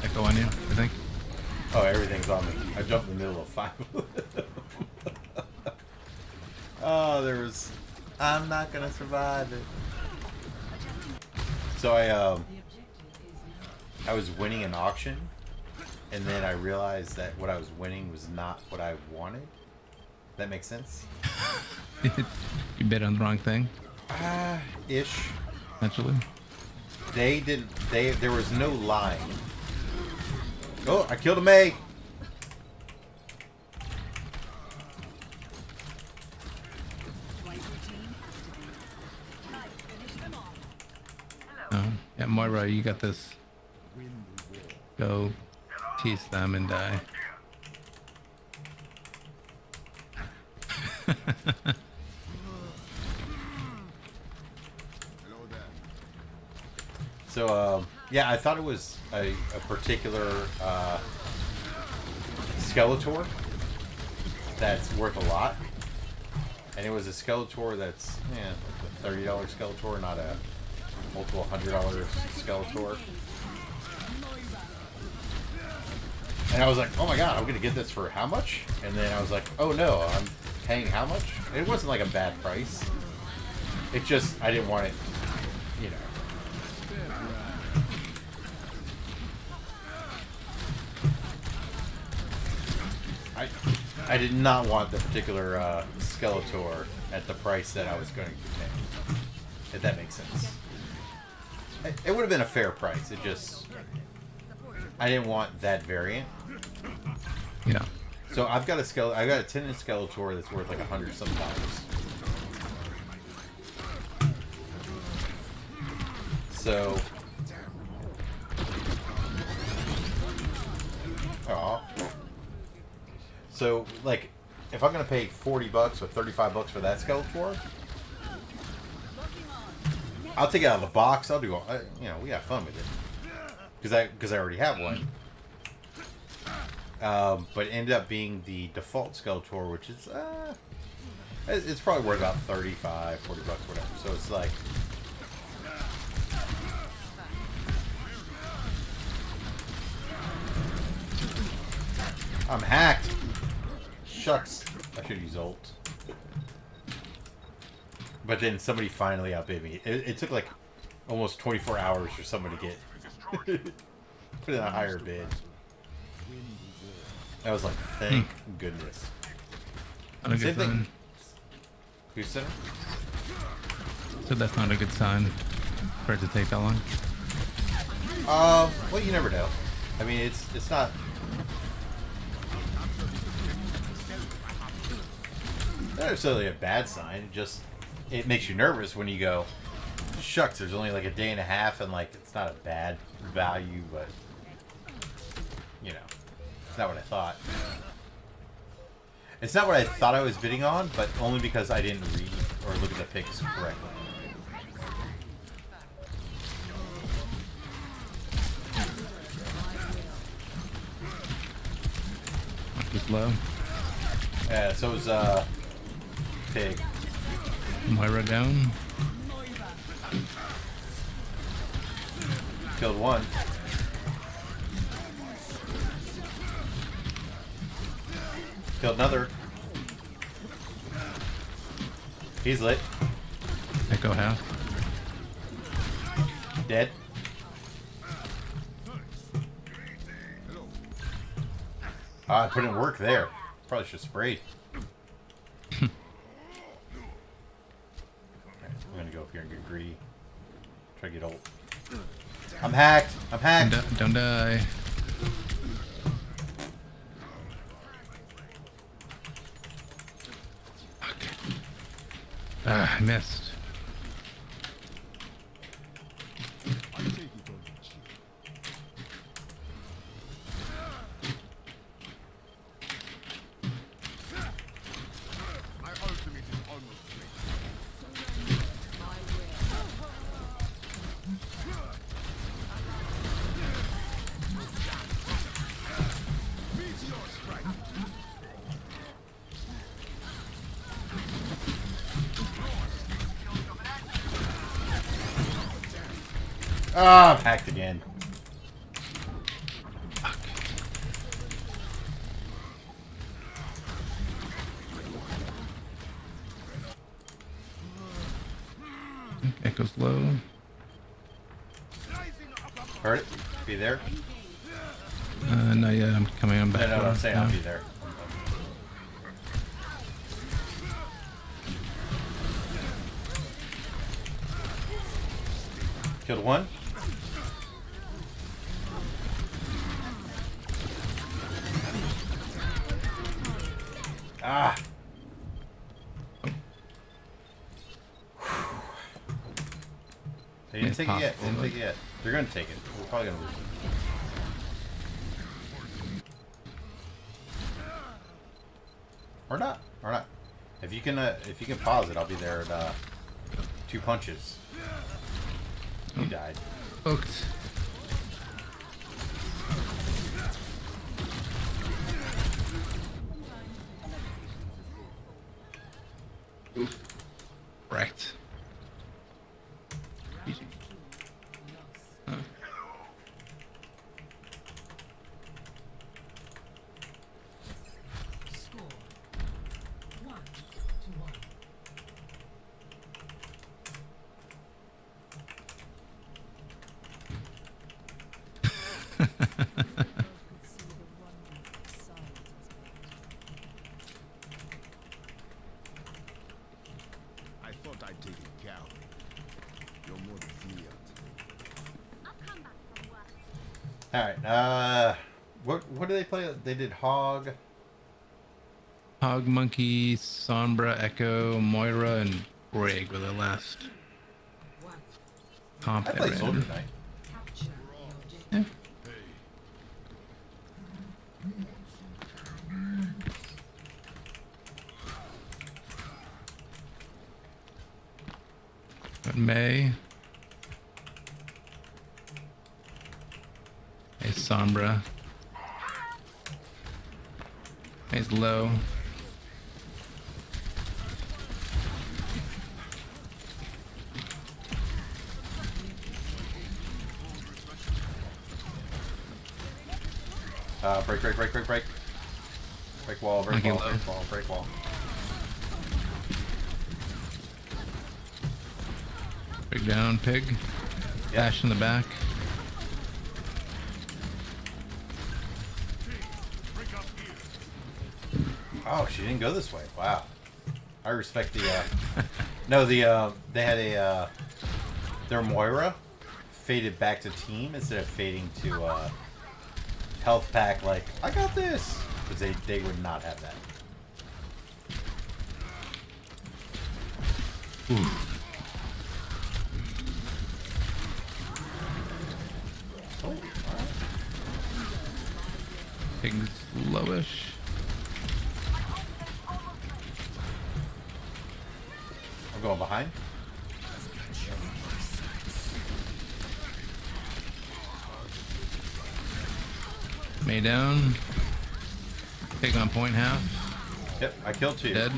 Echo on you, I think. Oh, everything's on me. I jumped in the middle of 5. Oh, there was... I'm not gonna survive it. So I was winning an auction, and then I realized that what I was winning was not what I wanted. That makes sense? You bet on the wrong thing, Ish. essentially. There was no line. Oh, I killed a May. Oh, yeah, Moira, you got this. Go tease them and die. So, yeah, I thought it was a particular Skeletor that's worth a lot. And it was a Skeletor that's, like a $30 Skeletor, not a multiple $100 Skeletor. And I was like, oh my god, I'm gonna get this for how much? And then I was like, oh no, I'm paying how much? It wasn't like a bad price. It just, I didn't want it, you know. I did not want the particular Skeletor at the price that I was going to pay. If that makes sense. It would have been a fair price. It just... I didn't want that variant. Yeah. So I've got a 10-inch Skeletor that's worth like $100 some. So... Aw. So, like, if I'm gonna pay $40 or $35 for that Skeletor, I'll take it out of the box. I'll do, you know, we have fun with it because I already have one. But it ended up being the default Skeletor, which is it's probably worth about $35, $40, whatever. So it's like. I'm hacked. Shucks. I should use ult. But then somebody finally outbid me. It took like almost 24 hours for someone to get put in a higher bid. I was like, thank goodness. Not a Same good thing. sign. Who said it? So that's not a good sign for it to take that long. Well, you never know. I mean, it's not. Not necessarily a bad sign. It makes you nervous when you go, shucks, there's only like a day and a half, and like it's not a bad value, but you know, it's not what I thought. It's not what I thought I was bidding on, but only because I didn't read or look at the picks correctly. Just low. Yeah, so it was Pig. Moira down. Killed one. Killed another. He's lit. Echo half. Dead. I put in work there. Probably should have sprayed. I'm gonna go up here and get greedy. Try to get ult. I'm hacked. I'm hacked. Don't die. Ah, I missed. I take it on the chin. My ultimate is almost ready. Meteor strike. Ah, I'm hacked again. Echo's low. Heard it? Be there? Not yet. I'm coming. I'm back. No, I'm saying now. I'll be there. Killed one. Ah. They didn't It's take it yet. possible, They didn't but- take it yet. They're gonna take it. We're probably gonna lose it. Or not. Or not. If you can pause it, I'll be there at 2 punches. You died. Hooked. Right. GG. Huh. I thought I'd take a cow. You're more than familiar to me. All right. What do they play? They did Hog. Hog, Monkey, Sombra, Echo, Moira, and Brig were the last comp I they played Soldier ran. Knight. Yeah. Got May. Hey, Sombra. He's low. Break. Break wall, break Okay, wall, low. break wall, break wall. Big down, Pig. Dash in the back. Oh, she didn't go this way. Wow. I respect the, no, they had their Moira faded back to team instead of fading to, health pack, like, I got this! Because they would not have that. Pig's lowish. I'm going behind. May down. Pig on point half. Yep, I killed two. Dead.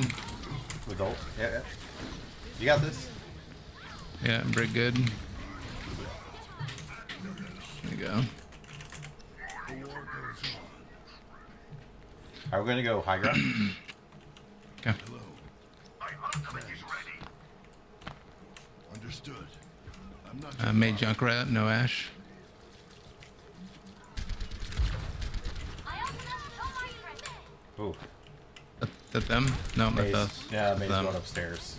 With ult. Yeah. You got this. Yeah, Brig good. There you go. Are we gonna go high ground? Okay. Understood. I'm not May Junkrat, no Ash. Ooh. That them? No, that's Maze. us. Yeah, Maze Them. going upstairs.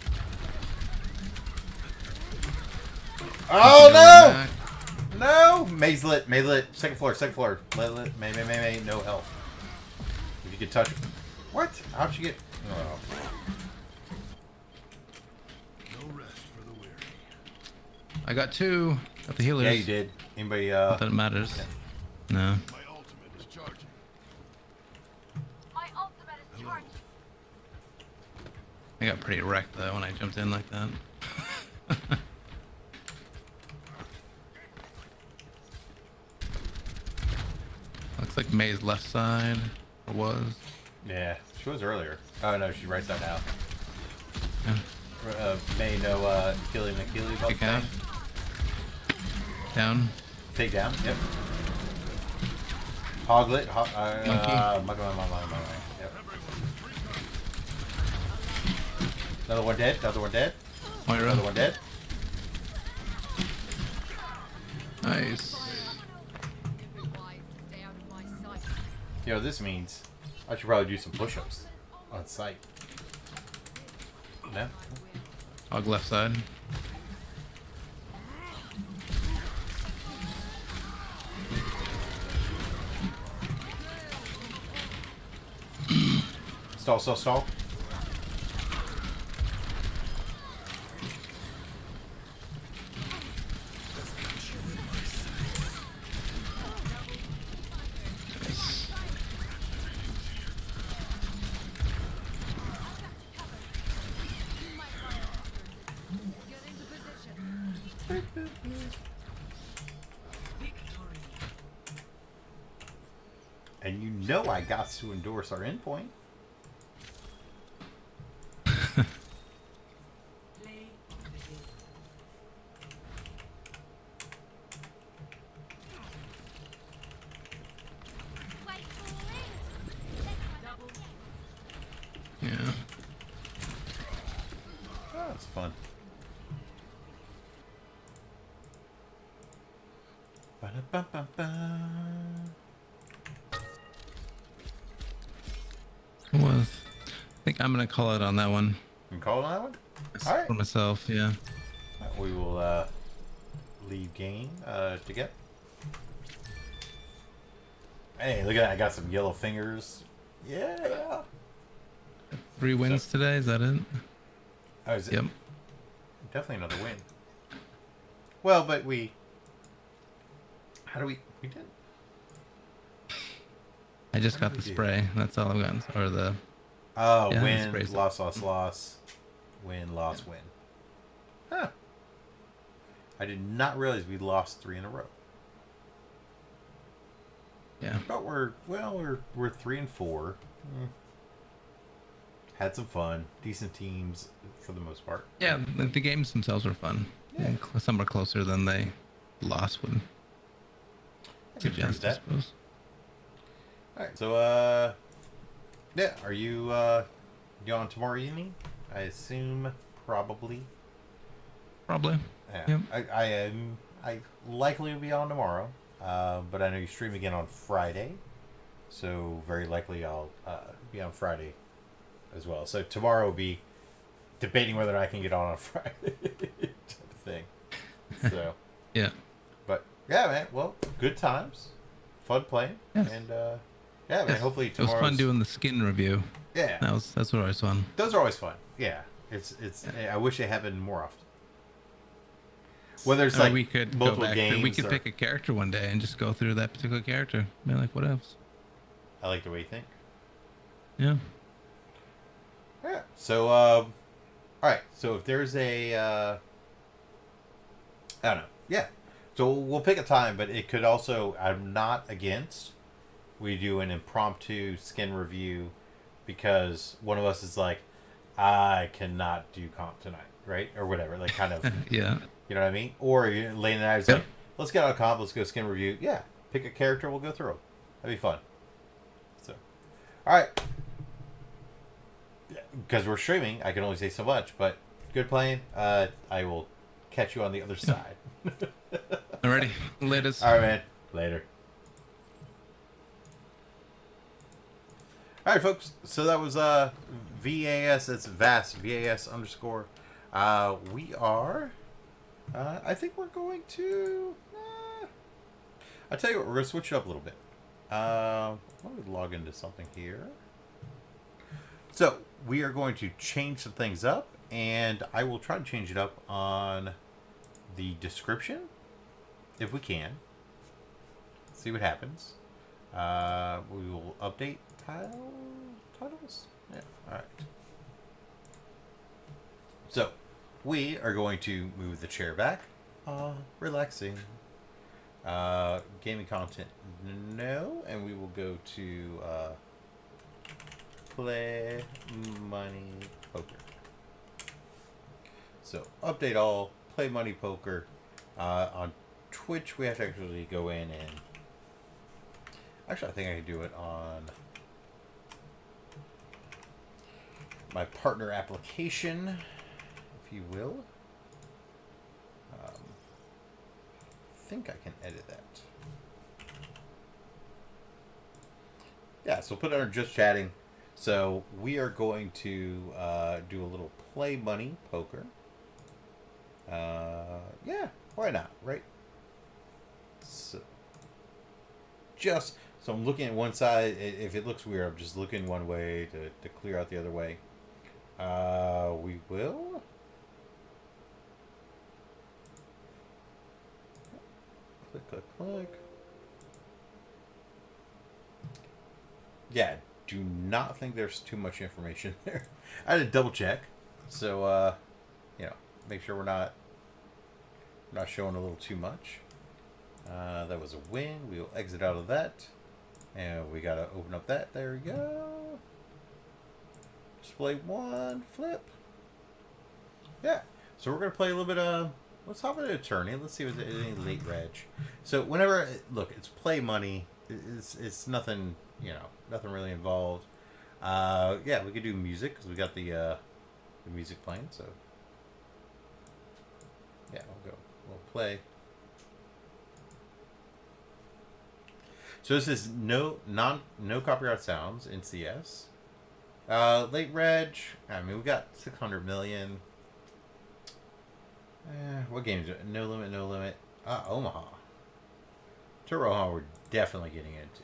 Going Oh back. no! No! Maze lit. Second floor. May. No health. If you could touch. What? How'd she get? Oh. no rest for the weary. I got two. Got the healers. Yeah, you did. Anybody? Not that it matters. No. My ultimate is charging. I got pretty wrecked though when I jumped in like that. Looks like May's left side. Or was. Yeah, she was earlier. Oh no, she's right there now. Yeah. May no Achille McKeely bug Kick thing. out. Down. Take down. Yep. Hoglet. Monkey. Yep. Another one dead. Moira. Another one dead. Nice. You know what this means? I should probably do some push-ups on site. No? Hog left side. Stall. Nice. And you know I got to endorse our endpoint. Yeah. Oh, that's fun. Ba-da-ba-ba-ba. It was. I think I'm gonna call it on that one. You call it on that one? All right. For myself, yeah. We will leave game to get. Hey, look at that! I got some yellow fingers. Yeah. 3 wins today. Is that it? Oh, is it? Yep. Definitely another win. Well, but we. How do we? We did. I just What got did the we do? spray. That's all I've gotten. Or the. Oh, Yeah, win, it's pretty loss, loss, loss. Win, loss, win. Huh. I did not realize we lost 3 in a row. Yeah. But we're 3 and 4. Had some fun. Decent teams for the most part. Yeah. The games themselves were fun. Yeah. And some are closer than they lost would I can prove suggest, I that. suppose. Alright, so yeah, are you on tomorrow evening? I assume probably. Probably. Yeah. Yep. I likely will be on tomorrow. But I know you stream again on Friday. So very likely I'll be on Friday as well. So tomorrow will be debating whether I can get on Friday type of thing. So Yeah. but yeah, man, well, good times. Fun playing. Yes. And yeah, man, Yes. hopefully It was tomorrow. fun doing the skin review. Yeah. That's what always fun. Those are always fun. Yeah. It's I wish they happened more often. Whether it's Or like we could go multiple back. games We could or- pick a character one day and just go through that particular character. Be like, what else? I like the way you think. Yeah. Yeah. So, all right. So if there's a, I don't know. Yeah. So we'll pick a time, but it could also. I'm not against. We do an impromptu skin review, because one of us is like, I cannot do comp tonight, right, or whatever. Like kind of, Yeah. you know what I mean? Or Lane and I is Yep. like, let's get out comp. Let's go skin review. Yeah. Pick a character. We'll go through them. That'd be fun. So, all right. Because we're streaming, I can only say so much, but good playing. I will catch you on the other side. Alrighty. Latest. All right, man. Later. All right, folks. So that was VAS. That's VAS. VAS underscore. We are. I think we're going to. I'll tell you what. We're going to switch it up a little bit. Let me log into something here. So we are going to change some things up, and I will try to change it up on the description if we can. See what happens. We will update titles. Yeah. All right. So we are going to move the chair back. Relaxing. Gaming content, no, and we will go to play money poker. So update all, play money poker. On Twitch, we have to actually go in and actually I think I can do it on my partner application, if you will. I think I can edit that. Yeah, so put it under just chatting. So we are going to do a little play money poker. Yeah, why not, right? So I'm looking at one side. If it looks weird, I'm just looking one way to clear out the other way. We will. Click, click, click. Yeah, do not think there's too much information there. I had to double check. So, you know, make sure we're not showing a little too much. That was a win. We will exit out of that. And we got to open up that. There we go. Display one, flip. Yeah. So we're going to play a little bit of... Let's hop into attorney. Let's see if there's any late reg. So whenever... Look, it's play money. It's nothing, you know, nothing really involved. Yeah, we could do music because we got the music playing. So yeah, we'll play. So this is no copyright sounds in CS. Late reg. I mean, we got 600 million. What games? No limit, no limit. Omaha. Turbo Omaha, we're definitely getting into.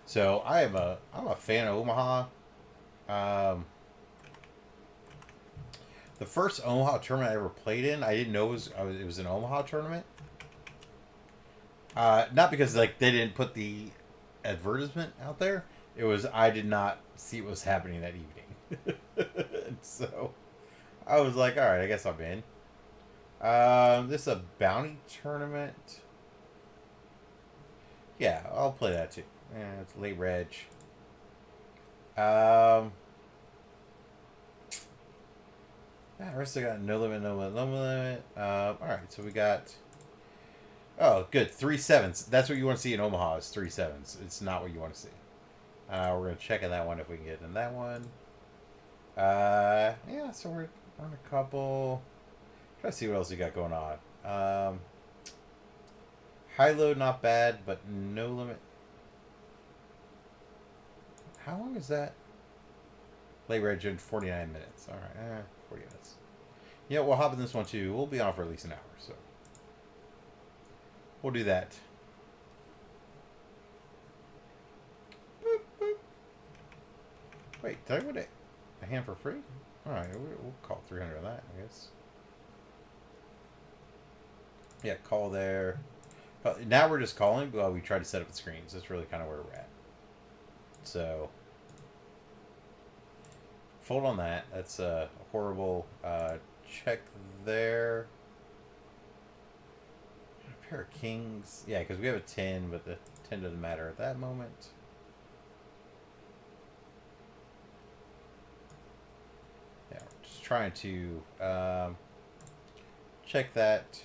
So I'm a fan of Omaha. The first Omaha tournament I ever played in, I didn't know it was an Omaha tournament. Not because like they didn't put the advertisement out there. It was I did not see what was happening that evening. So I was like, all right, I guess I'm in. This is a bounty tournament. Yeah, I'll play that too. Yeah, it's late reg. The rest I got no limit, no limit, no limit. Alright, so we got... Oh, good. 3 sevens. That's what you want to see in Omaha is 3 sevens. It's not what you want to see. We're going to check in that one if we can get in that one. Yeah, so we're on a couple... Try to see what else we got going on. High low, not bad, but no limit. How long is that? Late reg in 49 minutes. Alright, 40 minutes. Yeah, we'll hop in this one too. We'll be on for at least an hour, so. We'll do that. Boop, boop. Wait, did I win a hand for free? Alright, we'll call 300 on that, I guess. Yeah, call there. Now we're just calling, but we try to set up the screens. That's really kind of where we're at. So, fold on that. That's a horrible check there. A pair of kings. Yeah, because we have a 10, but the 10 doesn't matter at that moment. Yeah, we're just trying to check that.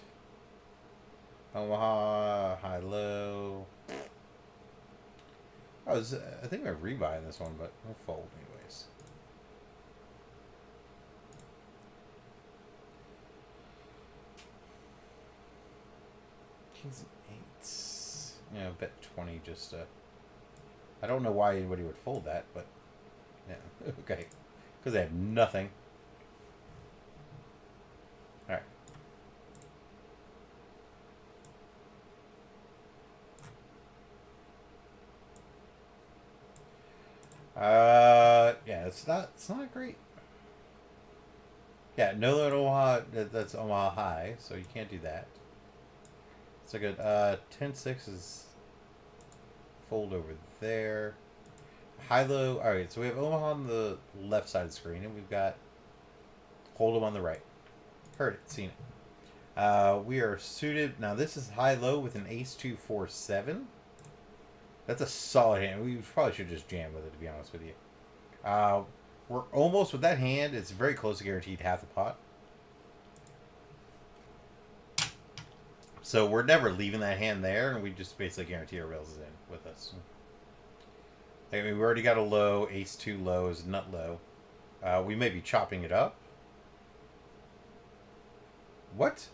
Omaha, high, low. I think we're rebuying this one, but we'll fold anyways. Kings and eights. Yeah, bet 20 just I don't know why anybody would fold that, but yeah, okay. Because they have nothing. Alright. Yeah, it's not great. Yeah, no limit Omaha, that's Omaha high, so you can't do that. It's a good, 10-6 is fold over there. High-low, alright, so we have Omaha on the left side of the screen, and we've got Hold'em on the right. Heard it, seen it. We are suited, now this is high-low with an ace-2-4-7. That's a solid hand. We probably should just jam with it, to be honest with you. We're almost with that hand. It's very close to guaranteed half the pot. So we're never leaving that hand there, and we just basically guarantee our rails is in with us. I mean, we already got a low. Ace-2 low is nut low. We may be chopping it up. What?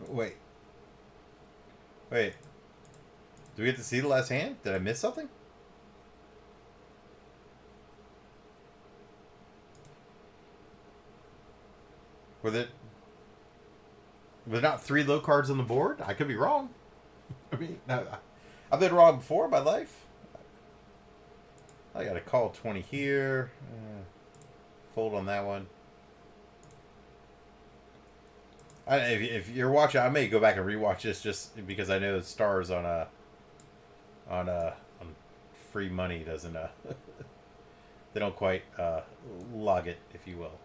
Wait. Do we get to see the last hand? Did I miss something? Were there not 3 low cards on the board? I could be wrong. I mean, I've been wrong before in my life. I got to call 20 here. Fold on that one. If you're watching, I may go back and rewatch this just because I know the stars on free money doesn't they don't quite log it, if you will.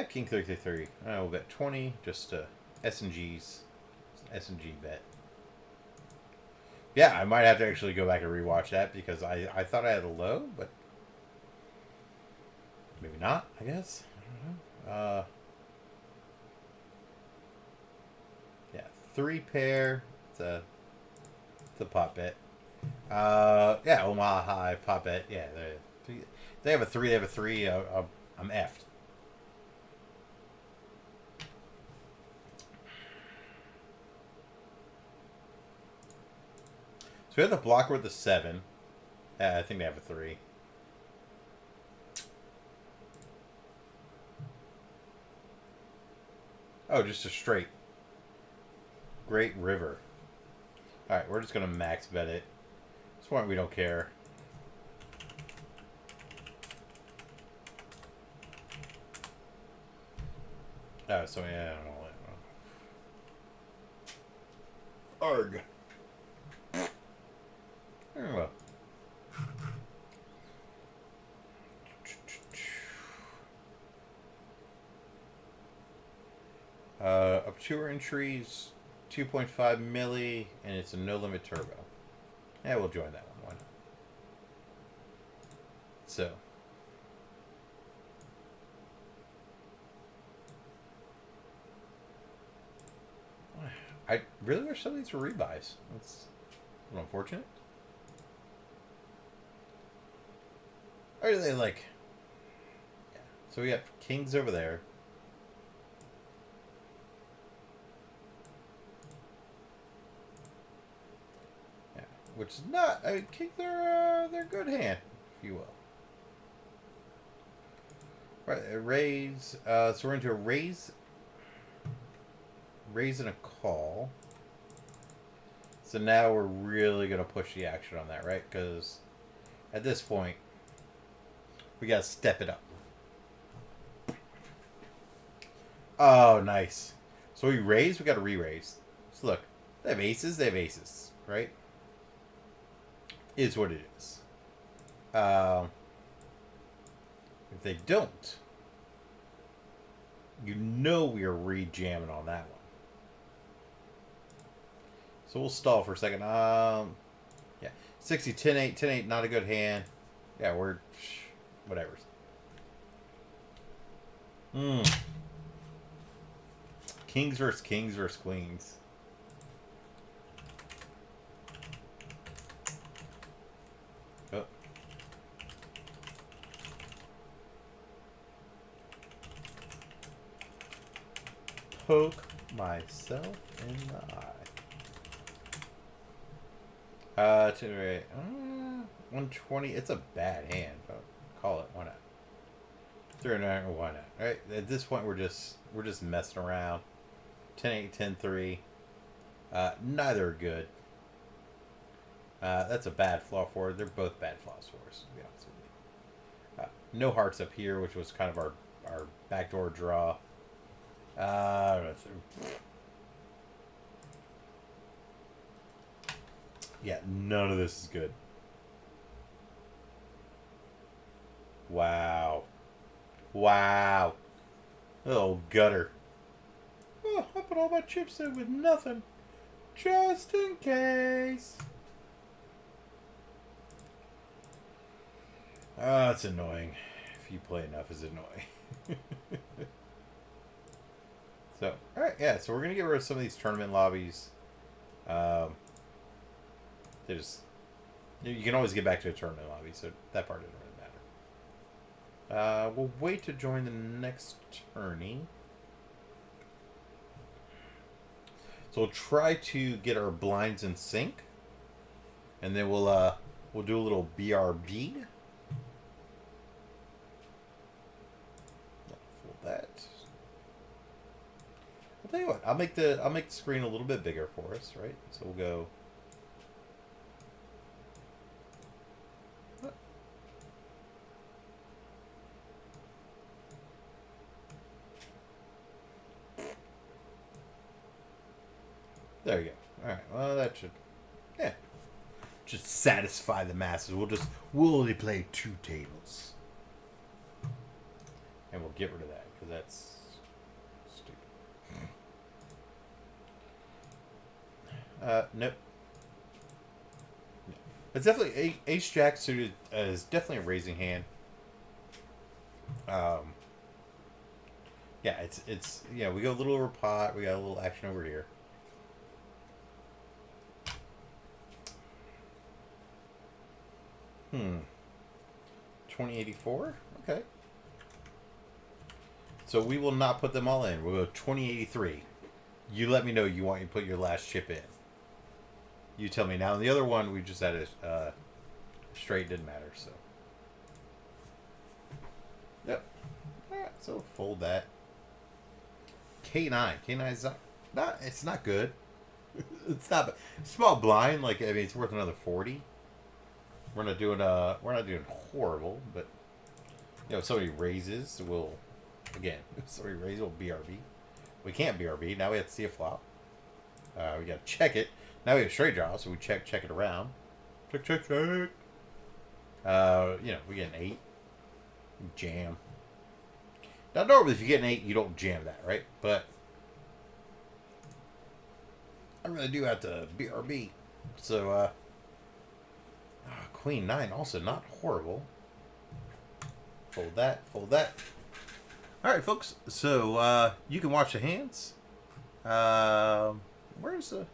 King 333. We'll bet 20 just S&G's S&G bet. Yeah, I might have to actually go back and rewatch that because I thought I had a low, but maybe not, I guess. I don't know. Yeah, 3 pair. It's a pot bet. Yeah, Omaha high pot bet. Yeah, they have a 3. They have a 3. I'm effed. we have the blocker with the 7. I think they have a 3. Oh, just a straight. Great River. Alright, we're just going to max bet it. At this point, we don't care. Oh, so yeah, I don't know. Arg. Very well. Up 2 entries, 2.5 milli, and it's a no limit turbo. Yeah, we'll join that one. Why not? So. I really wish some of these were rebuys. That's a little unfortunate. Or are they like... Yeah. So we have kings over there. Yeah. Which is not... I mean, kings are they're a good hand, if you will. Right, raise... so we're into a raise... Raise and a call. So now we're really going to push the action on that, right? Because at this point, we got to step it up. Oh, nice. So we raise, we got to re-raise. So look, they have aces, right? Is what it is. If they don't, you know we are re-jamming on that one. So we'll stall for a second. Yeah. 60, 10-8, 10-8, not a good hand. Yeah, we're... whatever. Kings versus queens. Oh. Poke myself in the eye. 120. It's a bad hand, but call it. Why not? 309. Why not? All right. At this point, we're just messing around. 10-8, 10-3. Neither are good. That's a bad flaw for it. They're both bad flaws for us, to be honest with you. No hearts up here, which was kind of our backdoor draw. Yeah, none of this is good. Wow. Wow. Oh, gutter. Oh, I put all my chips in with nothing. Just in case. Ah, it's annoying. If you play enough, it's annoying. So, alright, yeah, so we're going to get rid of some of these tournament lobbies. You can always get back to a tournament lobby, so that part doesn't really matter. We'll wait to join the next tourney. So we'll try to get our blinds in sync, and then we'll do a little BRB. Fold that. I'll tell you what. I'll make the screen a little bit bigger for us, right? So we'll go. There you go. All right. Well, that should, yeah, just satisfy the masses. We'll only play 2 tables, and we'll get rid of that because that's stupid. Nope. No. It's definitely Ace Jack suited is definitely a raising hand. Yeah, it's yeah. We go a little over pot. We got a little action over here. 2084? Okay. So we will not put them all in. We'll go 2083. You let me know you want to put your last chip in. You tell me. Now, the other one, we just had it straight, didn't matter, so. Yep. Alright, so fold that. K9. K9 is not, it's not good. It's not, small blind, like, I mean, it's worth another 40. We're not doing horrible, but, you know, if somebody raises, we'll, again, if somebody raises, we'll BRB. We can't BRB. Now we have to see a flop. We got to check it. Now we have straight draw, so we check it around. Check. You know, we get an 8. Jam. Now, normally, if you get an 8, you don't jam that, right? But I really do have to BRB. So, Queen 9, also not horrible. Fold that. All right, folks. So, you can watch the hands. Where's the...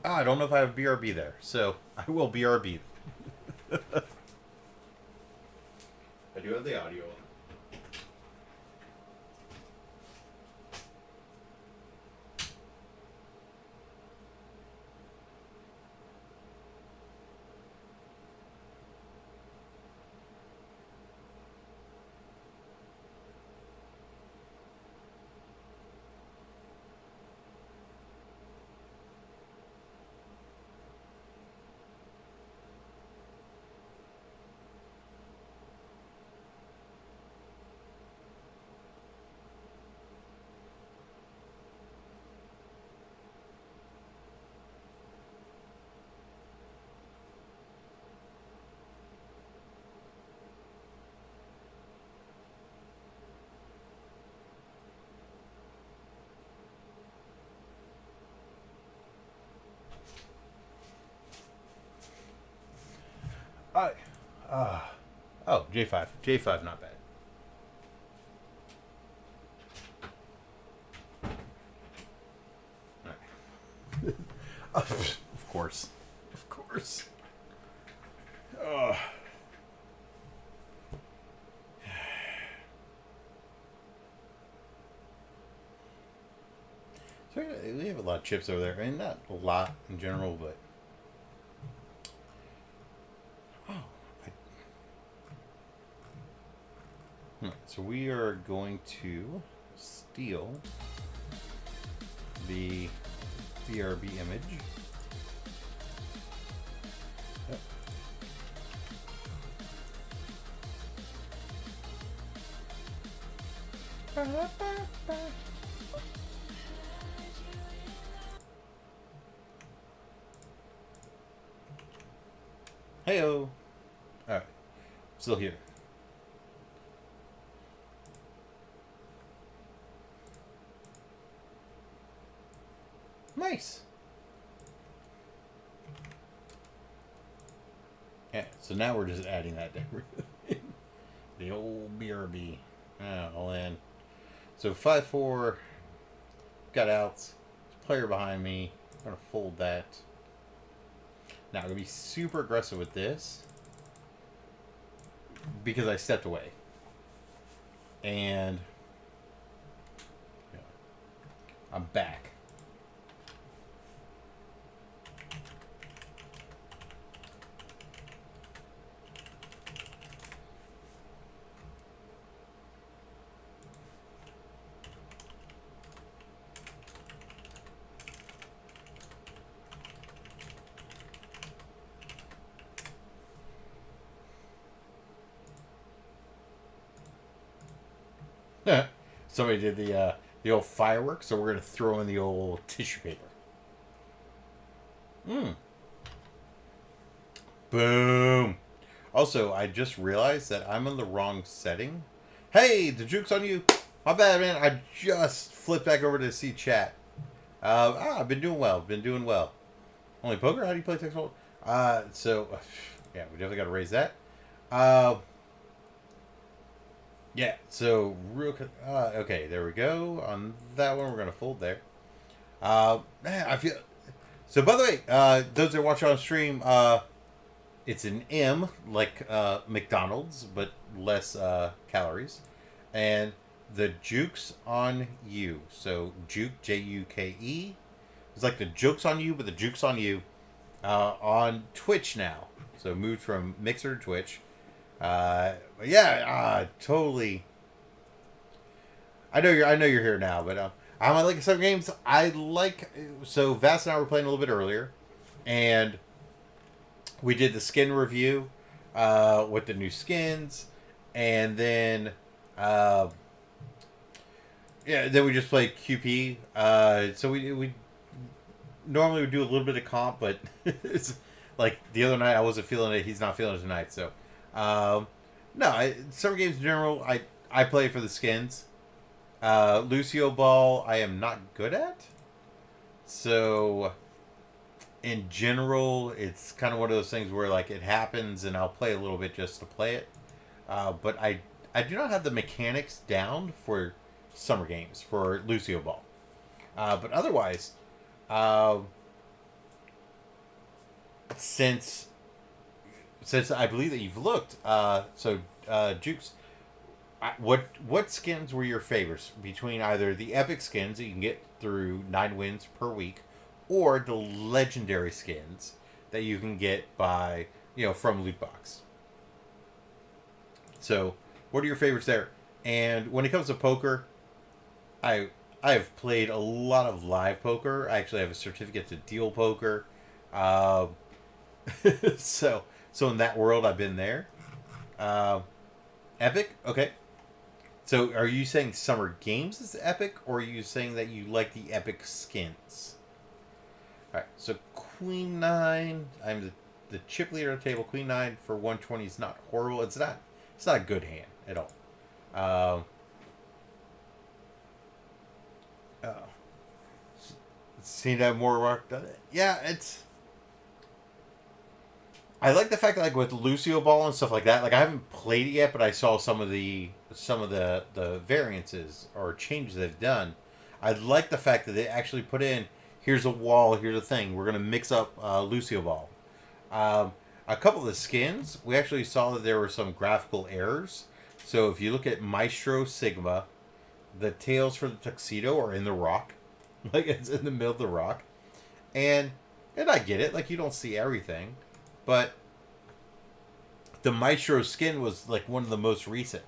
Oh, I don't know if I have BRB there. So, I will BRB. I do have the audio on. Oh, J5. J5, not bad. Right. Of course. Of course. So we have a lot of chips over there. I mean, not a lot in general, but... So we are going to steal the BRB image. Yep. Heyo. All right, still here. Nice. Yeah, so now we're just adding that down. The old BRB. All in. So 5-4. Got outs. Player behind me. I'm going to fold that. Now I'm going to be super aggressive with this. Because I stepped away. And I'm back. Somebody did the old fireworks, so we're gonna throw in the old tissue paper. Boom. Also, I just realized that I'm in the wrong setting. Hey, the juke's on you. My bad, man. I just flipped back over to see chat. I've been doing well. Only poker? How do you play text hold? So, yeah, we definitely got to raise that. Yeah, so real. Okay, there we go. On that one, we're gonna fold there. Man, I feel. So, by the way, those that watch on stream, it's an M like McDonald's, but less calories, and the juke's on you. So juke, Juke, It's like the joke's on you, but the juke's on you. On Twitch now, so moved from Mixer to Twitch. But yeah, totally. I know you're here now, but I like some games. I like so Vast and I were playing a little bit earlier, and we did the skin review with the new skins, and then then we just played QP. So we normally would do a little bit of comp, but it's like the other night I wasn't feeling it. He's not feeling it tonight. So no, summer games in general, I play for the skins. Lucio Ball, I am not good at. So, in general, it's kind of one of those things where like it happens, and I'll play a little bit just to play it. But I do not have the mechanics down for summer games for Lucio Ball. But otherwise, since I believe that you've looked, Jukes. What skins were your favorites between either the epic skins that you can get through 9 wins per week, or the legendary skins that you can get by from loot box? So, what are your favorites there? And when it comes to poker, I've played a lot of live poker. I actually have a certificate to deal poker. So in that world, I've been there. Epic, okay. So, are you saying Summer Games is epic, or are you saying that you like the epic skins? Alright, so Queen 9, I'm the chip leader of the table. Queen 9 for 120 is not horrible. It's not a good hand at all. Seem to have more work done. Yeah, I like the fact that like with Lucio Ball and stuff like that, like I haven't played it yet, but I saw some of the variances or changes they've done. I like the fact that they actually put in, here's a wall, here's a thing. We're gonna mix up Lucio Ball. A couple of the skins, we actually saw that there were some graphical errors. So if you look at Maestro Sigma, the tails for the tuxedo are in the rock, like it's in the middle of the rock, and I get it, like you don't see everything. But the Maestro skin was like one of the most recent,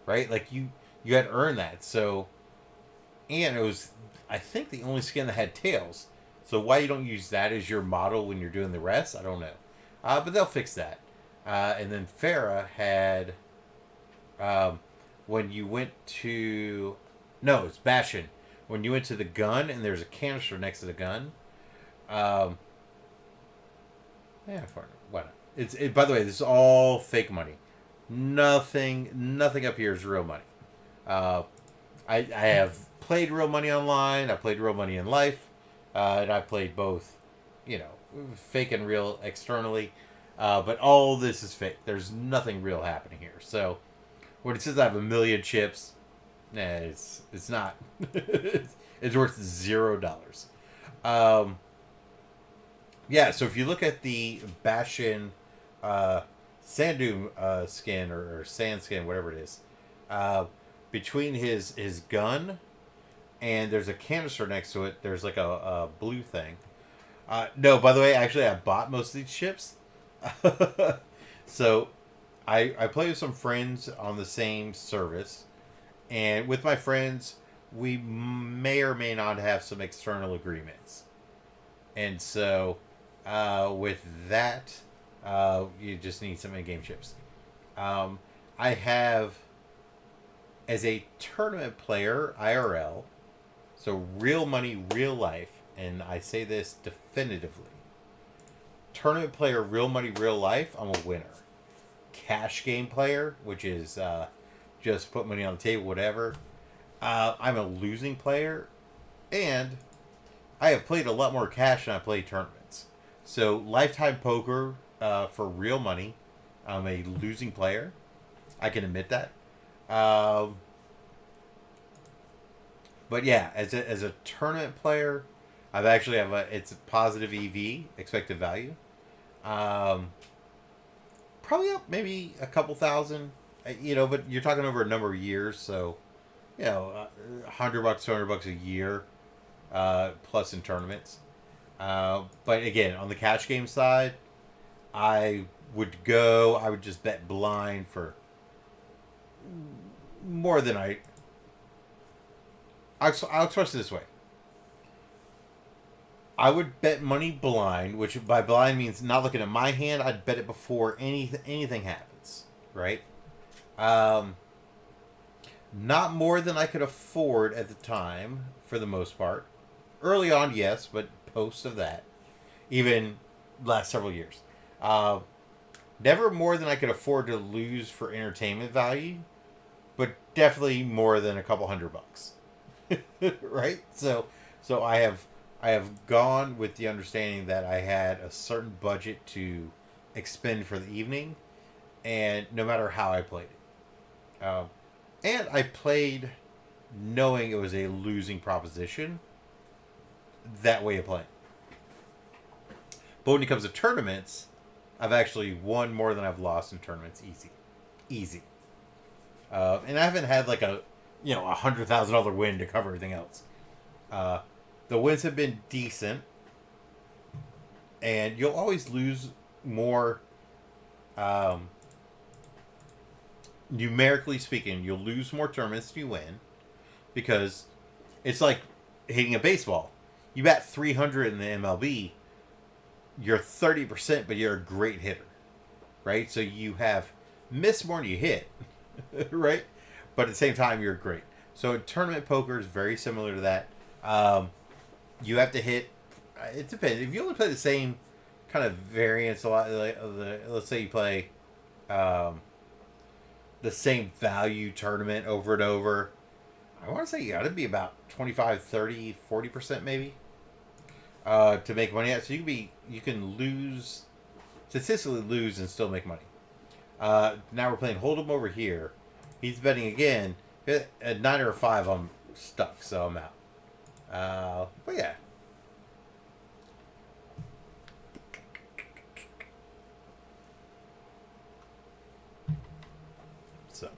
right? Like you had to earn that. So, and it was, I think, the only skin that had tails. So why you don't use that as your model when you're doing the rest, I don't know. But they'll fix that. And then Farah had, when you went to, no, it's Bastion. When you went to the gun and there's a canister next to the gun. Yeah, why not? By the way, this is all fake money. Nothing up here is real money. I have played real money online. I played real money in life, and I played both, fake and real externally. But all this is fake. There's nothing real happening here. So when it says I have 1 million chips, it's not. It's worth $0. Yeah, so if you look at the Bastion Sand Dune skin or Sand skin, whatever it is, between his gun and there's a canister next to it, there's like a blue thing. No, by the way, actually I bought most of these chips. So I play with some friends on the same service, and with my friends, we may or may not have some external agreements. And so with that, you just need some in-game chips. I have, as a tournament player, IRL, so real money, real life, and I say this definitively. Tournament player, real money, real life, I'm a winner. Cash game player, which is just put money on the table, whatever, I'm a losing player, and I have played a lot more cash than I played tournaments. So, lifetime poker for real money, I'm a losing player. I can admit that. But yeah, as a tournament player, I've actually it's a positive EV, expected value. Probably up maybe a couple thousand, but you're talking over a number of years, so $100, $200 a year. plus in tournaments. But again, on the cash game side, I would just bet blind for more than I'll express it this way. I would bet money blind, which by blind means not looking at my hand. I'd bet it before anything happens, right? Not more than I could afford at the time, for the most part. Early on, yes, but post of that, even last several years, never more than I could afford to lose for entertainment value, but definitely more than a couple $100, right? So I have gone with the understanding that I had a certain budget to expend for the evening, and no matter how I played it. And I played knowing it was a losing proposition, that way of playing. But when it comes to tournaments, I've actually won more than I've lost in tournaments. Easy. And I haven't had like a $100,000 win to cover everything else. The wins have been decent, and you'll always lose more. Numerically speaking, you'll lose more tournaments than you win, because it's like hitting a baseball. You bat 300 in the MLB, you're 30%, but you're a great hitter, right? So you have missed more than you hit, right? But at the same time, you're great. So tournament poker is very similar to that. You have to hit. It depends. If you only play the same kind of variance a lot, let's say you play the same value tournament over and over, I want to say you got to be about 25, 30, 40% maybe to make money at. So you can lose, statistically lose, and still make money. Now we're playing Hold'em over here. He's betting again. At 9 or 5, I'm stuck, so I'm out. But yeah. So,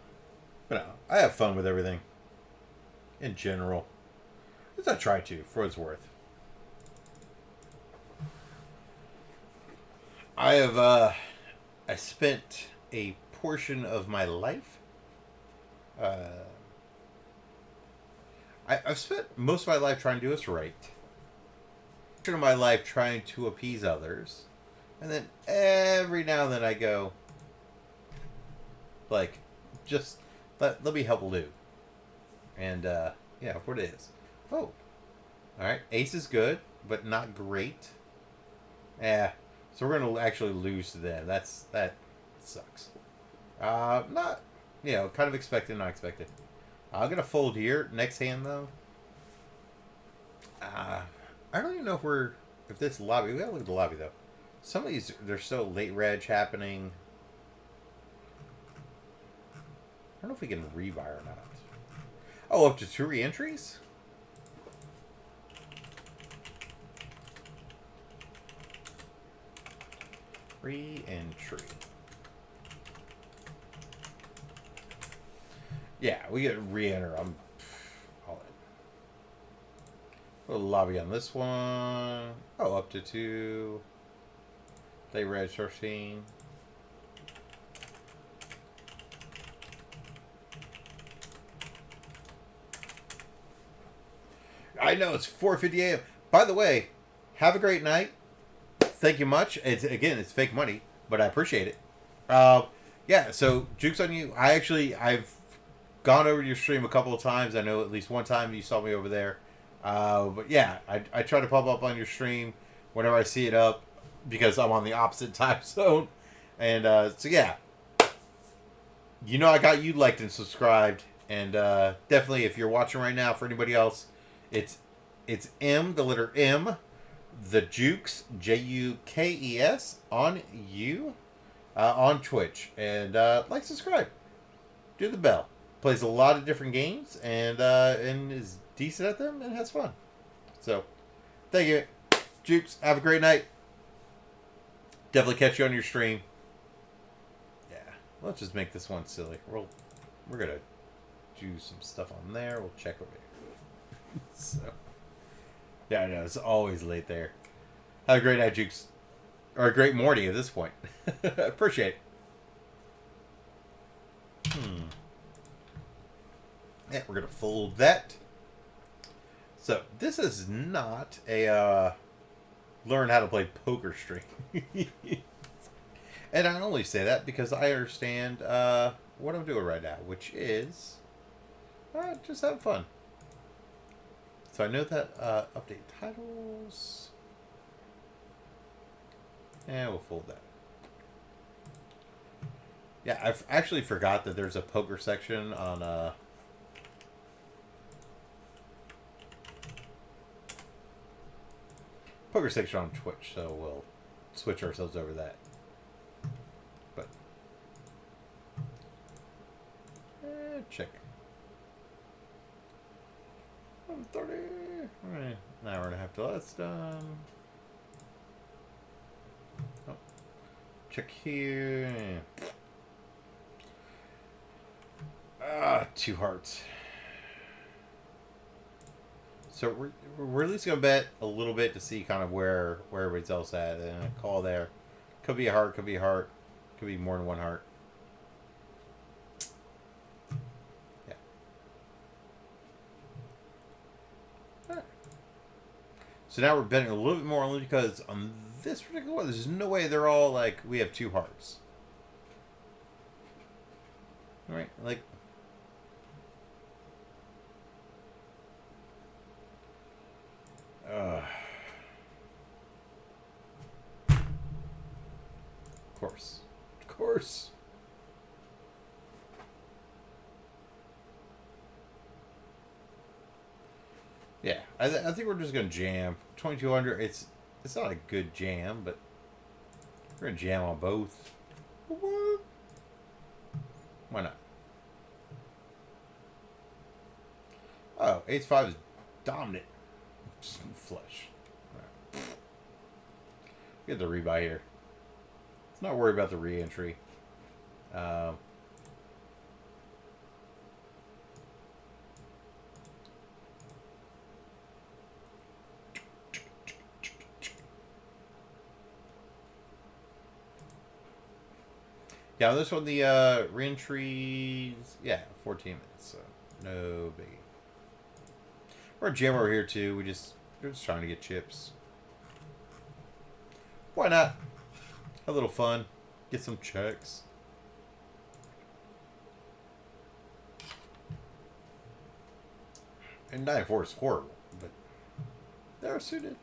but no, I have fun with everything. In general. At least I try to, for what it's worth. I spent a portion of my life. I've spent most of my life trying to do what's right. Portion of my life trying to appease others. And then every now and then I go, like, just let me help Lou. And, yeah, what it is. Oh. Alright, ace is good, but not great. Yeah. So we're going to actually lose to them. That sucks. Not, kind of expected, not expected. I'm going to fold here. Next hand, though. I don't even know if this lobby, we got to look at the lobby, though. Some of these, there's still late reg happening. I don't know if we can rebuy or not. Oh, up to 2 re-entries? Re-entry. Yeah, we get re-enter. I'm all in. Little lobby on this one. Oh, up to 2. They red 13. I know it's 4:50 a.m. By the way, have a great night. Thank you much. It's fake money, but I appreciate it. Yeah, so Jukes on you. I've gone over to your stream a couple of times. I know at least one time you saw me over there. But yeah, I try to pop up on your stream whenever I see it up, because I'm on the opposite time zone. And so yeah, I got you liked and subscribed. And definitely, if you're watching right now, for anybody else, it's M, the letter M, the Jukes, Jukes on you, on Twitch. And like, subscribe, do the bell. Plays a lot of different games and is decent at them and has fun. So, thank you, Jukes. Have a great night. Definitely catch you on your stream. Yeah, let's just make this one silly. We're gonna do some stuff on there. We'll check over here. So, Yeah, I know. It's always late there. Have a great night, Jukes. Or a great morning at this point. Appreciate it. Yeah, we're going to fold that. So, this is not a learn how to play poker stream. And I only say that because I understand what I'm doing right now, which is just have fun. So I know that update titles. And we'll fold that. Yeah, I've actually forgot that there's a poker section on poker section on Twitch, so we'll switch ourselves over that. But check. 130. Alright, an hour and a half till that's done. Oh. Check here. 2 hearts. So we're at least gonna bet a little bit to see kind of where everybody's else at, and a call there. Could be a heart, could be a heart, could be more than one heart. Yeah. Alright. So now we're betting a little bit more only because on this particular one, there's no way they're all like we have 2 hearts. Alright, like. Of course. Yeah, I think we're just gonna jam 2200. It's not a good jam, but we're gonna jam on both. What? Why not? Oh, ace-5 is dominant. Flush. Right. Get the rebuy here. Let's not worry about the re-entry. Yeah, this one, the re-entries, 14 minutes, so no biggie. We're a jam over here too. We're just trying to get chips. Why not? Have a little fun. Get some checks. And 9-4 is horrible, but they're suited.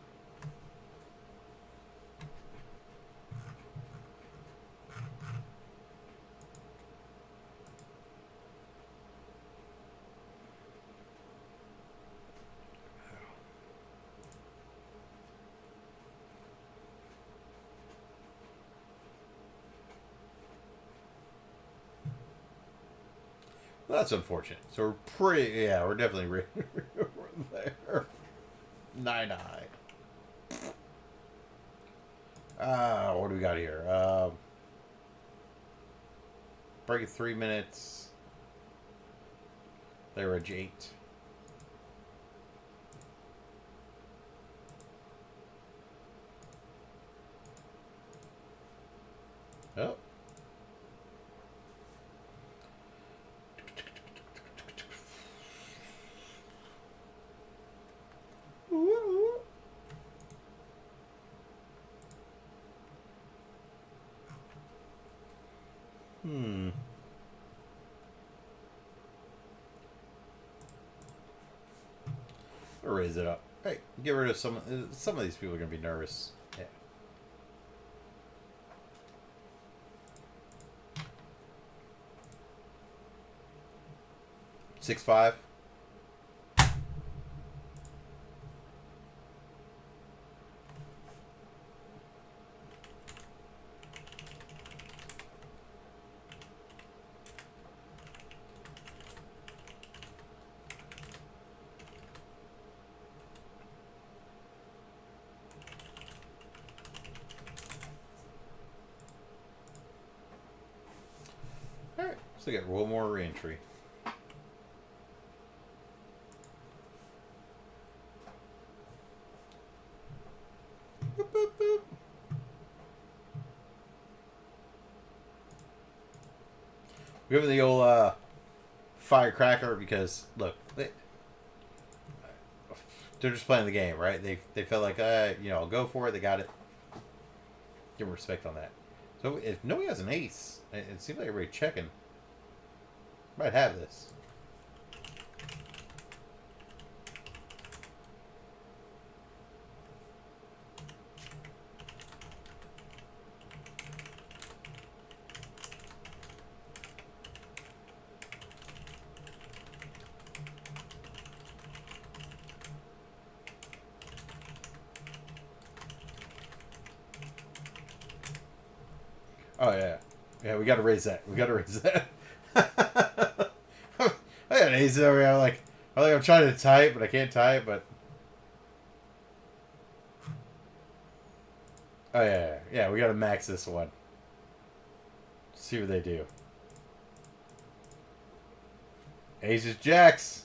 Well, that's unfortunate. So we're we're definitely we're there. 9-eye. What do we got here? Break it 3 minutes. Leverage 8. Oh. Raise it up. Hey, get rid of some of these people are gonna be nervous. Yeah. Six, 5. Alright, so get one more re-entry. Give him the old firecracker because look, they're just playing the game, right? They felt like go for it. They got it. Give them respect on that. So if nobody has an ace, it seems like everybody checking. Might have this. Oh yeah, yeah. We got to raise that. We got to raise that. I got an ace over here. I'm trying to type, but I can't type. But oh yeah. We got to max this one. See what they do. Aces, jacks.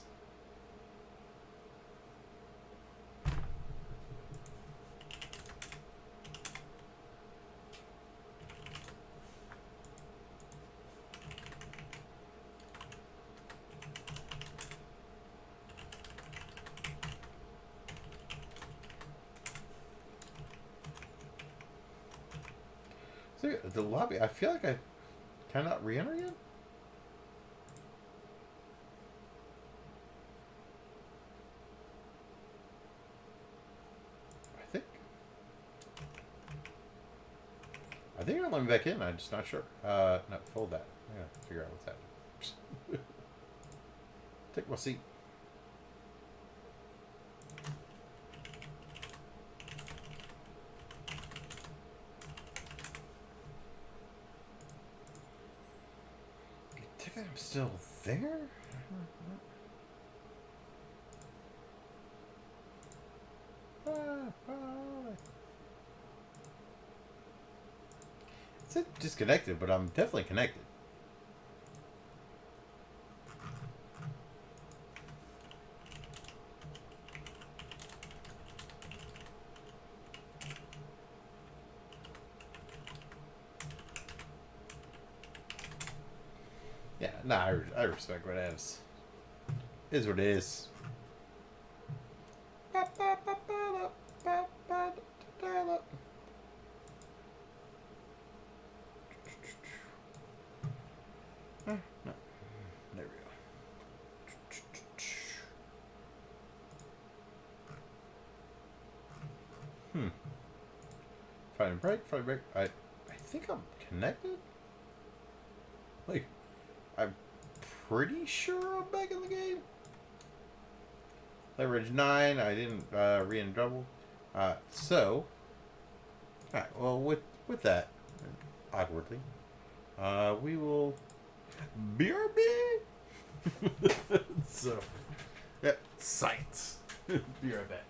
The lobby. I feel like I cannot re-enter again. I think it'll let me back in. I'm just not sure. No, fold that. I gotta figure out what's happening. Take my seat. I'm still there? It's disconnected, but I'm definitely connected. Yeah, nah, I respect what it is. It is what it is. No. There we go. Find break. I think I'm connected. Like, I'm pretty sure I'm back in the game. Leverage 9. I didn't re-in double. So, alright. Well, with that, awkwardly, we will BRB. So, yep, science. Be right back.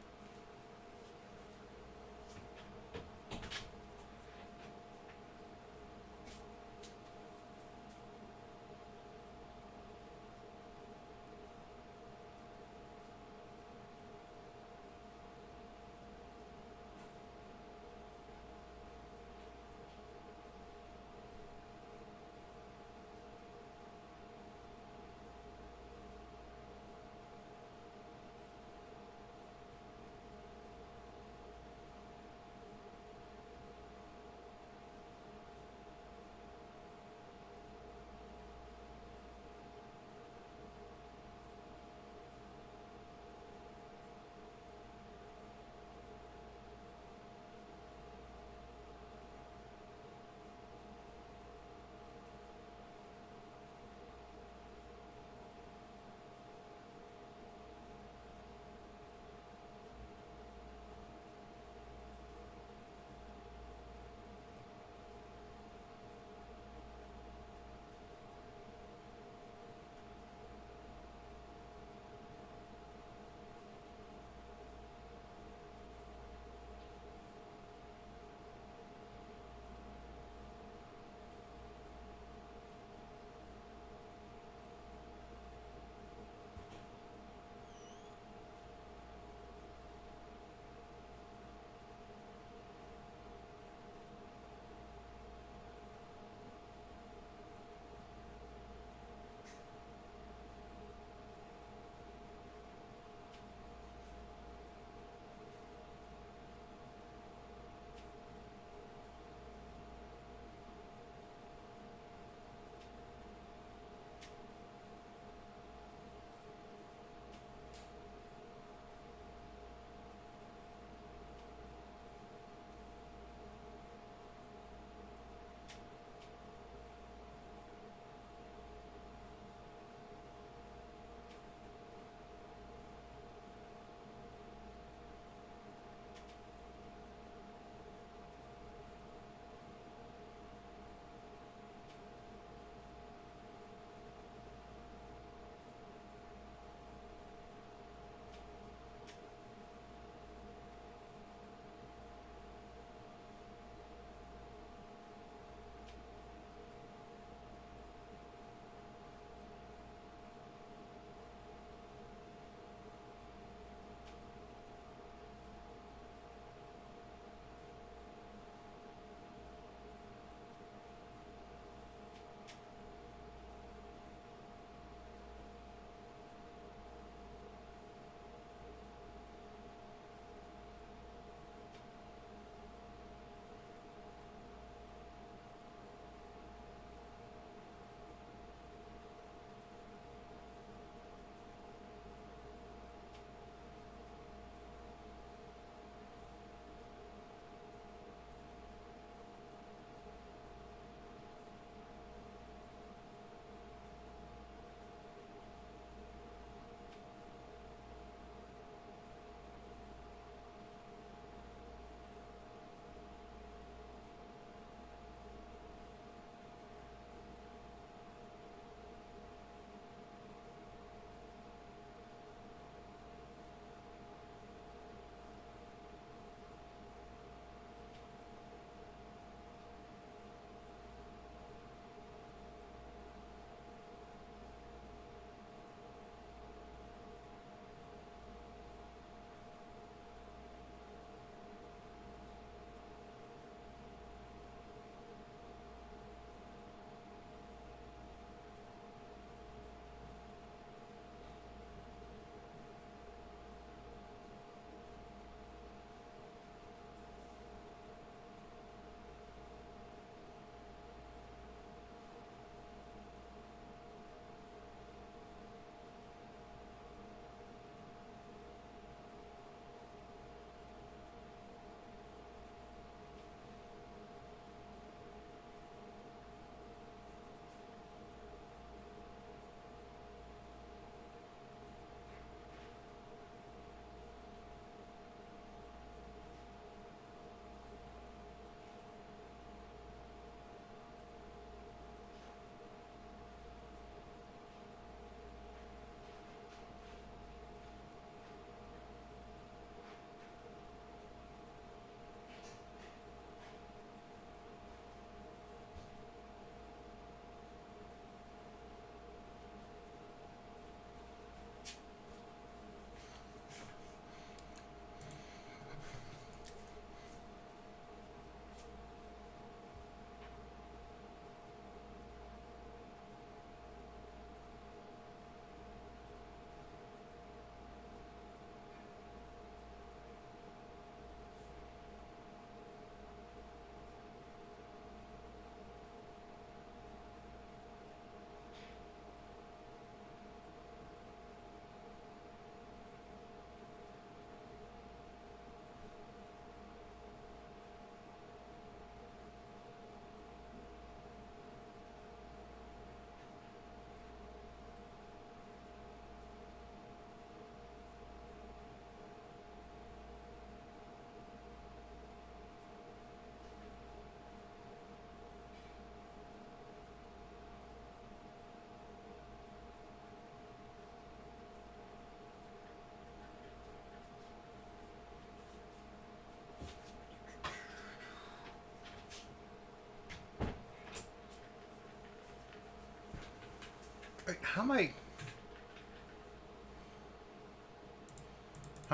How am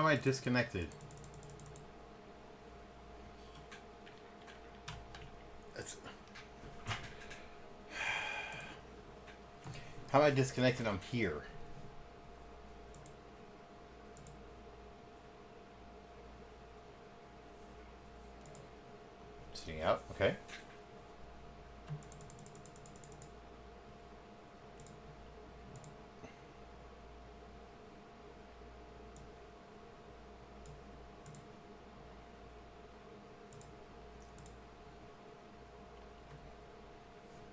I disconnected? That's... How am I disconnected? I'm here. Sitting out. Okay.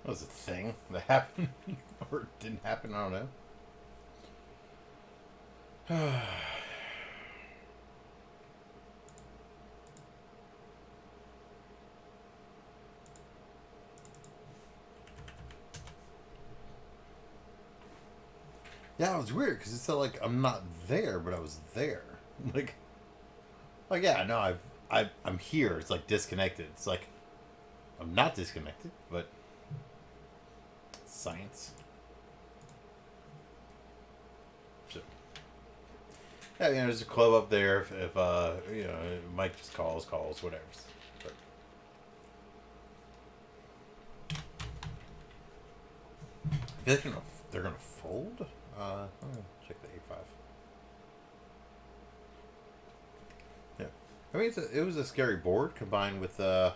That was a thing that happened or didn't happen. I don't know. Yeah, it was weird because it felt like I'm not there, but I was there. Like yeah, no, I'm here. It's like disconnected. It's like I'm not disconnected, but science. So, yeah, there's a club up there. If Mike just calls, whatever. But, I feel like they're gonna fold. I'm gonna check the A5. Yeah, I mean it was a scary board combined with whatever.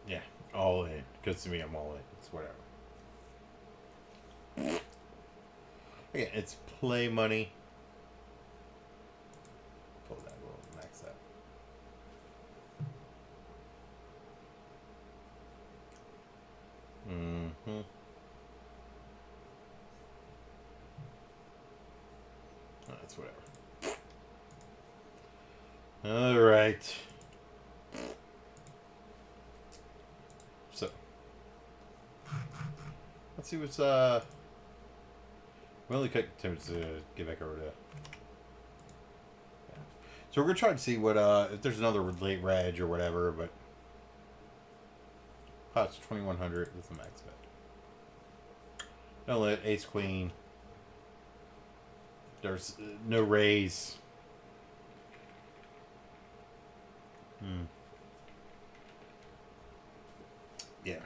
Yeah, all in. Because to me, I'm all in. It's whatever. Again, it's play money. Pull that, we'll max that. Mm-hmm. Oh, that's whatever. All right. So, let's see what's really quick to get back over to. Yeah. So we're gonna try to see what if there's another late reg or whatever, but it's 2100. That's the max bet. No lit, ace queen. There's no raise. Yeah.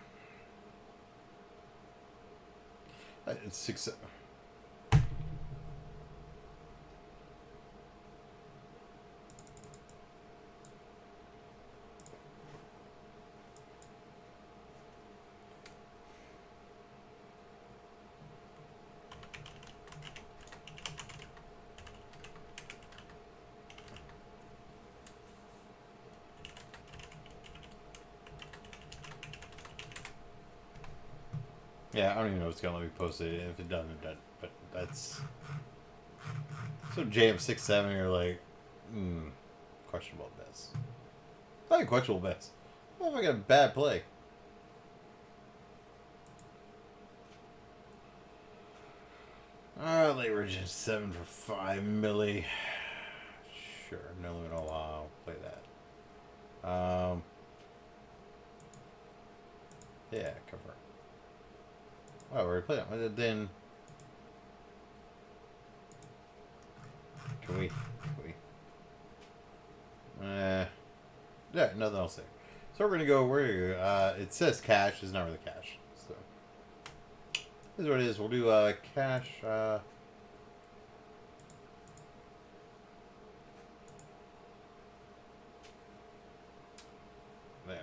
It's 6. Yeah, I don't even know if it's gonna let me post it. If it doesn't, it doesn't. But that's so JM67. You're like, questionable at best. Not even questionable at best. What if I got a bad play? Alright, late region 7 for 5 milli. Sure, no limit. I'll play that. Yeah, confirm. Wow, we already played it. Then can we? Yeah, nothing else there. So we're gonna go where it says cash. It's not really cash. So this is what it is. We'll do cash. Yeah.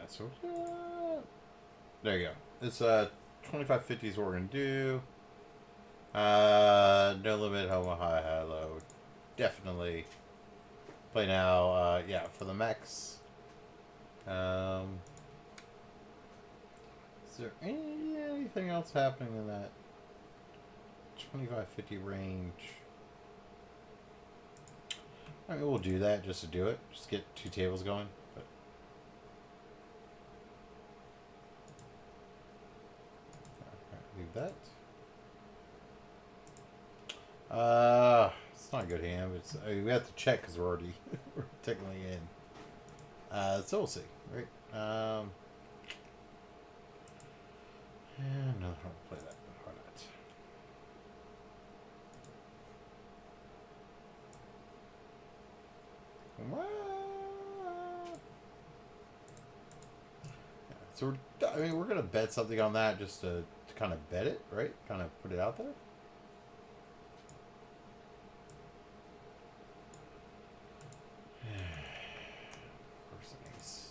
So there you go. It's 2550 is what we're gonna do. No limit, homo, high, low. Definitely. Play now. Yeah, for the max. Is there anything else happening in that 2550 range? I mean, we'll do that just to do it. Just get 2 tables going. But leave that. It's not a good hand. But it's, I mean, we have to check because we're already we're technically in. So we'll see, right? And no, I'll play that. Why not? What? Yeah, so I mean, we're gonna bet something on that just to kind of bet it, right? Kind of put it out there. First ace.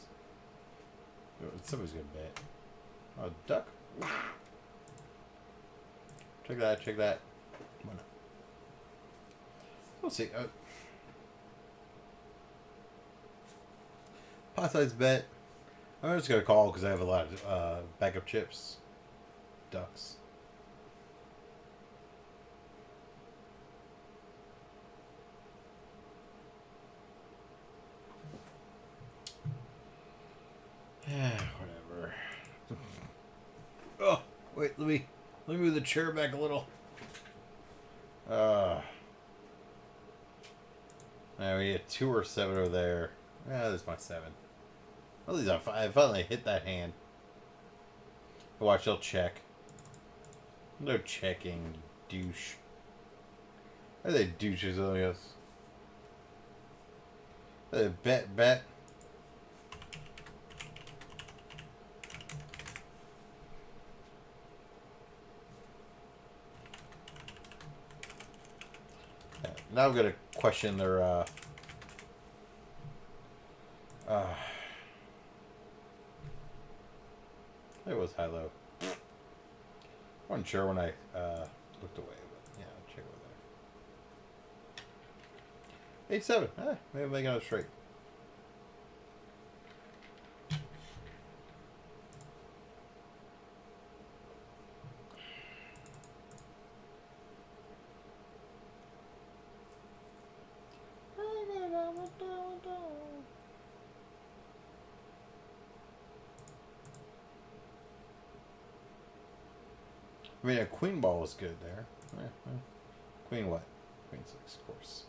Somebody's gonna bet. Oh, duck. Check that. Check that. Why not? We'll see. Pot size bet. I'm just gonna call because I have a lot of backup chips. Ducks. Whatever. Oh, wait. Let me move the chair back a little. Now we get 2 or 7 over there. Yeah, there's my 7. At least I finally hit that hand. Watch, they'll check. No checking, you douche. Are they douches on us? Bet. Now I'm gonna question their it was high low. Wasn't sure when I looked away, but yeah, I'll check over there. 8-7. Maybe they got it straight. I mean, a queen ball is good there. Queen what? Queen 6, of course.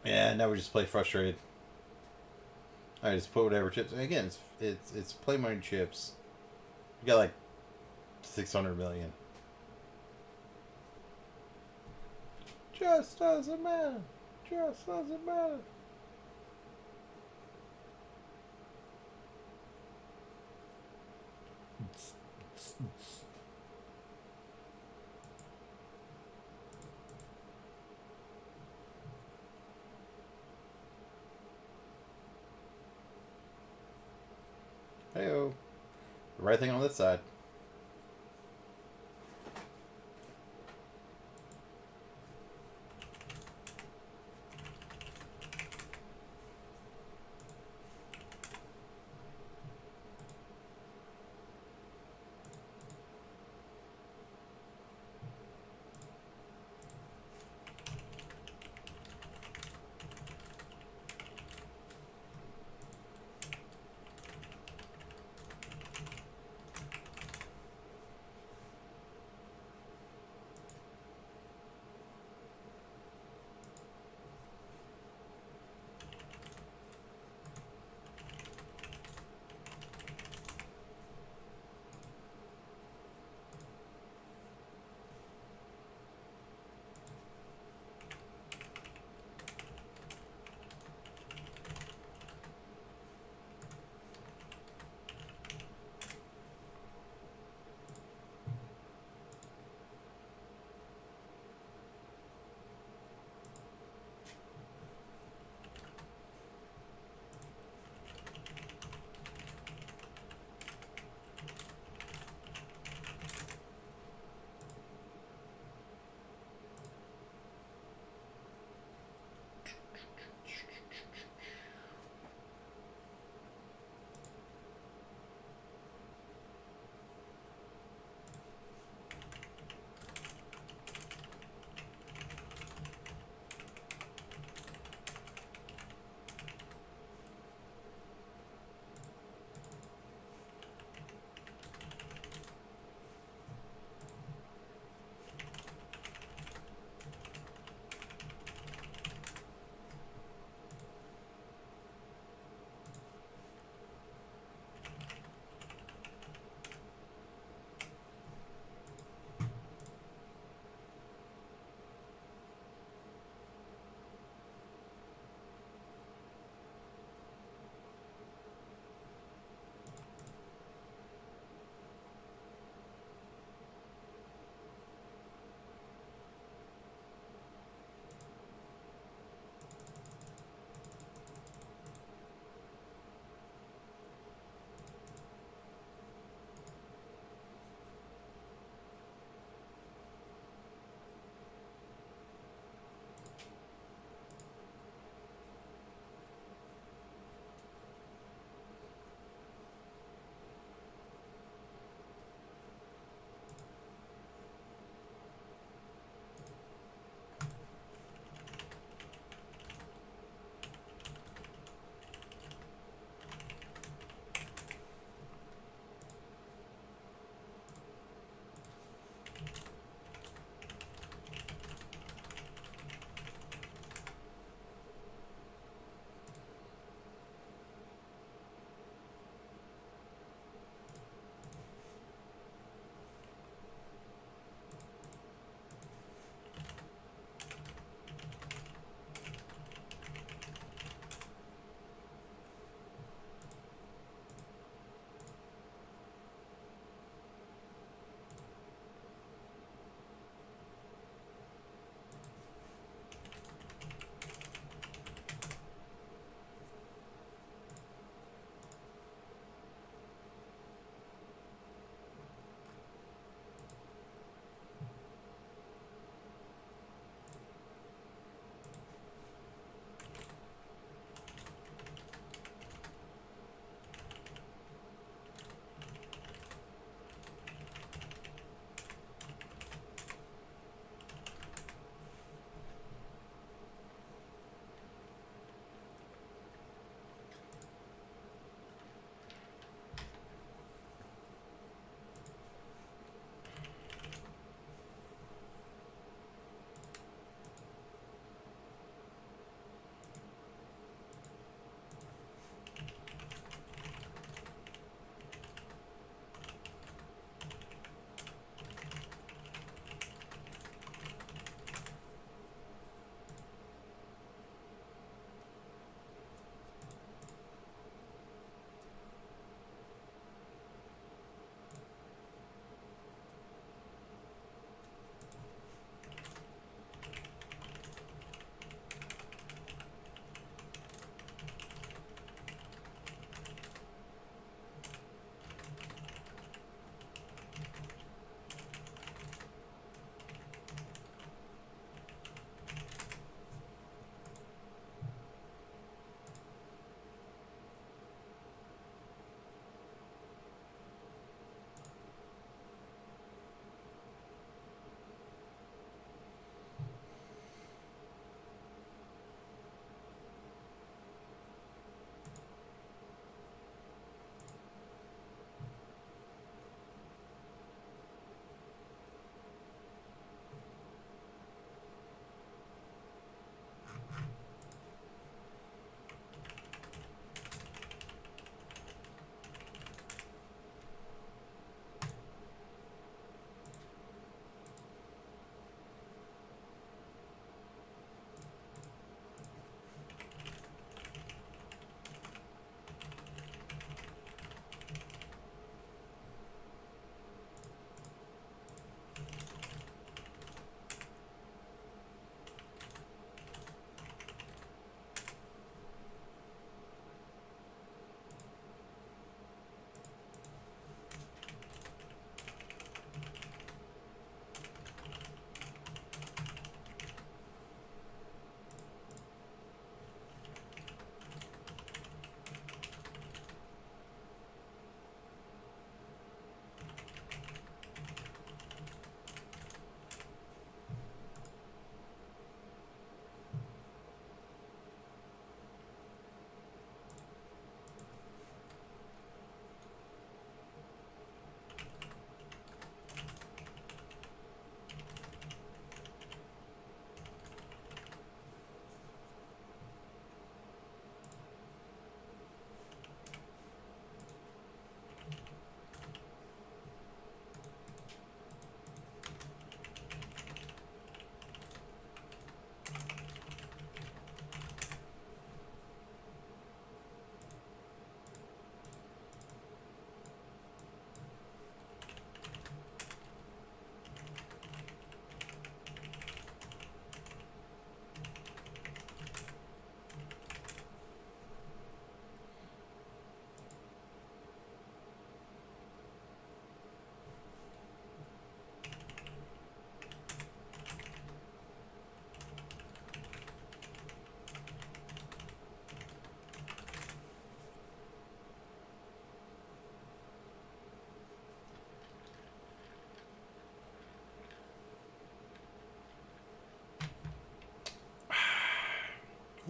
Yeah, now we just play frustrated. I just put whatever chips. And again, it's play money chips. You got like 600 million. Just doesn't matter. Just doesn't matter. Heyo. The right thing on this side.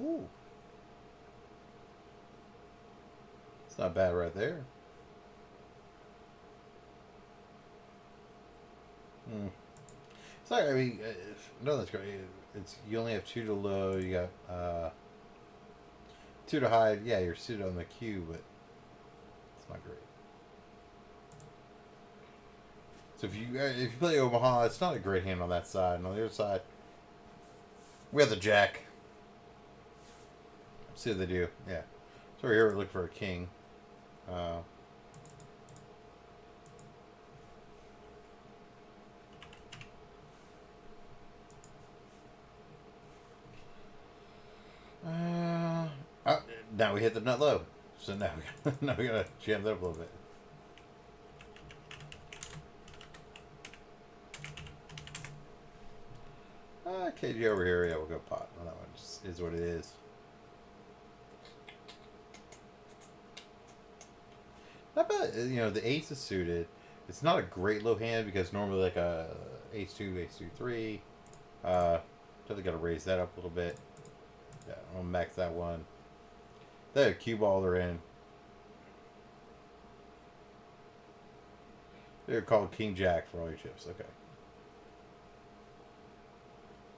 Ooh. It's not bad right there. It's like, I mean, no, that's great. It's, you only have 2 to low. You got 2 to hide. Yeah, you're suited on the Q, but it's not great. So if you play Omaha, it's not a great hand on that side. And on the other side, we have the Jack. Let's see what they do. Yeah. So we're here to look for a king. Now we hit the nut low. So now we gotta jam that up a little bit. KG over here, yeah, we'll go pot. Well, that one just is what it is. Not bad, you know, the ace is suited. It's not a great low hand because normally like a ace 2, ace 2, 3. Totally gotta raise that up a little bit. Yeah, I'm gonna max that one. There, cue ball they're in. They're called King Jack for all your chips. Okay.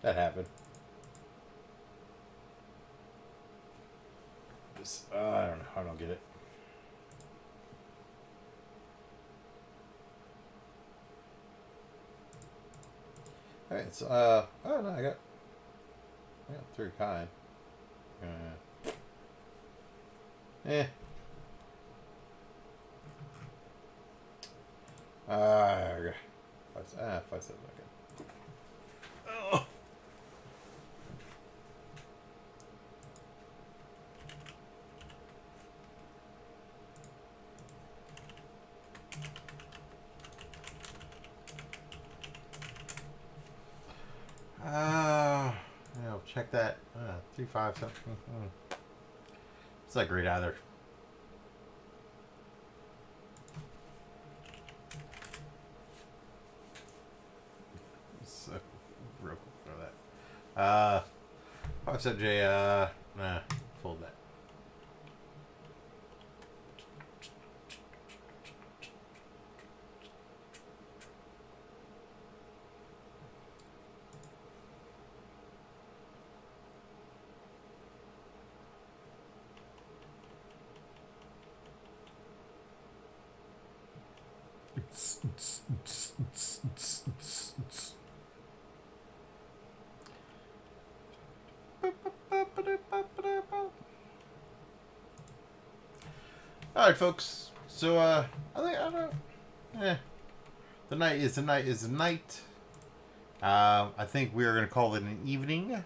That happened. Just, I don't know. I don't get it. Alright, so, oh no, I got 3 kind. Okay. 5, 7, okay. Oh. Check that. 3, 5, 7. It's not great either. So, real quick for that. 5, 7, J. Nah, fold that. Alright, folks. So, I don't the night is the night. I think we are going to call it an evening.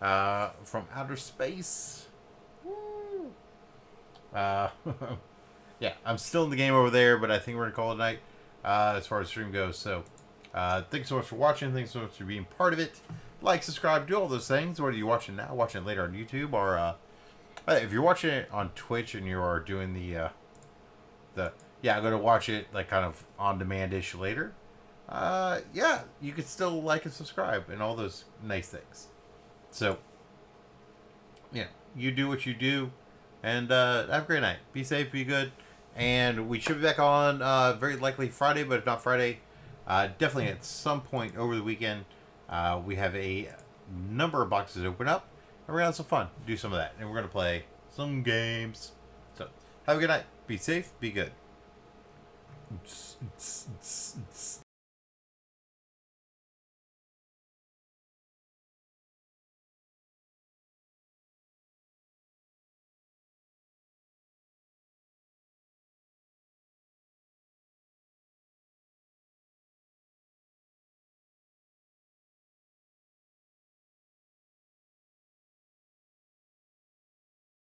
From outer space. Woo. Yeah, I'm still in the game over there, but I think we're going to call it a night as far as stream goes. So, thanks so much for watching. Thanks so much for being part of it. Like, subscribe, do all those things. Whether you're watching now, watching it later on YouTube, or if you're watching it on Twitch and you are doing the I'm going to watch it like kind of on demand-ish later. Yeah, you could still like and subscribe and all those nice things. So, yeah, you do what you do, and have a great night. Be safe, be good, and we should be back on very likely Friday, but if not Friday, definitely at some point over the weekend. We have a number of boxes open up, and we're going to have some fun. Do some of that, and we're going to play some games. So, have a good night. Be safe, be good.